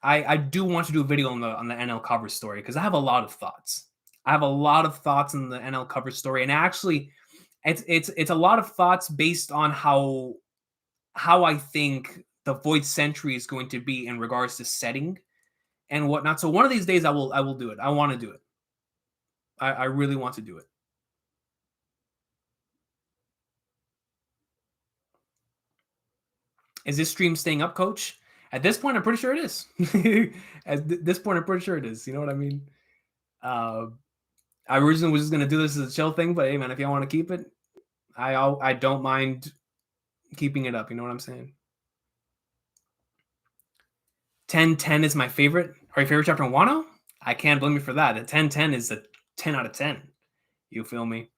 I do want to do a video on the NL cover story because I have a lot of thoughts. I have a lot of thoughts on the NL cover story, and actually, it's a lot of thoughts based on how I think the Void Century is going to be in regards to setting and whatnot. So one of these days, I will do it. I want to do it. I really want to do it. Is this stream staying up, Coach? At this point, I'm pretty sure it is. At this point, I'm pretty sure it is. You know what I mean? I originally was just gonna do this as a chill thing, but hey, man, if y'all want to keep it, I don't mind keeping it up. You know what I'm saying? 10-10 is my favorite. Are your favorite chapter in Wano? I can't blame you for that. A 10-10 is a 10 out of 10. You feel me?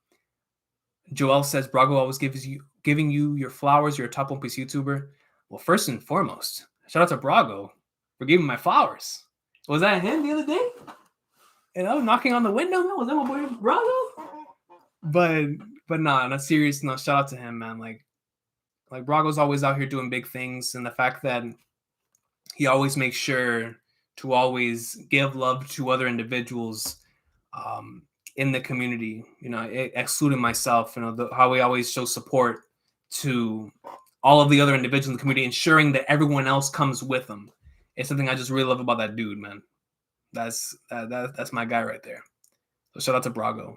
Joel says Brago always giving you your flowers. You're a top One Piece YouTuber. Well, first and foremost, shout out to Brago for giving my flowers. Was that him the other day? And I was knocking on the window, man. Was that my boy Brago? But nah, on a serious note, shout out to him, man. Like Brago's always out here doing big things, and the fact that he always makes sure to always give love to other individuals in the community, you know, excluding myself, you know, how he always shows support to all of the other individuals in the community, ensuring that everyone else comes with him. It's something I just really love about that dude, man. That's my guy right there. So shout out to Brago.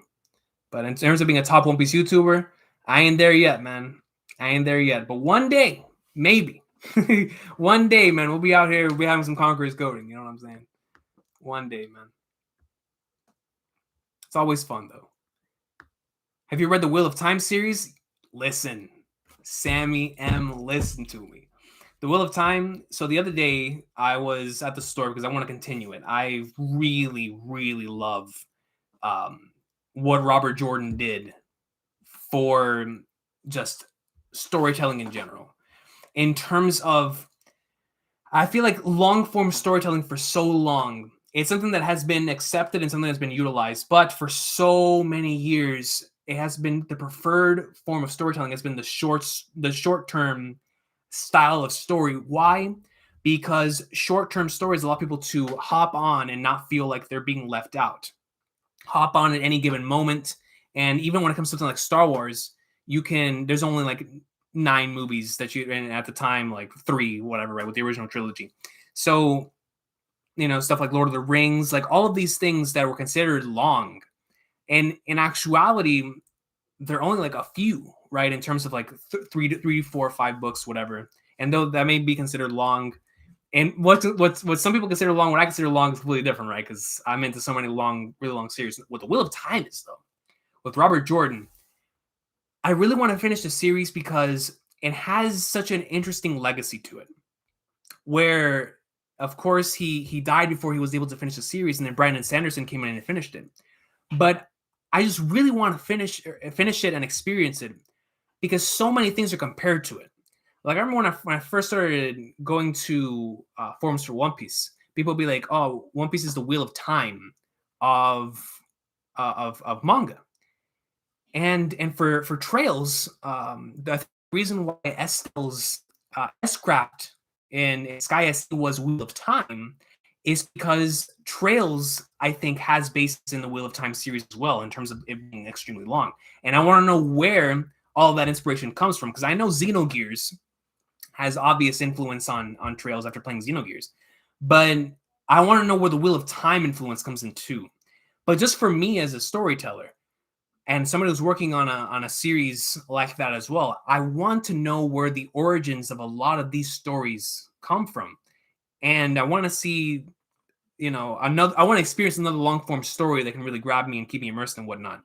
But in terms of being a top One Piece YouTuber, I ain't there yet, man. I ain't there yet. But one day, maybe. One day, man, we'll be out here. We'll be having some Conquerors coding. You know what I'm saying? One day, man. It's always fun, though. Have you read the Wheel of Time series? Listen. Sammy M, listen to me. The Wheel of Time. So the other day, I was at the store because I want to continue it. I really, really love what Robert Jordan did for just storytelling in general. In terms of, I feel like long form storytelling for so long, it's something that has been accepted and something that's been utilized, but for so many years, it has been the preferred form of storytelling has been the short-term style of story. Why? Because short-term stories allow people to hop on and not feel like they're being left out. Hop on at any given moment. And even when it comes to something like Star Wars, there's only like 9 movies that and at the time, like 3, whatever, right, with the original trilogy. So, you know, stuff like Lord of the Rings, like all of these things that were considered long. And in actuality, they're only like a few, right, in terms of like 3, 4, 5 books, whatever. And though that may be considered long, and what some people consider long, what I consider long is completely different, right? Because I'm into so many really long series. What the Wheel of Time is, though, with Robert Jordan, I really want to finish the series because it has such an interesting legacy to it. Where, of course, he died before he was able to finish the series, and then Brandon Sanderson came in and finished it. But I just really want to finish it and experience it because so many things are compared to it. Like I remember when I first started going to forums for One Piece, people would be like, "Oh, One Piece is the Wheel of Time of manga." And for Trails, the reason why Estelle's S-Craft in Sky SC was Wheel of Time is because Trails, I think, has basis in the Wheel of Time series as well in terms of it being extremely long. And I want to know where all that inspiration comes from because I know Xenogears has obvious influence on Trails after playing Xenogears. But I want to know where the Wheel of Time influence comes in too. But just for me as a storyteller, and somebody who's working on a series like that as well, I want to know where the origins of a lot of these stories come from. And I want to see, you know, I want to experience another long form story that can really grab me and keep me immersed and whatnot.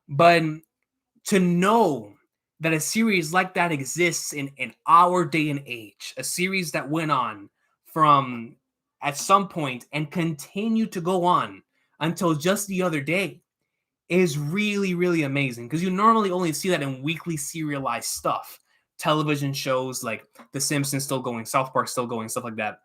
But to know that a series like that exists in our day and age, a series that went on from at some point and continued to go on until just the other day, is really, really amazing because you normally only see that in weekly serialized stuff. Television shows like The Simpsons still going, South Park still going, stuff like that.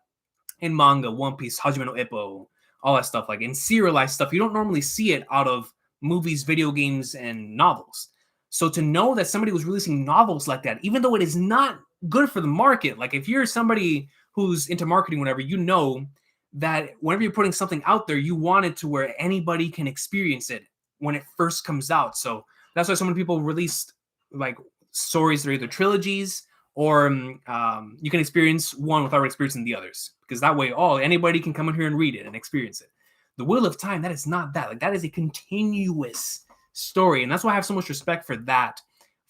In manga, One Piece, Hajime no Ippo, all that stuff. Like in serialized stuff, you don't normally see it out of movies, video games, and novels. So to know that somebody was releasing novels like that, even though it is not good for the market, like if you're somebody who's into marketing, whatever, you know that whenever you're putting something out there, you want it to where anybody can experience it when it first comes out. So that's why so many people released like stories that are either trilogies or you can experience one without experiencing the others, because that way, anybody can come in here and read it and experience it. The Wheel of Time, that is not that. Like, that is a continuous story, and that's why I have so much respect for that.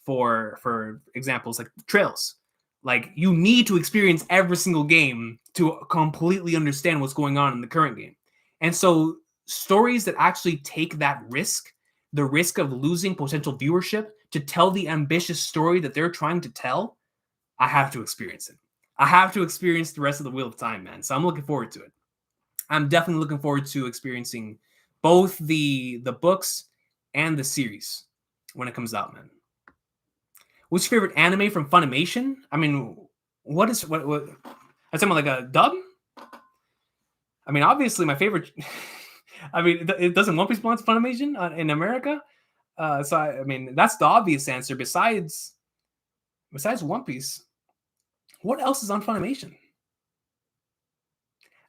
For examples like Trails, like, you need to experience every single game to completely understand what's going on in the current game. And so stories that actually take that risk, the risk of losing potential viewership to tell the ambitious story that they're trying to tell, I have to experience it. I have to experience the rest of the Wheel of Time, man. So I'm looking forward to it. I'm definitely looking forward to experiencing both the books and the series when it comes out, man. What's your favorite anime from Funimation? I mean, what? I'm talking about like a dub? I mean, obviously my favorite. I mean, it doesn't One Piece belong to Funimation in America? So I mean, that's the obvious answer. Besides One Piece, what else is on Funimation?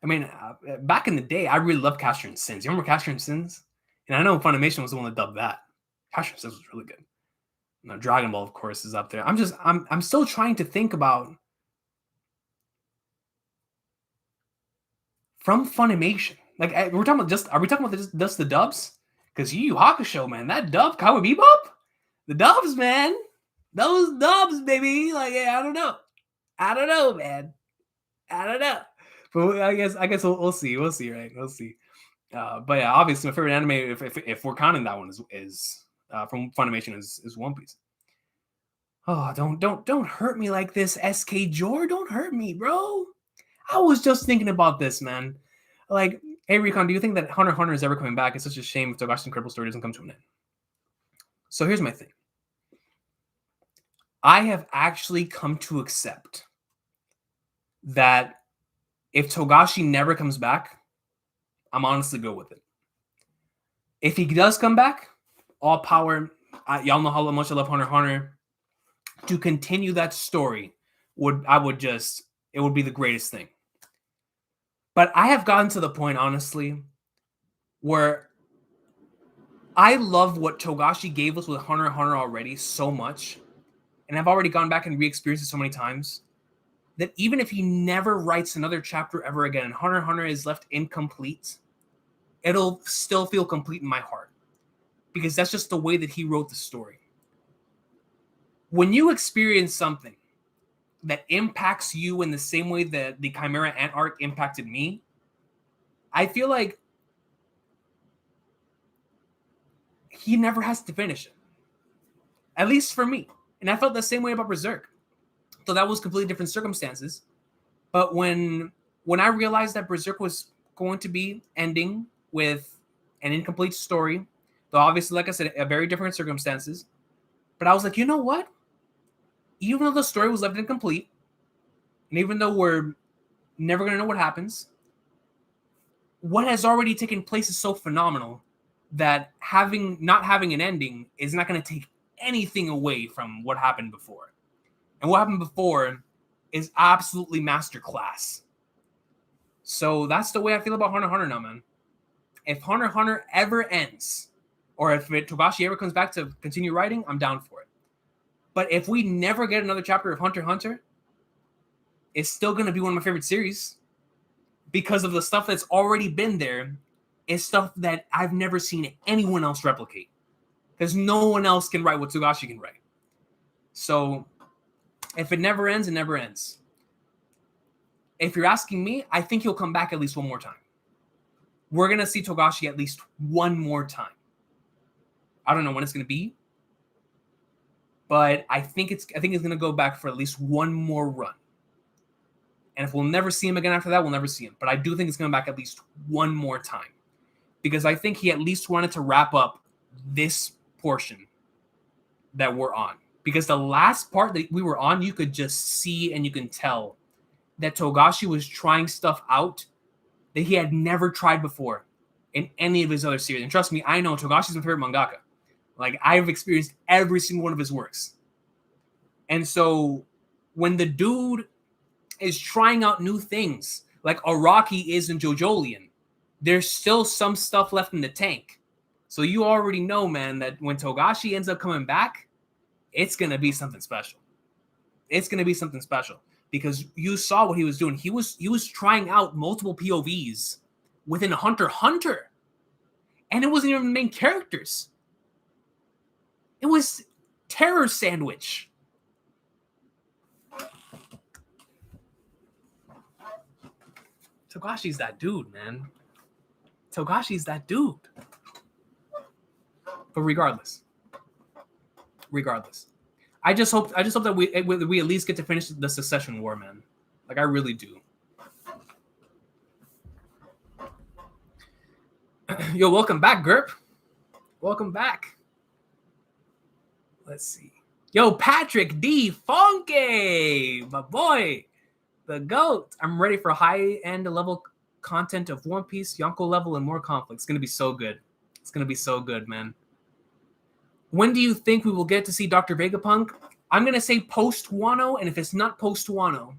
I mean, back in the day, I really loved Castor and Sins. You remember Castor and Sins? And I know Funimation was the one that dubbed that. Castor and Sins was really good. Now, Dragon Ball, of course, is up there. I'm still trying to think about from Funimation. Like, are we talking about just the dubs? Because Yu Yu Hakusho, man, that dub, Cowboy Bebop, the dubs, man, those dubs, baby. Like, yeah, I don't know, man, I don't know. But I guess we'll see. We'll see, right? We'll see. But yeah, obviously my favorite anime, if we're counting that one, is from Funimation is One Piece. Oh, don't hurt me like this, SK Jor. Don't hurt me, bro. I was just thinking about this, man. Like, hey, Recon, do you think that Hunter x Hunter is ever coming back? It's such a shame if Togashi's incredible story doesn't come to an end. So here's my thing. I have actually come to accept that if Togashi never comes back, I'm honestly good with it. If he does come back, all power. Y'all know how much I love Hunter x Hunter. To continue that story it would be the greatest thing. But I have gotten to the point, honestly, where I love what Togashi gave us with Hunter x Hunter already so much, and I've already gone back and re-experienced it so many times, that even if he never writes another chapter ever again and Hunter x Hunter is left incomplete, it'll still feel complete in my heart. Because that's just the way that he wrote the story. When you experience something that impacts you in the same way that the Chimera Ant arc impacted me, I feel like he never has to finish it. At least for me. And I felt the same way about Berserk. So that was completely different circumstances. But when I realized that Berserk was going to be ending with an incomplete story, though obviously, like I said, a very different circumstances, but I was like, you know what? Even though the story was left incomplete, and even though we're never going to know what happens, what has already taken place is so phenomenal that not having an ending is not going to take anything away from what happened before. And what happened before is absolutely masterclass. So that's the way I feel about Hunter x Hunter now, man. If Hunter x Hunter ever ends, or if Togashi ever comes back to continue writing, I'm down for it. But if we never get another chapter of Hunter x Hunter, it's still going to be one of my favorite series because of the stuff that's already been there. Is stuff that I've never seen anyone else replicate. Because no one else can write what Togashi can write. So if it never ends, it never ends. If you're asking me, I think he'll come back at least one more time. We're going to see Togashi at least one more time. I don't know when it's going to be. But I think it's going to go back for at least one more run. And if we'll never see him again after that, we'll never see him. But I do think it's going back at least one more time. Because I think he at least wanted to wrap up this portion that we're on. Because the last part that we were on, you could just see and you can tell that Togashi was trying stuff out that he had never tried before in any of his other series. And trust me, I know Togashi's my favorite mangaka. Like, I've experienced every single one of his works. And so when the dude is trying out new things, like Araki is in JoJolion, there's still some stuff left in the tank So you already know, man, that when Togashi ends up coming back, it's going to be something special. It's going to be something special because you saw what he was doing. He was trying out multiple POVs within Hunter x Hunter. And it wasn't even the main characters. It was Terror Sandwich. Togashi's that dude, man. Togashi's that dude. But regardless, I just hope that we at least get to finish the Succession War, man. Like I really do. Yo, welcome back, Gerp. Welcome back. Let's see. Yo, Patrick D. Funky, my boy, the GOAT. I'm ready for high-end level content of One Piece, Yonko level, and more conflict. It's gonna be so good. It's gonna be so good, man. When do you think we will get to see Dr. Vegapunk? I'm gonna say post Wano, and if it's not post Wano,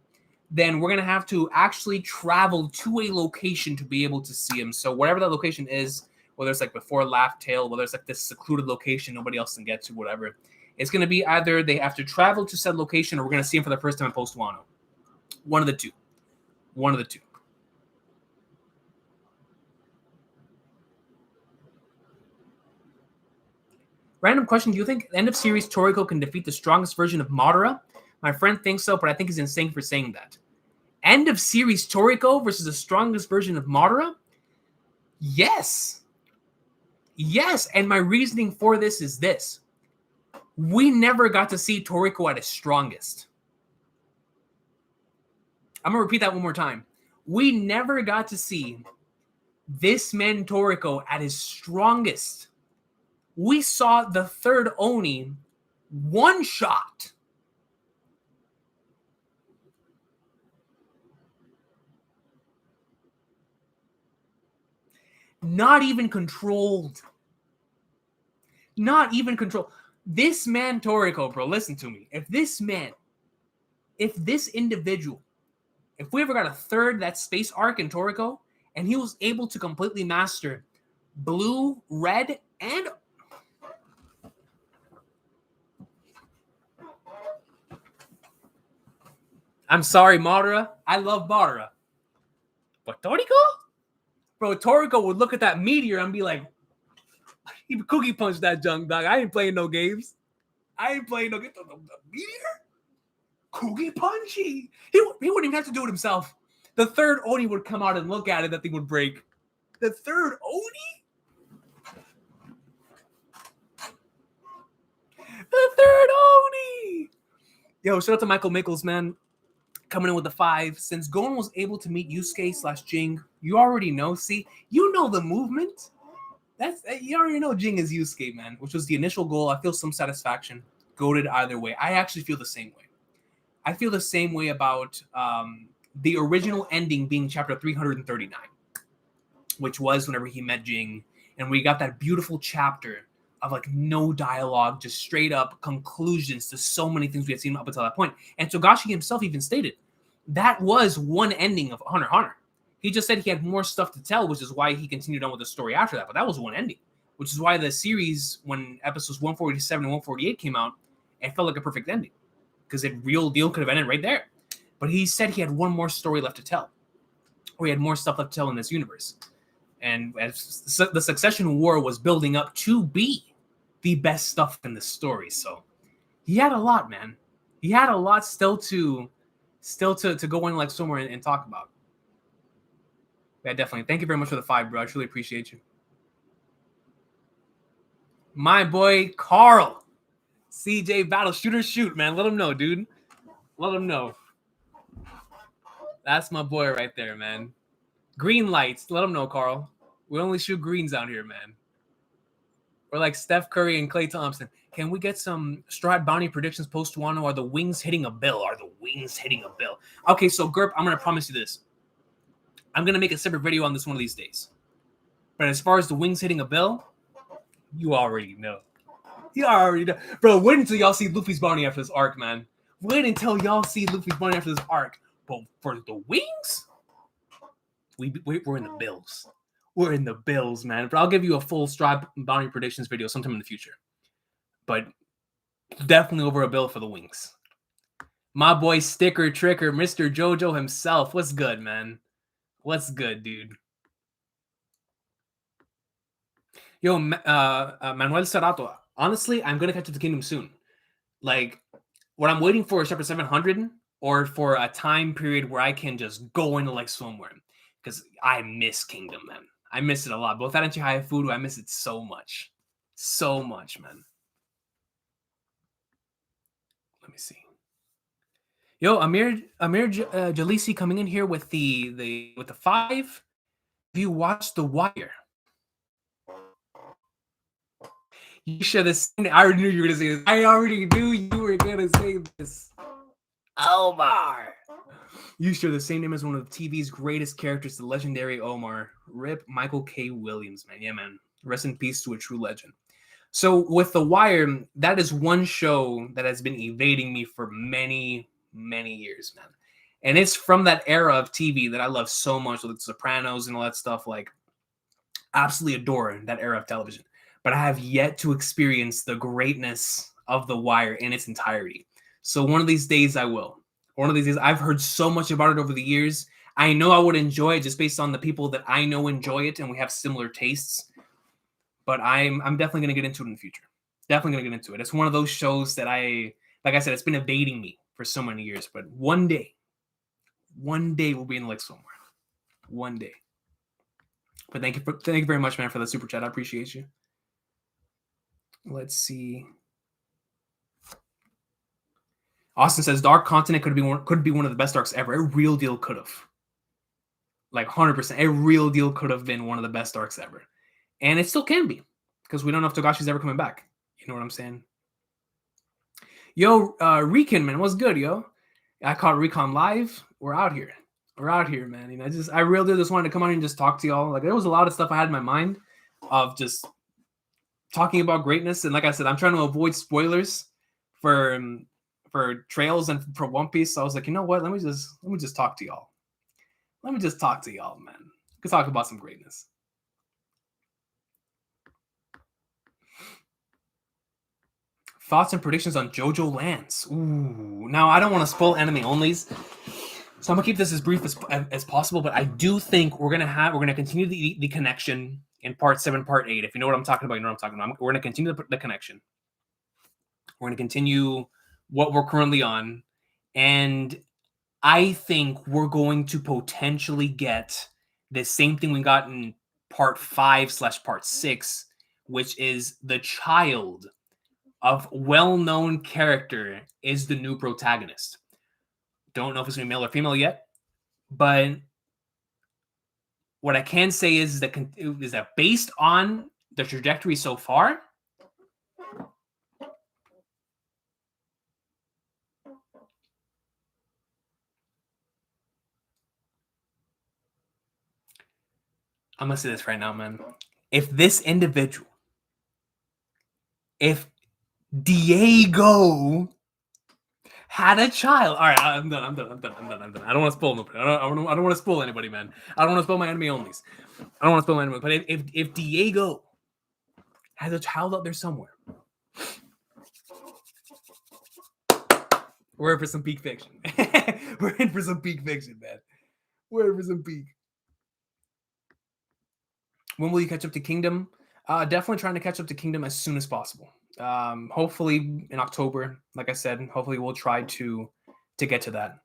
then we're gonna have to actually travel to a location to be able to see him. So whatever that location is, whether it's like before Laugh Tale, whether it's like this secluded location nobody else can get to, whatever, it's gonna be either they have to travel to said location, or we're gonna see him for the first time post Wano. One of the two. One of the two. Random question, do you think end of series Toriko can defeat the strongest version of Madara? My friend thinks so, but I think he's insane for saying that. End of series Toriko versus the strongest version of Madara? Yes. Yes, and my reasoning for this is this. We never got to see Toriko at his strongest. I'm going to repeat that one more time. We never got to see this man Toriko at his strongest. We saw the third Oni one shot. Not even controlled. Not even controlled. This man Toriko, bro, listen to me. If this individual, if we ever got a third that space arc in Toriko, and he was able to completely master blue, red, and I'm sorry, Madara. I love Madara. But Toriko? Bro, Toriko would look at that meteor and be like, he cookie punched that junk, dog. I ain't playing no games. I ain't playing no games. The meteor? Cookie punchy. He wouldn't even have to do it himself. The third Oni would come out and look at it. That thing would break. The third Oni? The third Oni! Yo, shout out to Michael Mickles, man. Coming in with the 5. Since Gon was able to meet Yusuke/Jing, you already know. See, you know the movement. You already know Jing is Yusuke, man, which was the initial goal. I feel some satisfaction. Goated either way. I actually feel the same way. I feel the same way about the original ending being chapter 339, which was whenever he met Jing, and we got that beautiful chapter of like no dialogue, just straight up conclusions to so many things we had seen up until that point. And Togashi himself even stated that was one ending of Hunter x Hunter. He just said he had more stuff to tell, which is why he continued on with the story after that. But that was one ending, which is why the series, when episodes 147 and 148 came out, it felt like a perfect ending because it real deal could have ended right there. But he said he had one more story left to tell, or he had more stuff left to tell in this universe. And as the Succession War was building up to be the best stuff in the story. So he had a lot, man. He had a lot still to go in like somewhere and talk about. Yeah, definitely. Thank you very much for the 5, bro. I truly appreciate you. My boy Carl. CJ Battle Shooter Shoot, man. Let him know, dude. Let him know. That's my boy right there, man. Green lights. Let him know, Carl. We only shoot greens out here, man. We're like Steph Curry and Klay Thompson. Can we get some Strat Bounty predictions post Wano? Are the wings hitting a bill? Are the wings hitting a bill? Okay, so Gerp, I'm going to promise you this. I'm going to make a separate video on this one of these days. But as far as the wings hitting a bill, you already know. You already know. Bro, wait until y'all see Luffy's bounty after this arc, man. Wait until y'all see Luffy's bounty after this arc. But for the wings, we're in the bills. We're in the bills, man. But I'll give you a full Stripe bounty predictions video sometime in the future. But definitely over a bill for the wings. My boy Sticker Tricker, Mr. JoJo himself. What's good, man? What's good, dude? Yo, Manuel Serrato. Honestly, I'm gonna catch up to Kingdom soon. Like, what I'm waiting for is chapter 700, or for a time period where I can just go into like somewhere, because I miss Kingdom, man. I miss it a lot. Both that and Chihaya Fudu, I miss it so much, man. Let me see. Yo, Amir Jalisi coming in here with the 5. Have you watched The Wire? You should have seen it. I already knew you were gonna say this. I already knew you were gonna say this. Omar. You share the same name as one of TV's greatest characters, the legendary Omar. Rip Michael K. Williams, man. Yeah, man. Rest in peace to a true legend. So with The Wire, that is one show that has been evading me for many, many years, man. And it's from that era of TV that I love so much, with The Sopranos and all that stuff. Like, absolutely adore that era of television. But I have yet to experience the greatness of The Wire in its entirety. So one of these days I will. One of these days, I've heard so much about it over the years. I know I would enjoy it just based on the people that I know enjoy it, and we have similar tastes. But I'm definitely going to get into it in the future. Definitely going to get into it. It's one of those shows that like I said, it's been evading me for so many years. But one day we'll be in like somewhere. One day. But thank you very much, man, for the super chat. I appreciate you. Let's see. Austin says Dark Continent could be one of the best arcs ever. A real deal could have. Like 100%. A real deal could have been one of the best arcs ever. And it still can be, because we don't know if Togashi's ever coming back. You know what I'm saying? Yo, Recon, man, what's good, yo? I caught Recon live. We're out here. We're out here, man. You know, I really just wanted to come on and just talk to y'all. Like, there was a lot of stuff I had in my mind of just talking about greatness. And like I said, I'm trying to avoid spoilers for Trails and for One Piece. So I was like, you know what? Let me just talk to y'all. Let me just talk to y'all, man. We can talk about some greatness. Thoughts and predictions on JoJo Lands. Ooh. Now, I don't want to spoil anime onlys, so I'm gonna keep this as brief as possible. But I do think we're gonna continue the connection in part 7, part 8. If you know what I'm talking about, you know what I'm talking about. We're gonna continue the connection. We're gonna continue what we're currently on, and I think we're going to potentially get the same thing we got in part 5/part 6, which is the child of well-known character is the new protagonist. Don't know if it's going to be male or female yet, but what I can say is that based on the trajectory so far, I'm going to say this right now, man. If Diego had a child. All right, I'm done. I don't want to spoil nobody. I don't want to spoil anybody, man. I don't want to spoil my anime onlys. I don't want to spoil my anime. But if Diego has a child out there somewhere, we're in for some peak fiction. We're in for some peak fiction, man. We're in for some peak. When will you catch up to Kingdom? Definitely trying to catch up to Kingdom as soon as possible. Hopefully in October, like I said. Hopefully we'll try to get to that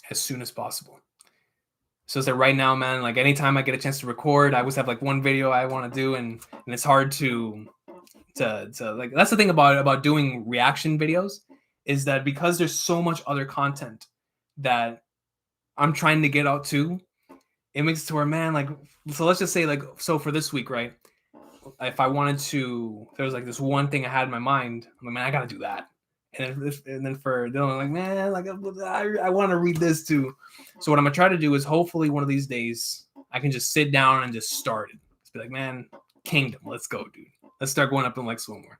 as soon as possible. So it's like right now, man, like anytime I get a chance to record, I always have like one video I want to do, and it's hard to like, that's the thing about doing reaction videos, is that because there's so much other content that I'm trying to get out too, it makes it to where, man, like, so let's just say, like, so for this week, right? If I wanted to, if there was like this one thing I had in my mind, I'm like, man, I gotta do that. And then for Dylan, I'm like, man, like I want to read this too. So what I'm gonna try to do is hopefully one of these days I can just sit down and just start it. Just be like, man, Kingdom, let's go, dude. Let's start going up in like swimwear.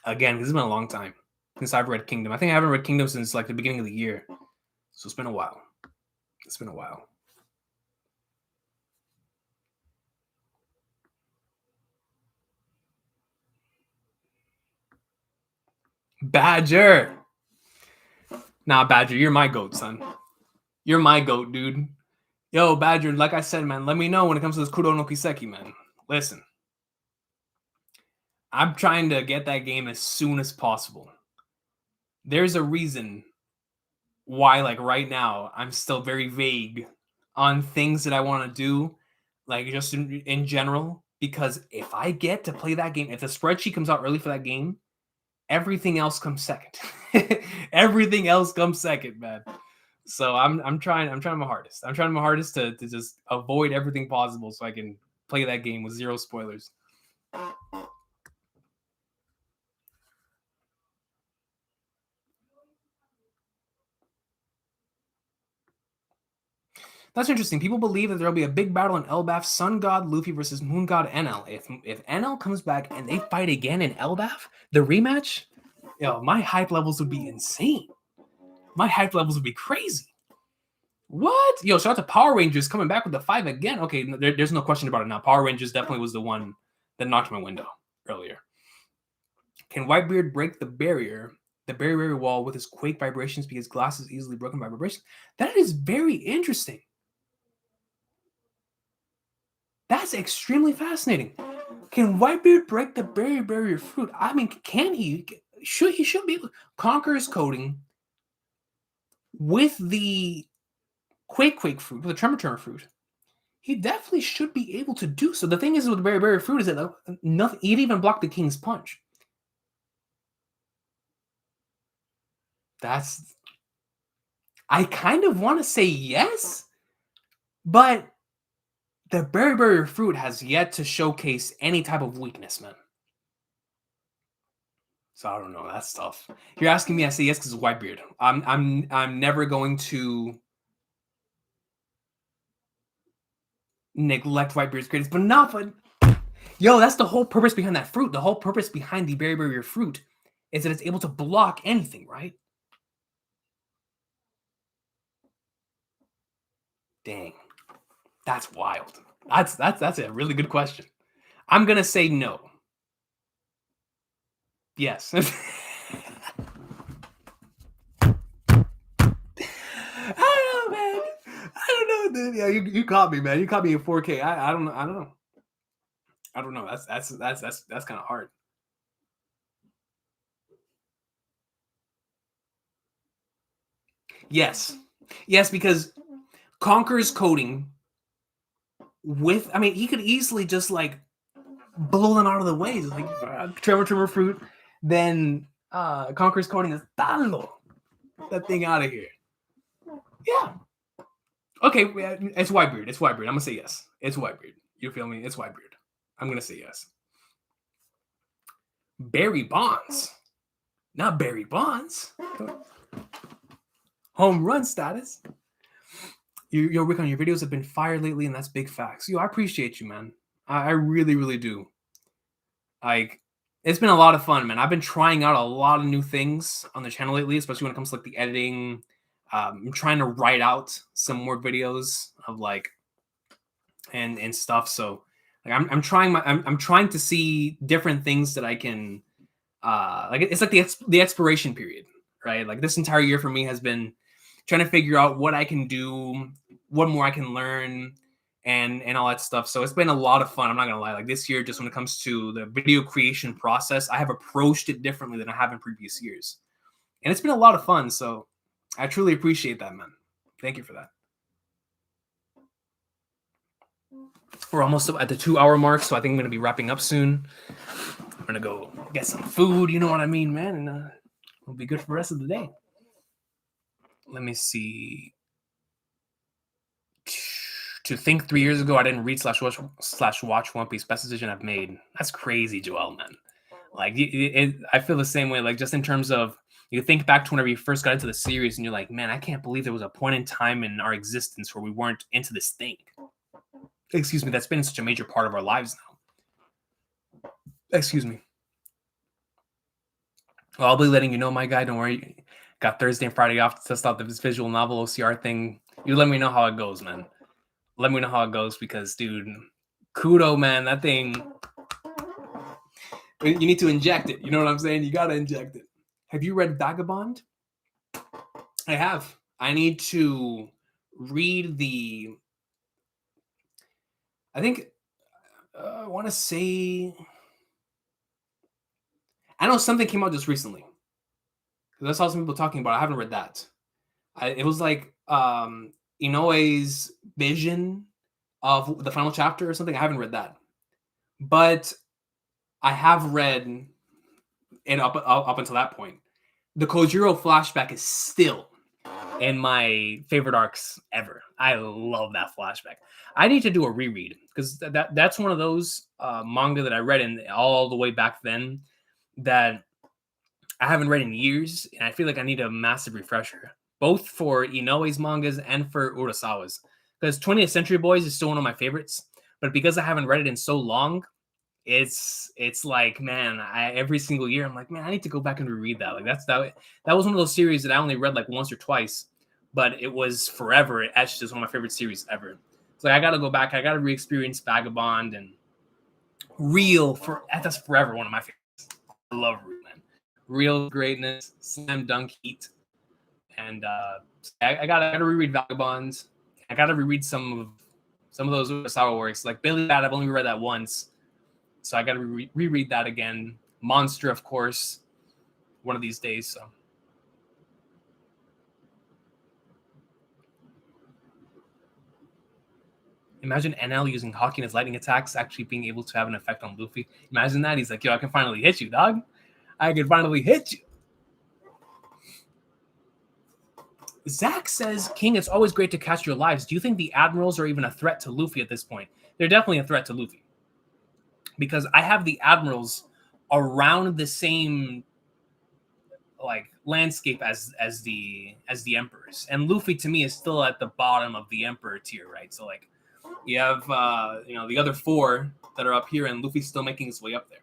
Again, because it's been a long time since I've read Kingdom. I think I haven't read Kingdom since like the beginning of the year. So it's been a while. It's been a while. Badger. Nah, Badger, you're my goat, son. You're my goat, dude. Yo, Badger, like I said, man, let me know when it comes to this Kuro no Kiseki, man. Listen, I'm trying to get that game as soon as possible. There's a reason why, like, right now, I'm still very vague on things that I want to do, like, just in general, because if I get to play that game, if the spreadsheet comes out early for that game, everything else comes second. Everything else comes second, man. So I'm trying my hardest. I'm trying my hardest to just avoid everything possible so I can play that game with zero spoilers. That's interesting. People believe that there'll be a big battle in Elbaf, Sun God Luffy versus Moon God Enel. If Enel comes back and they fight again in Elbaf, the rematch, yo, my hype levels would be insane. My hype levels would be crazy. What? Yo, shout out to Power Rangers coming back with the 5 again. Okay, there's no question about it now. Power Rangers definitely was the one that knocked my window earlier. Can Whitebeard break the barrier wall with his quake vibrations because glass is easily broken by vibrations? That is very interesting. That's extremely fascinating. Can Whitebeard break the barrier fruit? I mean, can he? Should be able to conquer his coating with the quake fruit, with the tremor fruit. He definitely should be able to do so. The thing is with the barrier fruit is that nothing. He'd even block the king's punch. That's. I kind of want to say yes, but the barrier fruit has yet to showcase any type of weakness, man. So I don't know. That's tough. You're asking me, I say yes because it's Whitebeard. I'm never going to neglect Whitebeard's greatest, but not. But yo, that's the whole purpose behind that fruit. The whole purpose behind the barrier fruit is that it's able to block anything, right? Dang, that's wild. That's a really good question. I'm gonna say no. Yes. I don't know, man. I don't know, dude. Yeah, you caught me, man. You caught me in 4K. I don't know. I don't know. I don't know. That's kind of hard. Yes, because Conquer's coding with. I mean, he could easily just like blow them out of the way, like tremor fruit. Then Conquer's coding is talo. That thing out of here. Yeah. Okay, it's Whitebeard. It's Whitebeard. I'm gonna say yes. It's Whitebeard. You feel me? It's Whitebeard. I'm gonna say yes. Barry Bonds, not Barry Bonds. Home run status. Yo, Recon, your videos have been fire lately, and that's big facts. Yo, I appreciate you, man. I really, really do. Like, it's been a lot of fun, man. I've been trying out a lot of new things on the channel lately, especially when it comes to like the editing. I'm trying to write out some more videos of like and stuff. So like I'm trying to see different things that I can like it's like the expiration period, right? Like this entire year for me has been trying to figure out what I can do, what more I can learn, and all that stuff. So it's been a lot of fun. I'm not gonna lie. Like this year, just when it comes to the video creation process, I have approached it differently than I have in previous years, and it's been a lot of fun. So I truly appreciate that, man. Thank you for that. We're almost at the 2-hour mark, so I think I'm gonna be wrapping up soon. I'm gonna go get some food. You know what I mean, man, and it'll be good for the rest of the day. Let me see. To think 3 years ago I didn't read /watch One Piece, best decision I've made. That's crazy, Joel, man. Like I feel the same way. Like just in terms of you think back to whenever you first got into the series, and you're like, man, I can't believe there was a point in time in our existence where we weren't into this thing. Excuse me, that's been such a major part of our lives now. Excuse me. Well, I'll be letting you know, my guy. Don't worry. Got Thursday and Friday off to test out this visual novel OCR thing. You let me know how it goes, man. Let me know how it goes because, dude, Kuro, man, that thing. You need to inject it. You know what I'm saying? You gotta inject it. Have you read Vagabond? I have. I need to read the. I think I want to say. I know something came out just recently. I saw some people talking about it. I haven't read that. It was like Inoue's vision of the final chapter or something. I haven't read that, but I have read it up until that point. The Kojiro flashback is still in my favorite arcs ever. I love that flashback. I need to do a reread because that's one of those manga that I read in all the way back then that I haven't read in years, and I feel like I need a massive refresher, both for Inoue's mangas and for Urasawa's. Because 20th Century Boys is still one of my favorites, but because I haven't read it in so long, it's like, man, every single year I'm like, man, I need to go back and reread that. Like that was one of those series that I only read like once or twice, but it was forever etched as one of my favorite series ever. So I got to go back. I got to re-experience Vagabond and that's forever one of my favorites. I love Real, man. Real greatness, slam dunk heat, and I gotta reread Vagabonds. I gotta reread some of those Urasawa works. Like Billy Bat, I've only read that once. So I got to reread that again. Monster, of course, one of these days. So imagine NL using Haki and his lightning attacks actually being able to have an effect on Luffy. Imagine that. He's like, yo, I can finally hit you, dog. I can finally hit you. Zach says, King, it's always great to catch your lives. Do you think the admirals are even a threat to Luffy at this point? They're definitely a threat to Luffy. Because I have the admirals around the same like landscape as the emperors, and Luffy to me is still at the bottom of the emperor tier, right? So like you have the other four that are up here, and Luffy's still making his way up there.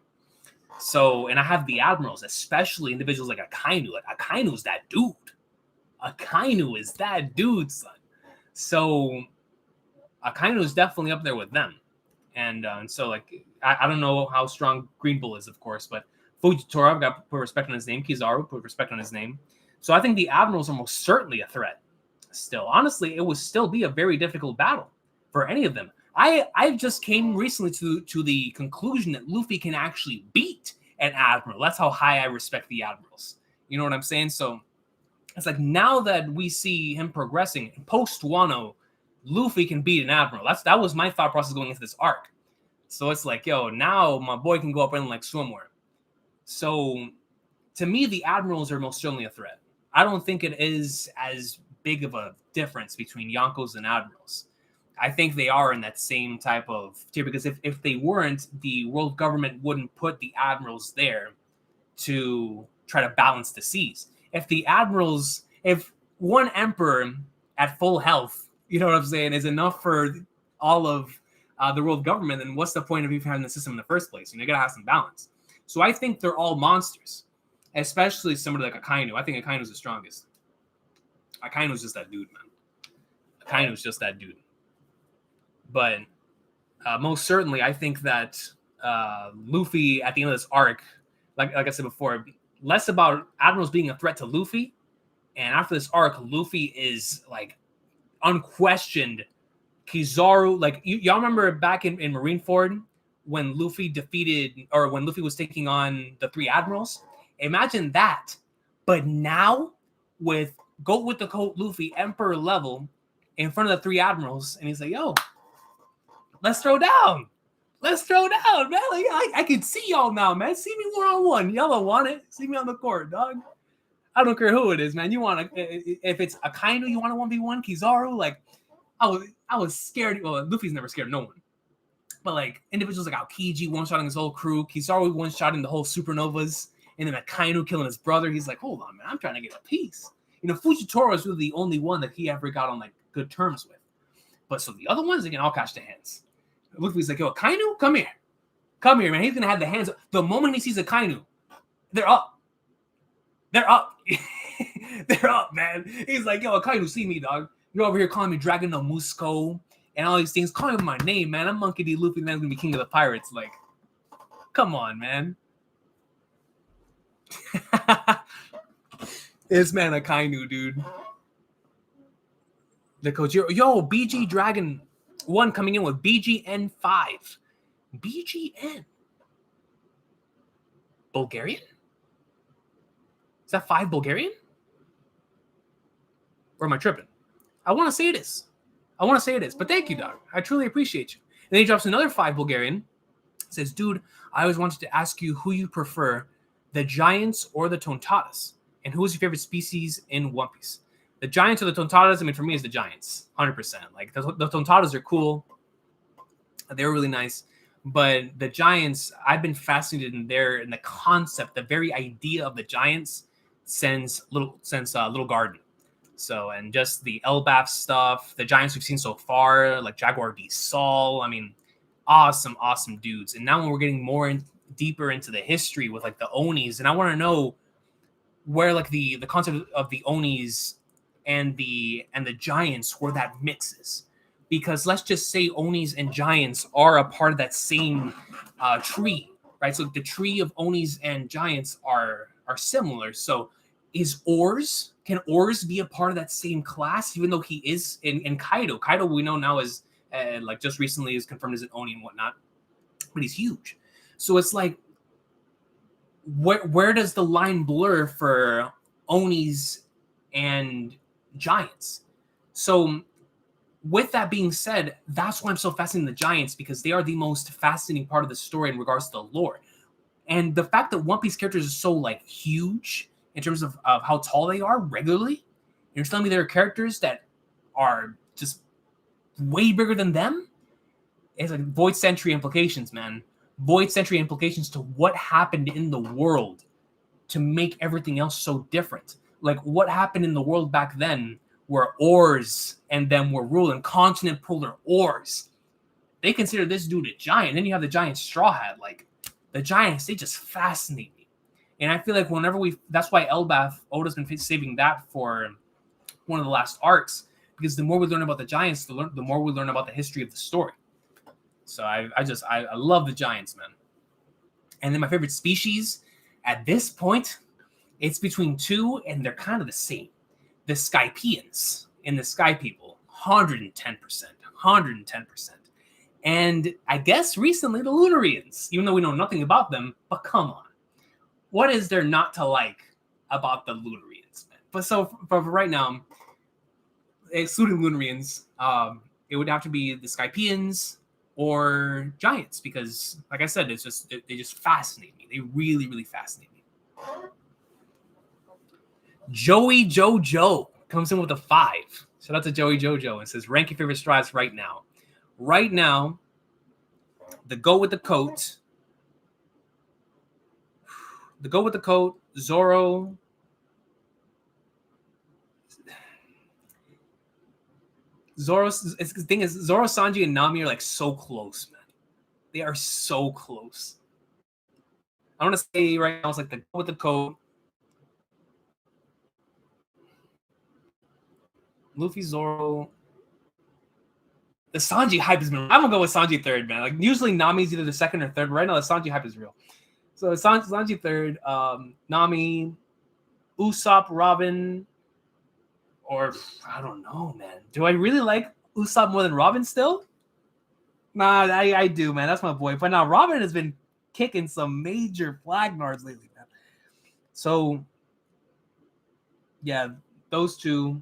So, and I have the admirals, especially individuals like Akainu. Like Akainu's that dude. Akainu is that dude, son. So Akainu is definitely up there with them. And so, like, I don't know how strong Green Bull is, of course, but Fujitora, I've got to put respect on his name. Kizaru, put respect on his name. So I think the Admirals are most certainly a threat. Still, honestly, it would still be a very difficult battle for any of them. I just came recently to the conclusion that Luffy can actually beat an Admiral. That's how high I respect the Admirals. You know what I'm saying? So it's like now that we see him progressing post Wano, Luffy can beat an Admiral. That was my thought process going into this arc. So it's like, yo, now my boy can go up and like swimwear. So to me, the Admirals are most certainly a threat. I don't think it is as big of a difference between Yonkos and Admirals. I think they are in that same type of tier because if they weren't, the world government wouldn't put the Admirals there to try to balance the seas. If one emperor at full health, you know what I'm saying, is enough for all of the world government, then what's the point of even having the system in the first place? You gotta have some balance. So I think they're all monsters, especially somebody like Akainu. I think Akainu's the strongest. Akainu's just that dude, man. Akainu's just that dude. But most certainly, I think that Luffy at the end of this arc, like I said before, less about Admirals being a threat to Luffy, and after this arc, Luffy is like unquestioned. Kizaru, like y'all remember back in Marineford when Luffy when Luffy was taking on the three admirals? Imagine that, but now with the coat Luffy, Emperor level, in front of the three admirals, and he's like, "Yo, let's throw down, man! Like I can see y'all now, man. See me 1-on-1. Y'all don't want it. See me on the court, dog. I don't care who it is, man. You want to if it's Akainu, you want to 1v1 Kizaru, like." I was scared. Well, Luffy's never scared of no one. But like individuals like Aokiji one-shotting his whole crew, Kizaru one-shotting the whole supernovas, and then Akainu killing his brother. He's like, hold on, man, I'm trying to get a piece. Fujitora is really the only one that he ever got on like good terms with. But so the other ones, they can all catch the hands. Luffy's like, yo, Akainu, come here. Come here, man. He's gonna have the hands up. The moment he sees Akainu, they're up. They're up. They're up, man. He's like, yo, Akainu, see me, dog. You're over here calling me Dragon no Musco and all these things. Calling me my name, man. I'm Monkey D. Luffy, man. I'm gonna be king of the pirates. Like, come on, man. This man a Kainu, dude. The coach, yo, BG Dragon 1 coming in with BGN5. BGN. Bulgarian? Is that 5 Bulgarian? Or am I tripping? I want to say it is. But thank you, dog. I truly appreciate you. And then he drops another 5 Bulgarian. Says, dude, I always wanted to ask you who you prefer, the giants or the tontatas? And who is your favorite species in One Piece? The giants or the tontatas? I mean, for me, it's the giants, 100%. Like, the tontatas are cool. They're really nice. But the giants, I've been fascinated in the concept, the very idea of the giants since Little Garden. So, and just the Elbaf stuff, the giants we've seen so far, like Jaguar D. Saul. I mean, awesome dudes. And now when we're getting deeper into the history with like the Onis, and I want to know where like the concept of the Onis and the giants, where that mixes. Because let's just say Onis and giants are a part of that same tree, right? So the tree of Onis and giants are similar. So can Ors be a part of that same class, even though he is in Kaido? Kaido we know now is like just recently is confirmed as an Oni and whatnot, but he's huge. So it's like, where does the line blur for Onis and giants? So with that being said, that's why I'm so fascinated in the giants, because they are the most fascinating part of the story in regards to the lore. And the fact that One Piece characters are so like huge in terms of how tall they are regularly, you're telling me there are characters that are just way bigger than them? It's like Void Century implications, man. Void Century implications to what happened in the world to make everything else so different. Like, what happened in the world back then where Ors and them were ruling, continent polar Ors. They consider this dude a giant. Then you have the giant Straw Hat. Like, the giants, they just fascinate me. And I feel like that's why Elbaf, Oda's been saving that for one of the last arcs, because the more we learn about the giants, the more we learn about the history of the story. So I love the giants, man. And then my favorite species at this point, it's between 2, and they're kind of the same. The Skypians and the Sky People, 110%. And I guess recently the Lunarians, even though we know nothing about them, but come on. What is there not to like about the Lunarians, man? But so for right now, excluding Lunarians, it would have to be the Skypians or giants, because like I said, they just fascinate me. They really, really fascinate me. Joey Jojo comes in with a 5. Shout out to Joey Jojo and says, rank your favorite strides right now. Right now, the go with the coat, Zoro. The thing is, Zoro, Sanji, and Nami are like so close, man. They are so close. I want to say right now, it's like the go with the coat, Luffy, Zoro. The Sanji hype has been. I'm gonna go with Sanji third, man. Like, usually Nami's either the second or third. Right now, the Sanji hype is real. So Sanji third, Nami, Usopp, Robin, or I don't know, man. Do I really like Usopp more than Robin still? Nah, I do, man. That's my boy. But now Robin has been kicking some major flagnards lately, man. So yeah, those two.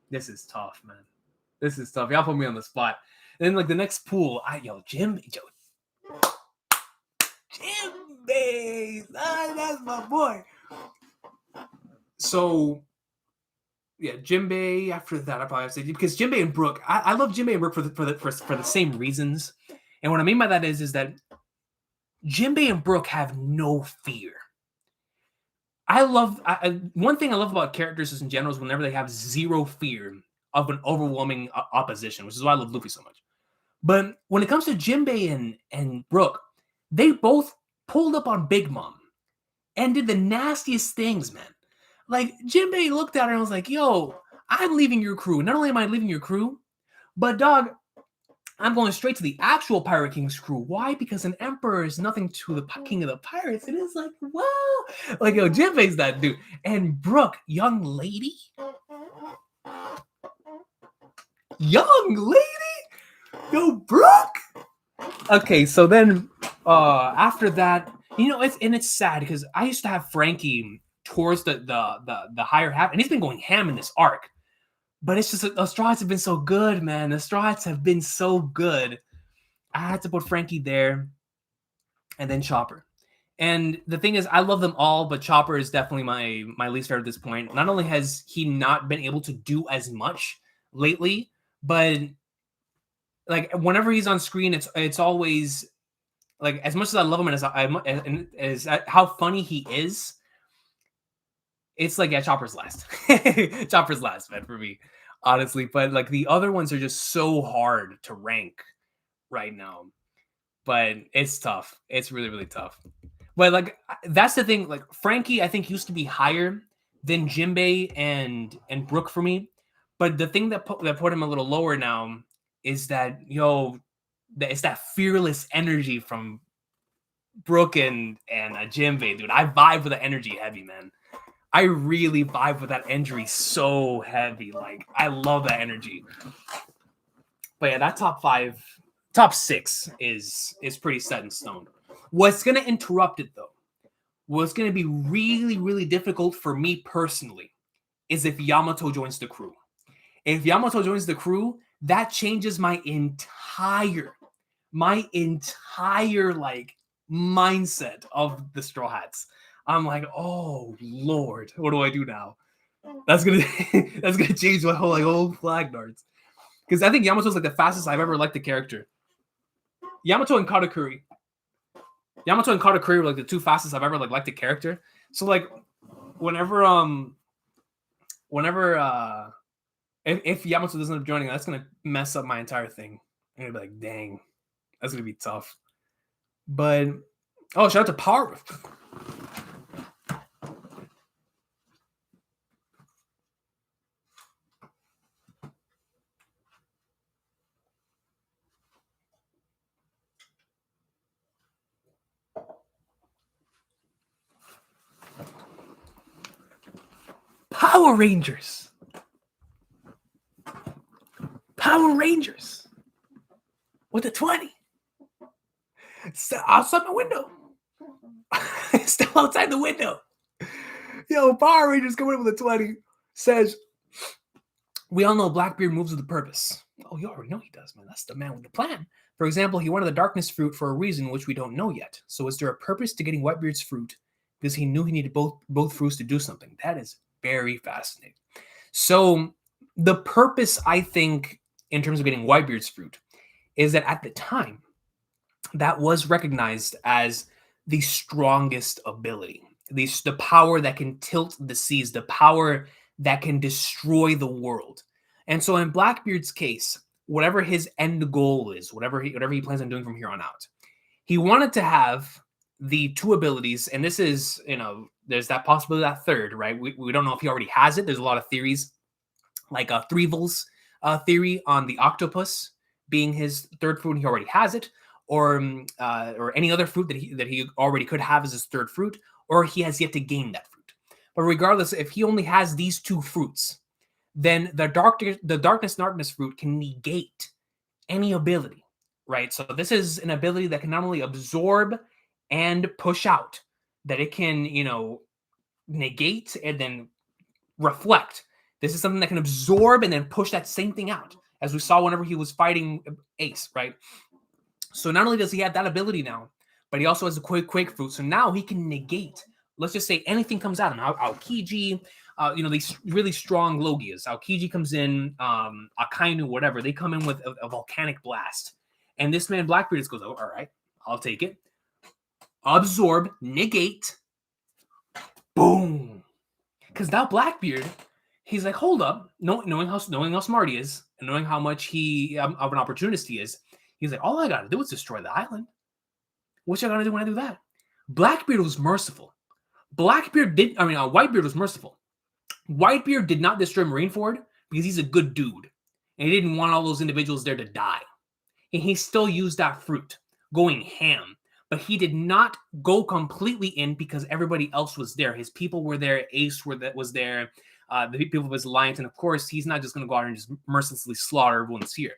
This is tough, man. This is tough. Y'all put me on the spot. And then like the next pool, Jimbei. That's my boy. So yeah, Jimbei. After that, I probably have to say, because Jimbei and Brook, I love Jimbei and Brook for the same reasons. And what I mean by that is that Jimbei and Brook have no fear. One thing I love about characters in general is whenever they have zero fear of an overwhelming opposition, which is why I love Luffy so much. But when it comes to Jimbei and Brook, they both pulled up on Big Mom. and did the nastiest things, man. Like, Jinbei looked at her and was like, yo, I'm leaving your crew. Not only am I leaving your crew, but dog, I'm going straight to the actual Pirate King's crew. Why? Because an emperor is nothing to the king of the pirates. It is like, wow. Like, yo, Jinbei's that dude. And Brooke, young lady? Young lady? Yo, Brooke? Okay, so then after that, you know, it's sad because I used to have Frankie towards the higher half, and he's been going ham in this arc. But it's just the Straw Hats have been so good, man. The Straw Hats have been so good. I had to put Frankie there, and then Chopper. And the thing is, I love them all, but Chopper is definitely my least favorite at this point. Not only has he not been able to do as much lately, but like whenever he's on screen, it's always like, as much as I love him and as how funny he is, it's like, yeah, Chopper's last. Chopper's last, man, for me, honestly. But like the other ones are just so hard to rank right now. But it's tough. It's really, really tough. But like that's the thing. Like Frankie, I think used to be higher than Jinbei and Brooke for me. But the thing that put him a little lower now is that it's that fearless energy from Brooke and Jinbei, dude. I vibe with the energy heavy, man. I really vibe with that energy so heavy. Like, I love that energy. But yeah, that top six is pretty set in stone. What's going to interrupt it, though, what's going to be really, really difficult for me personally is if Yamato joins the crew. If Yamato joins the crew, that changes my entire like mindset of the Straw Hats. I'm like, oh Lord, what do I do now? That's gonna change my whole flag darts. Because I think Yamato's like the fastest I've ever liked the character. Yamato and Katakuri were like the two fastest I've ever liked the character. So like whenever if Yamato doesn't end up joining, that's gonna mess up my entire thing. I'm gonna be like, dang, that's gonna be tough. But shout out to Power. Power Rangers. Power Rangers. With a 20. So outside my window. Still outside the window. Yo, Power Rangers coming up with a 20. Says, we all know Blackbeard moves with a purpose. Oh, you already know he does, man. That's the man with the plan. For example, he wanted the darkness fruit for a reason which we don't know yet. So is there a purpose to getting Whitebeard's fruit? Because he knew he needed both fruits to do something. That is very fascinating. So the purpose, I think, in terms of getting Whitebeard's fruit, is that at the time, that was recognized as the strongest ability. The power that can tilt the seas, the power that can destroy the world. And so in Blackbeard's case, whatever his end goal is, whatever he plans on doing from here on out, he wanted to have the two abilities, and this is, there's that possibility, that third, right? We don't know if he already has it. There's a lot of theories, like Threevil's theory on the octopus being his third fruit, and he already has it, or any other fruit that he already could have as his third fruit, or he has yet to gain that fruit. But regardless, if he only has these two fruits, then the darkness fruit can negate any ability, right? So this is an ability that can not only absorb and push out, that it can, negate and then reflect. This is something that can absorb and then push that same thing out, as we saw whenever he was fighting Ace, right? So not only does he have that ability now, but he also has the Quake fruit. So now he can negate, let's just say anything comes out. And Aokiji, these really strong Logias. Aokiji comes in, Akainu, whatever. They come in with a volcanic blast. And this man, Blackbeard, just goes, oh, all right, I'll take it. Absorb, negate, boom. Because now Blackbeard, he's like, hold up, knowing how smart he is, and knowing how much he of an opportunist he is, he's like, all I gotta do is destroy the island. What you gotta do when I do that? Blackbeard was merciful. Whitebeard was merciful. Whitebeard did not destroy Marineford because he's a good dude. And he didn't want all those individuals there to die. And he still used that fruit, going ham. But he did not go completely in because everybody else was there. His people were there. Ace was there. The people of his alliance. And of course, he's not just going to go out and just mercilessly slaughter everyone's here.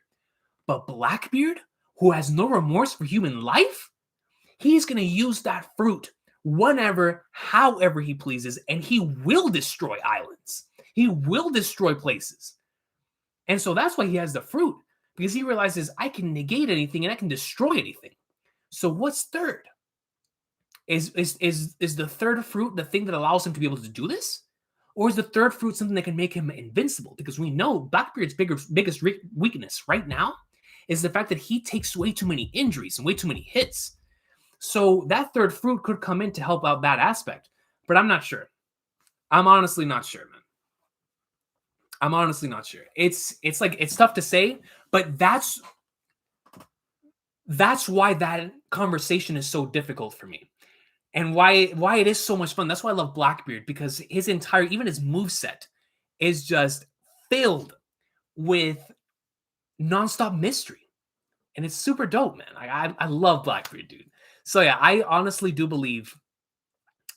But Blackbeard, who has no remorse for human life, he's going to use that fruit whenever, however he pleases, and he will destroy islands. He will destroy places. And so that's why he has the fruit, because he realizes I can negate anything and I can destroy anything. So what's third? Is the third fruit the thing that allows him to be able to do this? Or is the third fruit something that can make him invincible? Because we know Blackbeard's biggest weakness right now is the fact that he takes way too many injuries and way too many hits. So that third fruit could come in to help out that aspect. But I'm not sure. I'm honestly not sure, man. I'm honestly not sure. It's tough to say, but that's why that conversation is so difficult for me. And why it is so much fun. That's why I love Blackbeard, because his entire, even his moveset is just filled with nonstop mystery. And it's super dope, man. I love Blackbeard, dude. So yeah, I honestly do believe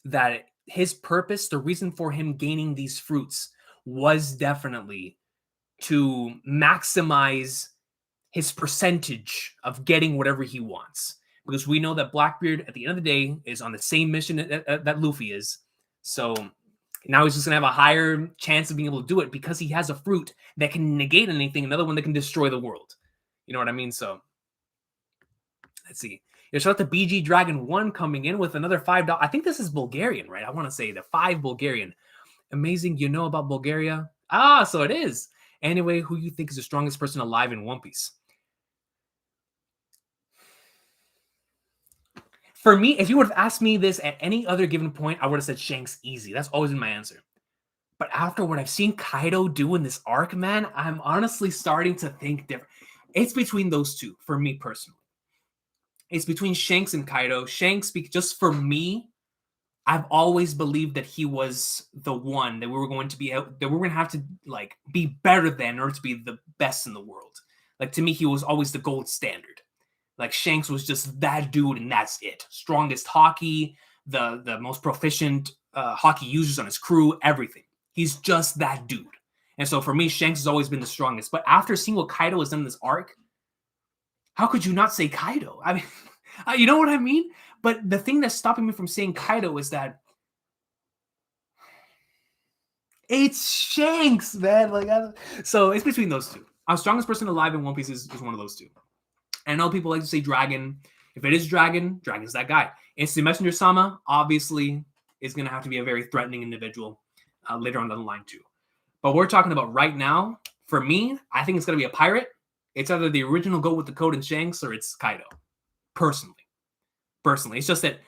that his purpose, the reason for him gaining these fruits, was definitely to maximize his percentage of getting whatever he wants. Because we know that Blackbeard, at the end of the day, is on the same mission that Luffy is. So now he's just going to have a higher chance of being able to do it because he has a fruit that can negate anything, another one that can destroy the world. You know what I mean? So let's see. Shout out to BG Dragon 1 coming in with another $5. I think this is Bulgarian, right? I want to say the 5 Bulgarian. Amazing. You know about Bulgaria? Ah, so it is. Anyway, who you think is the strongest person alive in One Piece? For me, if you would have asked me this at any other given point, I would have said Shanks easy. That's always been my answer. But after what I've seen Kaido do in this arc, man, I'm honestly starting to think different. It's between those two, for me personally. It's between Shanks and Kaido. Shanks, just for me, I've always believed that he was the one that we were going to be that we were going to have to like be better than in order to be the best in the world. Like, to me, he was always the gold standard. Like, Shanks was just that dude, and that's it. Strongest hockey, the most proficient hockey users on his crew, everything. He's just that dude. And so for me, Shanks has always been the strongest. But after seeing what Kaido has done in this arc, how could you not say Kaido? I mean, you know what I mean? But the thing that's stopping me from saying Kaido is that it's Shanks, man. So it's between those two. Our strongest person alive in One Piece is one of those two. And I know people like to say Dragon. If it is Dragon, Dragon's that guy. Instant Messenger Sama, obviously, is going to have to be a very threatening individual later on down the line, too. But we're talking about right now, for me, I think it's going to be a pirate. It's either the original Go with the Code and Shanks, or it's Kaido. Personally. It's just that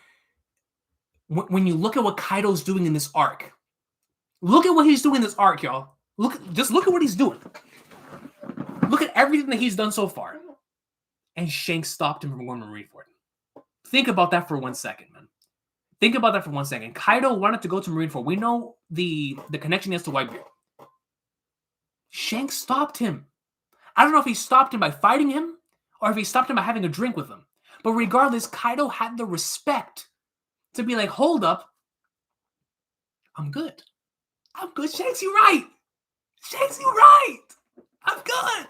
when you look at what Kaido's doing in this arc, look at what he's doing in this arc, y'all. Look at what he's doing. Look at everything that he's done so far. And Shanks stopped him from going to Marineford. Think about that for 1 second, man. Think about that for 1 second. Kaido wanted to go to Marineford. We know the connection he has to Whitebeard. Shanks stopped him. I don't know if he stopped him by fighting him or if he stopped him by having a drink with him. But regardless, Kaido had the respect to be like, hold up. I'm good. Shanks, you're right. I'm good.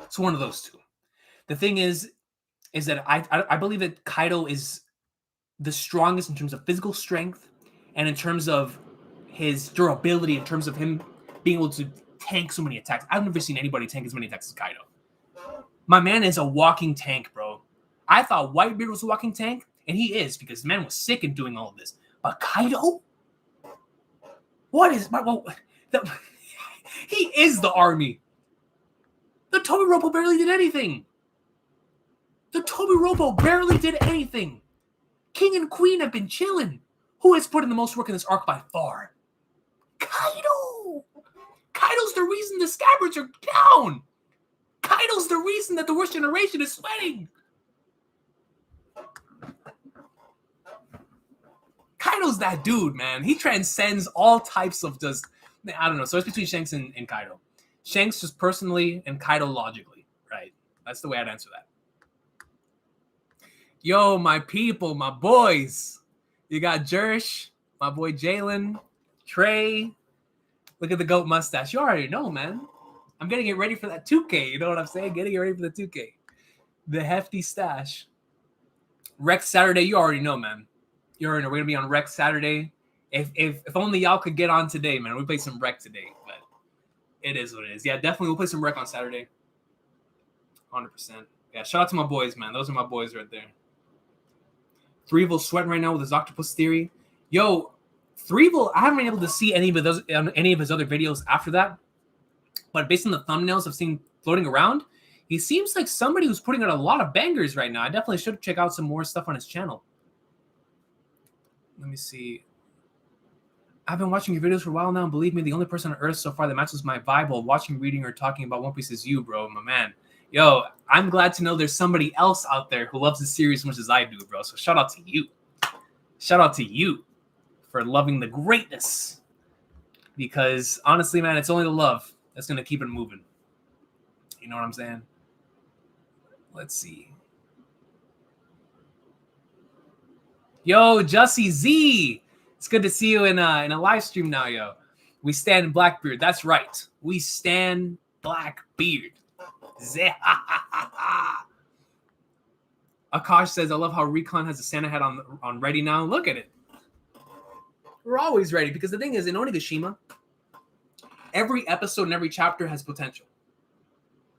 It's one of those two. The thing is that I believe that Kaido is the strongest in terms of physical strength and in terms of his durability, in terms of him being able to tank so many attacks. I've never seen anybody tank as many attacks as Kaido. My man is a walking tank, bro. I thought Whitebeard was a walking tank, and he is, because the man was sick in doing all of this. But Kaido? He is the army. The Tobiropo barely did anything. King and Queen have been chilling. Who has put in the most work in this arc by far? Kaido! Kaido's the reason the scabbards are down. Kaido's the reason that the worst generation is sweating. Kaido's that dude, man. He transcends all types of just, I don't know. So it's between Shanks and Kaido. Shanks just personally and Kaido logically, right? That's the way I'd answer that. Yo, my people, my boys. You got Jersh, my boy Jalen, Trey. Look at the goat mustache. You already know, man. I'm getting it ready for that 2K. You know what I'm saying? Getting it ready for the 2K. The hefty stash. Rex Saturday, you already know, man. You already know. We're going to be on Rex Saturday. If only y'all could get on today, man. We play some Rec today, but it is what it is. Yeah, definitely. We'll play some Rec on Saturday. 100%. Yeah, shout out to my boys, man. Those are my boys right there. Threeville sweating right now with his octopus theory. Yo, Threeville, I haven't been able to see any of his other videos after that. But based on the thumbnails I've seen floating around, he seems like somebody who's putting out a lot of bangers right now. I definitely should check out some more stuff on his channel. Let me see. I've been watching your videos for a while now, and believe me, the only person on earth so far that matches my vibe while watching, reading, or talking about One Piece is you, bro, my man. Yo, I'm glad to know there's somebody else out there who loves the series as much as I do, bro. So shout out to you. Shout out to you for loving the greatness. Because honestly, man, it's only the love that's going to keep it moving. You know what I'm saying? Let's see. Yo, Jussie Z. It's good to see you in a live stream now, yo. We stand Blackbeard. That's right. We stand Blackbeard. Akash says, I love how Recon has a Santa hat on ready now. Look at it. We're always ready because the thing is, in Onigashima, every episode and every chapter has potential.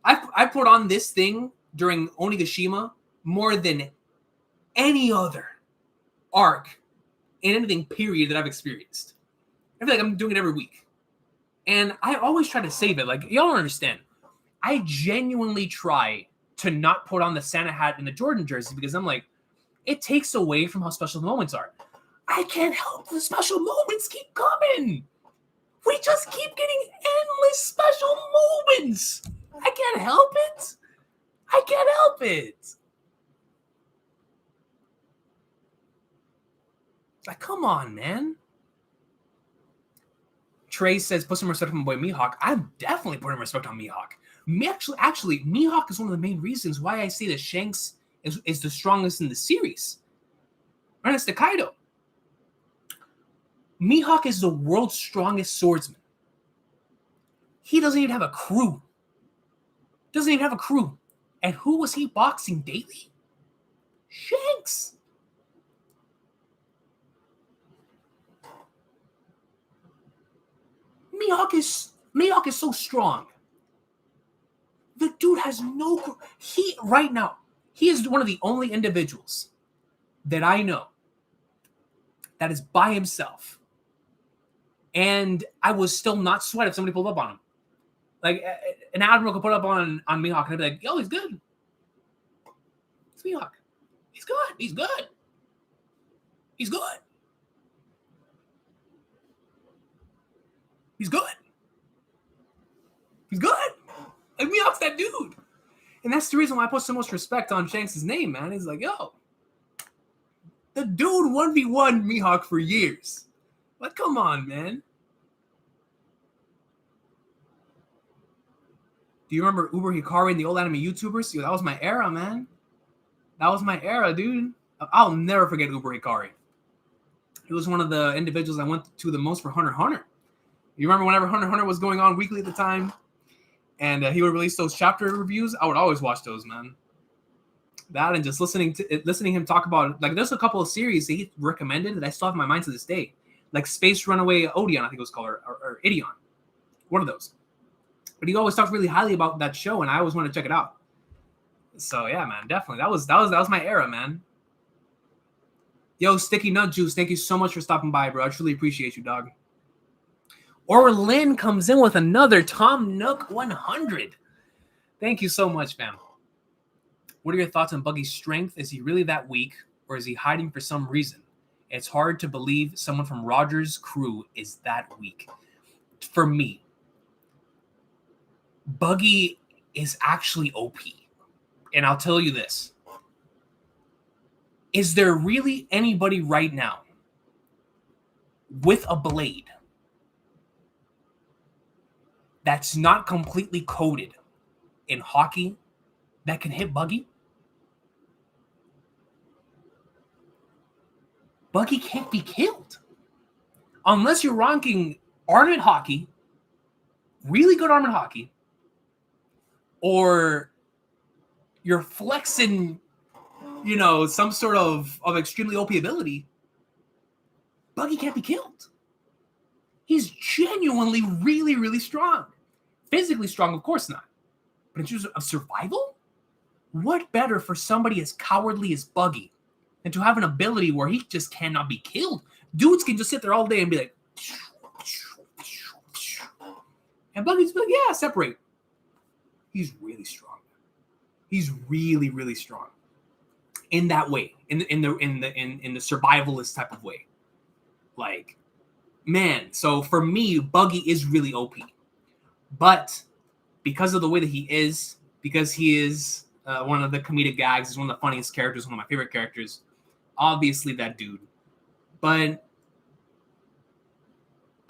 I put on this thing during Onigashima more than any other arc in anything, period, that I've experienced. I feel like I'm doing it every week. And I always try to save it. Like, y'all don't understand. I genuinely try to not put on the Santa hat and the Jordan jersey because I'm like, it takes away from how special the moments are. I can't help the special moments keep coming. We just keep getting endless special moments. I can't help it. I can't help it. Like, come on, man. Trey says, put some respect on my boy Mihawk. I'm definitely putting respect on Mihawk. Actually, Mihawk is one of the main reasons why I say that Shanks is the strongest in the series. Right next to Kaido. Mihawk is the world's strongest swordsman. He doesn't even have a crew. And who was he boxing daily? Shanks. Mihawk is so strong. The dude has no... Right now, he is one of the only individuals that I know that is by himself. And I was still not sweat if somebody pulled up on him. Like, an admiral could put up on Mihawk and I'd be like, yo, he's good. It's Mihawk. He's good. He's good. He's good. He's good. He's good. Like, Mihawk's that dude. And that's the reason why I put so much respect on Shanks' name, man. He's like, yo, the dude 1v1 Mihawk for years. Like, come on, man. Do you remember Uber Hikari and the old anime YouTubers? Yo, that was my era, man. That was my era, dude. I'll never forget Uber Hikari. He was one of the individuals I went to the most for Hunter x Hunter. You remember whenever Hunter x Hunter was going on weekly at the time? And he would release those chapter reviews. I would always watch those, man. That and just listening him talk about, like, there's a couple of series that he recommended that I still have in my mind to this day. Like Space Runaway Odeon, I think it was called, or Ideon. One of those. But he always talked really highly about that show, and I always wanted to check it out. So yeah, man, definitely. That was my era, man. Yo, Sticky Nut Juice, thank you so much for stopping by, bro. I truly appreciate you, dog. Orlin comes in with another Tom Nook 100. Thank you so much, fam. What are your thoughts on Buggy's strength? Is he really that weak, or is he hiding for some reason? It's hard to believe someone from Roger's crew is that weak. For me, Buggy is actually OP. And I'll tell you this. Is there really anybody right now with a blade that's not completely coated in hockey that can hit Buggy, Buggy can't be killed. Unless you're rocking armored hockey, really good armored hockey, or you're flexing, some sort of extremely OP ability, Buggy can't be killed. He's genuinely really, really strong. Physically strong, of course not. But in terms of survival, what better for somebody as cowardly as Buggy than to have an ability where he just cannot be killed? Dudes can just sit there all day and be like, and Buggy's like, yeah, separate. He's really strong. He's really, really strong in that way, in the survivalist type of way. Like, man, so for me, Buggy is really OP, but because of the way that he is, because he is one of the comedic gags, is one of the funniest characters, one of my favorite characters, obviously that dude. But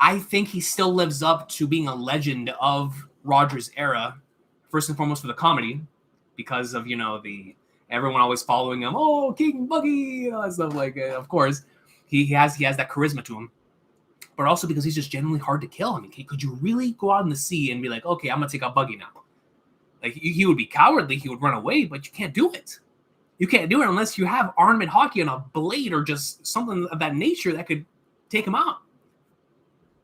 I think he still lives up to being a legend of Roger's era, first and foremost for the comedy, because of the everyone always following him. Oh, King Buggy, and all that stuff. Like, of course, he has that charisma to him, but also because he's just genuinely hard to kill. I mean, could you really go out in the sea and be like, okay, I'm gonna take out Buggy now? Like, he would be cowardly, he would run away, but you can't do it. You can't do it unless you have armored hockey and a blade or just something of that nature that could take him out.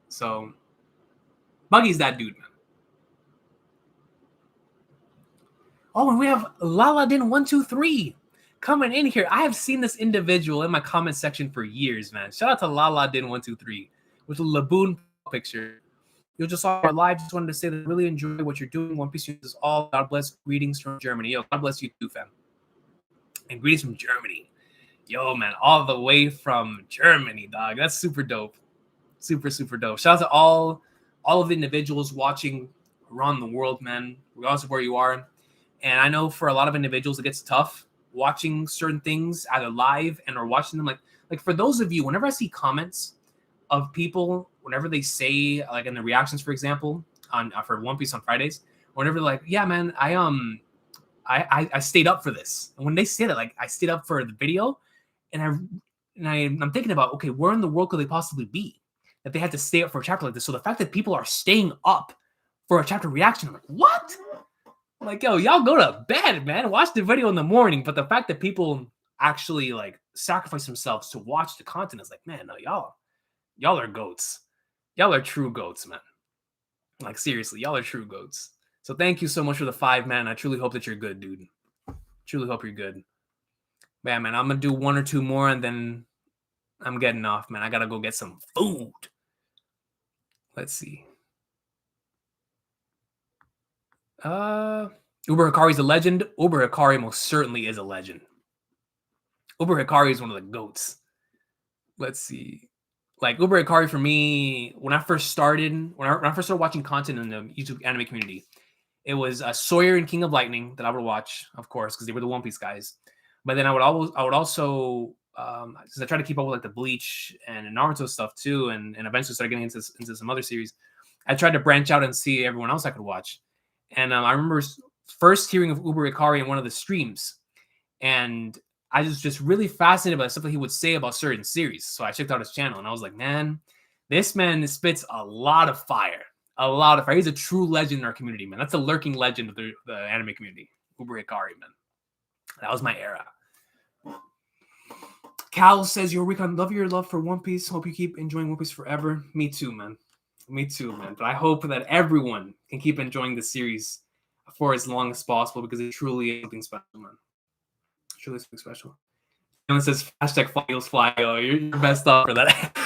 So, Buggy's that dude, man. Oh, and we have Laladin123 coming in here. I have seen this individual in my comment section for years, man. Shout out to Laladin123 with a Laboon picture. You'll just saw our live. Just wanted to say that I really enjoy what you're doing. One Piece is all. God bless. Greetings from Germany. Yo, God bless you too, fam. And greetings from Germany. Yo, man, all the way from Germany, dog. That's super dope. Super, super dope. Shout out to all of the individuals watching around the world, man, regardless of where you are. And I know for a lot of individuals, it gets tough watching certain things either live and or watching them. Like for those of you, whenever I see comments of people, whenever they say, like in the reactions, for example, on for One Piece on Fridays, whenever like, yeah, man, I stayed up for this. And when they say that, like, I stayed up for the video, and I'm thinking about, okay, where in the world could they possibly be that they had to stay up for a chapter like this? So the fact that people are staying up for a chapter reaction, I'm like, what? I'm like, yo, y'all go to bed, man. Watch the video in the morning. But the fact that people actually like sacrifice themselves to watch the content is like, man, no, y'all are goats. Y'all are true goats, man. Like, seriously, y'all are true goats. So thank you so much for the 5, man. I truly hope that you're good, dude. Truly hope you're good. Man, I'm going to do 1 or 2 more, and then I'm getting off, man. I got to go get some food. Let's see. Uber Hikari's a legend. Uber Hikari most certainly is a legend. Uber Hikari is one of the goats. Let's see. Like, Uber Hikari for me, when I first started watching content in the YouTube anime community, it was Sawyer and King of Lightning that I would watch, of course, because they were the One Piece guys. But then I would also because I try to keep up with like the Bleach and Naruto stuff too, and eventually started getting into some other series. I tried to branch out and see everyone else I could watch. And I remember first hearing of Uber Hikari in one of the streams, and I was just really fascinated by the stuff that he would say about certain series. So I checked out his channel, and I was like, man, this man spits a lot of fire. A lot of fire. He's a true legend in our community, man. That's a lurking legend of the anime community. Uber Hikari, man. That was my era. Cal says, yo, Recon, love your love for One Piece. Hope you keep enjoying One Piece forever. Me too, man. Me too, man. But I hope that everyone can keep enjoying the series for as long as possible, because it truly is something special, man. Truly something special. And it says, hashtag Eagles fly. Oh, you're best off for that.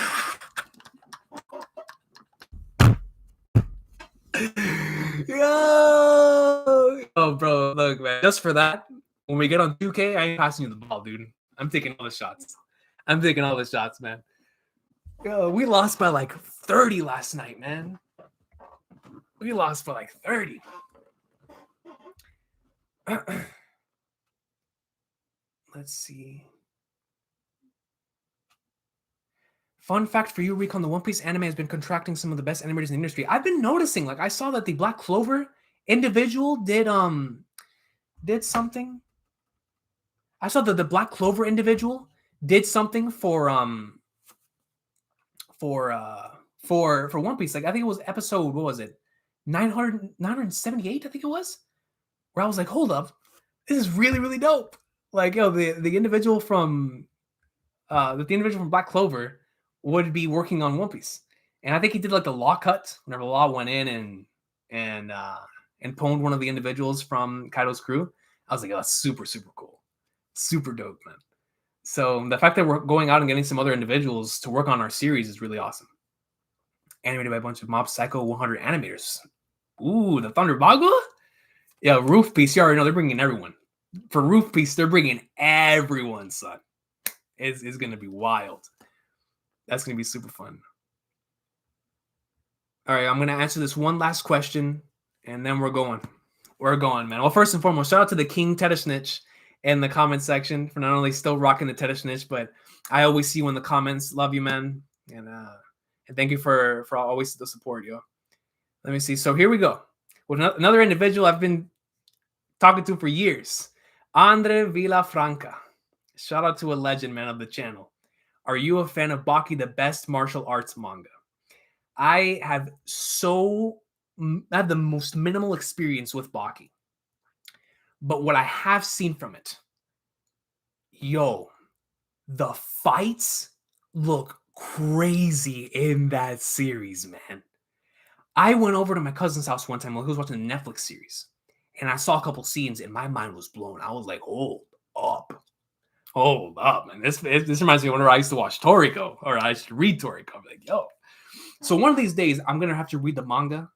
Yo! Oh, bro, look, man. Just for that, when we get on 2K, I ain't passing you the ball, dude. I'm taking all the shots. Man. Yo, we lost by like 30 last night, man. We lost by like 30. Let's see. Fun fact for you, Recon, the One Piece anime has been contracting some of the best animators in the industry. I've been noticing, like, I saw that the Black Clover individual did something. I saw that the Black Clover individual did something for One Piece. Like, I think it was episode, what was it? 978, I think it was. Where I was like, hold up, this is really, really dope. Like, yo, the individual from Black Clover would be working on One Piece. And I think he did like the Law cut whenever Law went in and pwned one of the individuals from Kaido's crew. I was like, oh, that's super, super cool. Super dope, man. So the fact that we're going out and getting some other individuals to work on our series is really awesome. Animated by a bunch of Mob Psycho 100 animators. Ooh, the Thunder Bagua? Yeah, Roof Piece. You already know they're bringing everyone. For Roof Piece, they're bringing everyone, son. It's going to be wild. That's going to be super fun. All right, I'm going to answer this one last question, and then we're going. We're going, man. Well, first and foremost, shout out to the King Tedishnitch in the comment section for not only still rocking the Tedishnitch, but I always see you in the comments. Love you, man. And thank you for always the support, yo. Let me see. So here we go. With another individual I've been talking to for years. Andre Villafranca. Shout out to a legend, man, of the channel. Are you a fan of Baki, the best martial arts manga? I have the most minimal experience with Baki. But what I have seen from it, yo, the fights look crazy in that series, man. I went over to my cousin's house one time while he was watching the Netflix series, and I saw a couple scenes, and my mind was blown. I was like, hold up, man. This reminds me of whenever I used to watch Toriko, or I used to read Toriko. I'm like, yo. So one of these days, I'm going to have to read the manga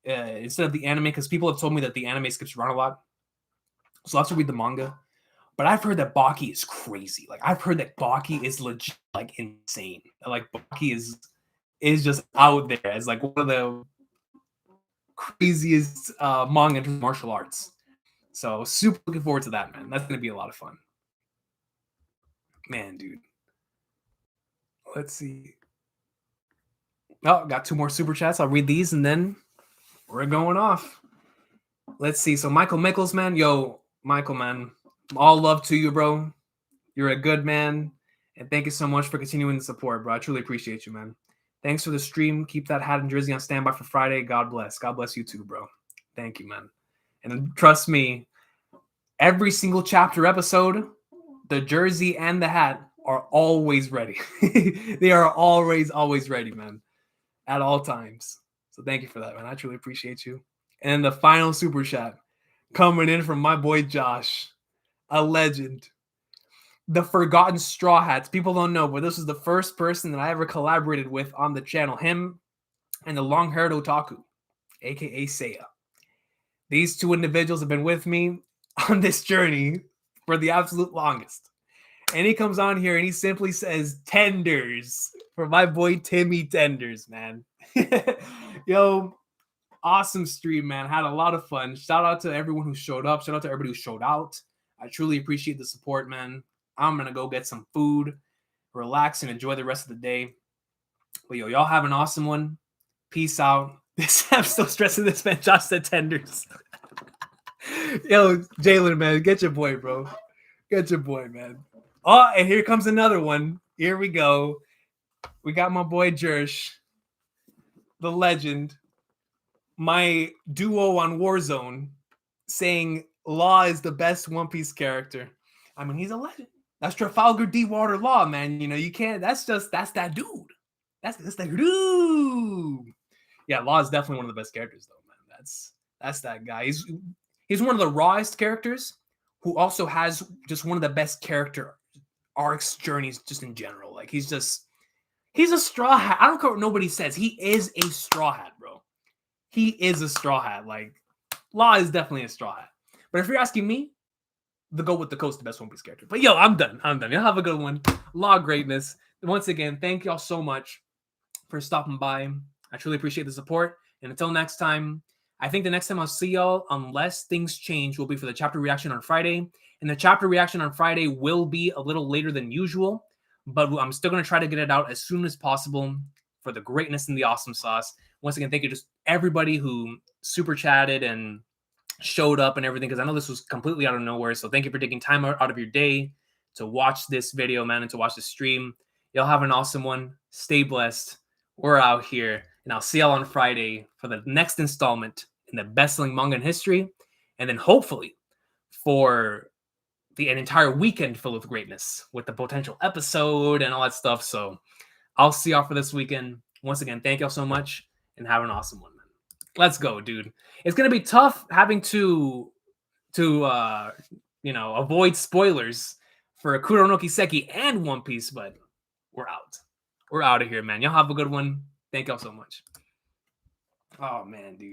instead of the anime, because people have told me that the anime skips around a lot. So I'll have to read the manga. But I've heard that Baki is crazy. Like, I've heard that Baki is legit, like, insane. Like, Baki is just out there as, like, one of the craziest manga in martial arts. So super looking forward to that, man. That's going to be a lot of fun. Man, dude. Let's see. Oh, got 2 more super chats. I'll read these and then we're going off. Let's see. So Michael Mickles, man. Yo, Michael, man. All love to you, bro. You're a good man. And thank you so much for continuing to support, bro. I truly appreciate you, man. Thanks for the stream. Keep that hat and jersey on standby for Friday. God bless. God bless you too, bro. Thank you, man. And trust me, every single chapter episode, the jersey and the hat are always ready. They are always ready, man. At all times. So thank you for that, man. I truly appreciate you. And the final super chat coming in from my boy Josh, a legend. The Forgotten Straw Hats. People don't know, but this is the first person that I ever collaborated with on the channel. Him and the long-haired otaku, aka Seiya. These 2 individuals have been with me on this journey for the absolute longest. And he comes on here and he simply says tenders for my boy Timmy Tenders, man. Yo, awesome stream, man. Had a lot of fun. Shout out to everyone who showed up. Shout out to everybody who showed out. I truly appreciate the support, man. I'm going to go get some food, relax, and enjoy the rest of the day. But yo, y'all have an awesome one. Peace out. I'm still stressing this, man. Josh said tenders. Yo, Jalen, man, get your boy, bro. Get your boy, man. Oh, and here comes another one. Here we go. We got my boy Jersh, the legend, my duo on Warzone, saying Law is the best One Piece character. I mean, he's a legend. That's Trafalgar Deepwater Law, man. You know, you can't. That's that dude. That's that dude. Yeah, Law is definitely one of the best characters, though, man. That's that guy. He's one of the rawest characters, who also has just one of the best character arcs, journeys, just in general. Like, he's a straw hat. I don't care what nobody says. He is a straw hat, bro. He is a straw hat. Like, Law is definitely a straw hat. But if you're asking me, the Go with the Coast, the best One Piece character. But yo, I'm done. Y'all have a good one. Law greatness. Once again, thank y'all so much for stopping by. I truly appreciate the support. And until next time, I think the next time I'll see y'all, unless things change, will be for the chapter reaction on Friday. And the chapter reaction on Friday will be a little later than usual. but I'm still going to try to get it out as soon as possible for the greatness and the awesome sauce. Once again, thank you to everybody who super chatted and showed up and everything, because I know this was completely out of nowhere. So thank you for taking time out of your day to watch this video, man, and to watch the stream. Y'all have an awesome one. Stay blessed. We're out here, and I'll see y'all on Friday for the next installment in the best-selling manga in history, and then hopefully for an entire weekend filled with greatness with the potential episode and all that stuff. So I'll see y'all for this weekend. Once again, thank y'all so much, and have an awesome one, man. Let's go, dude. It's gonna be tough having to avoid spoilers for Kuro no Kiseki and One Piece, but we're out. We're out of here, man. Y'all have a good one. Thank y'all so much. Oh man, dude.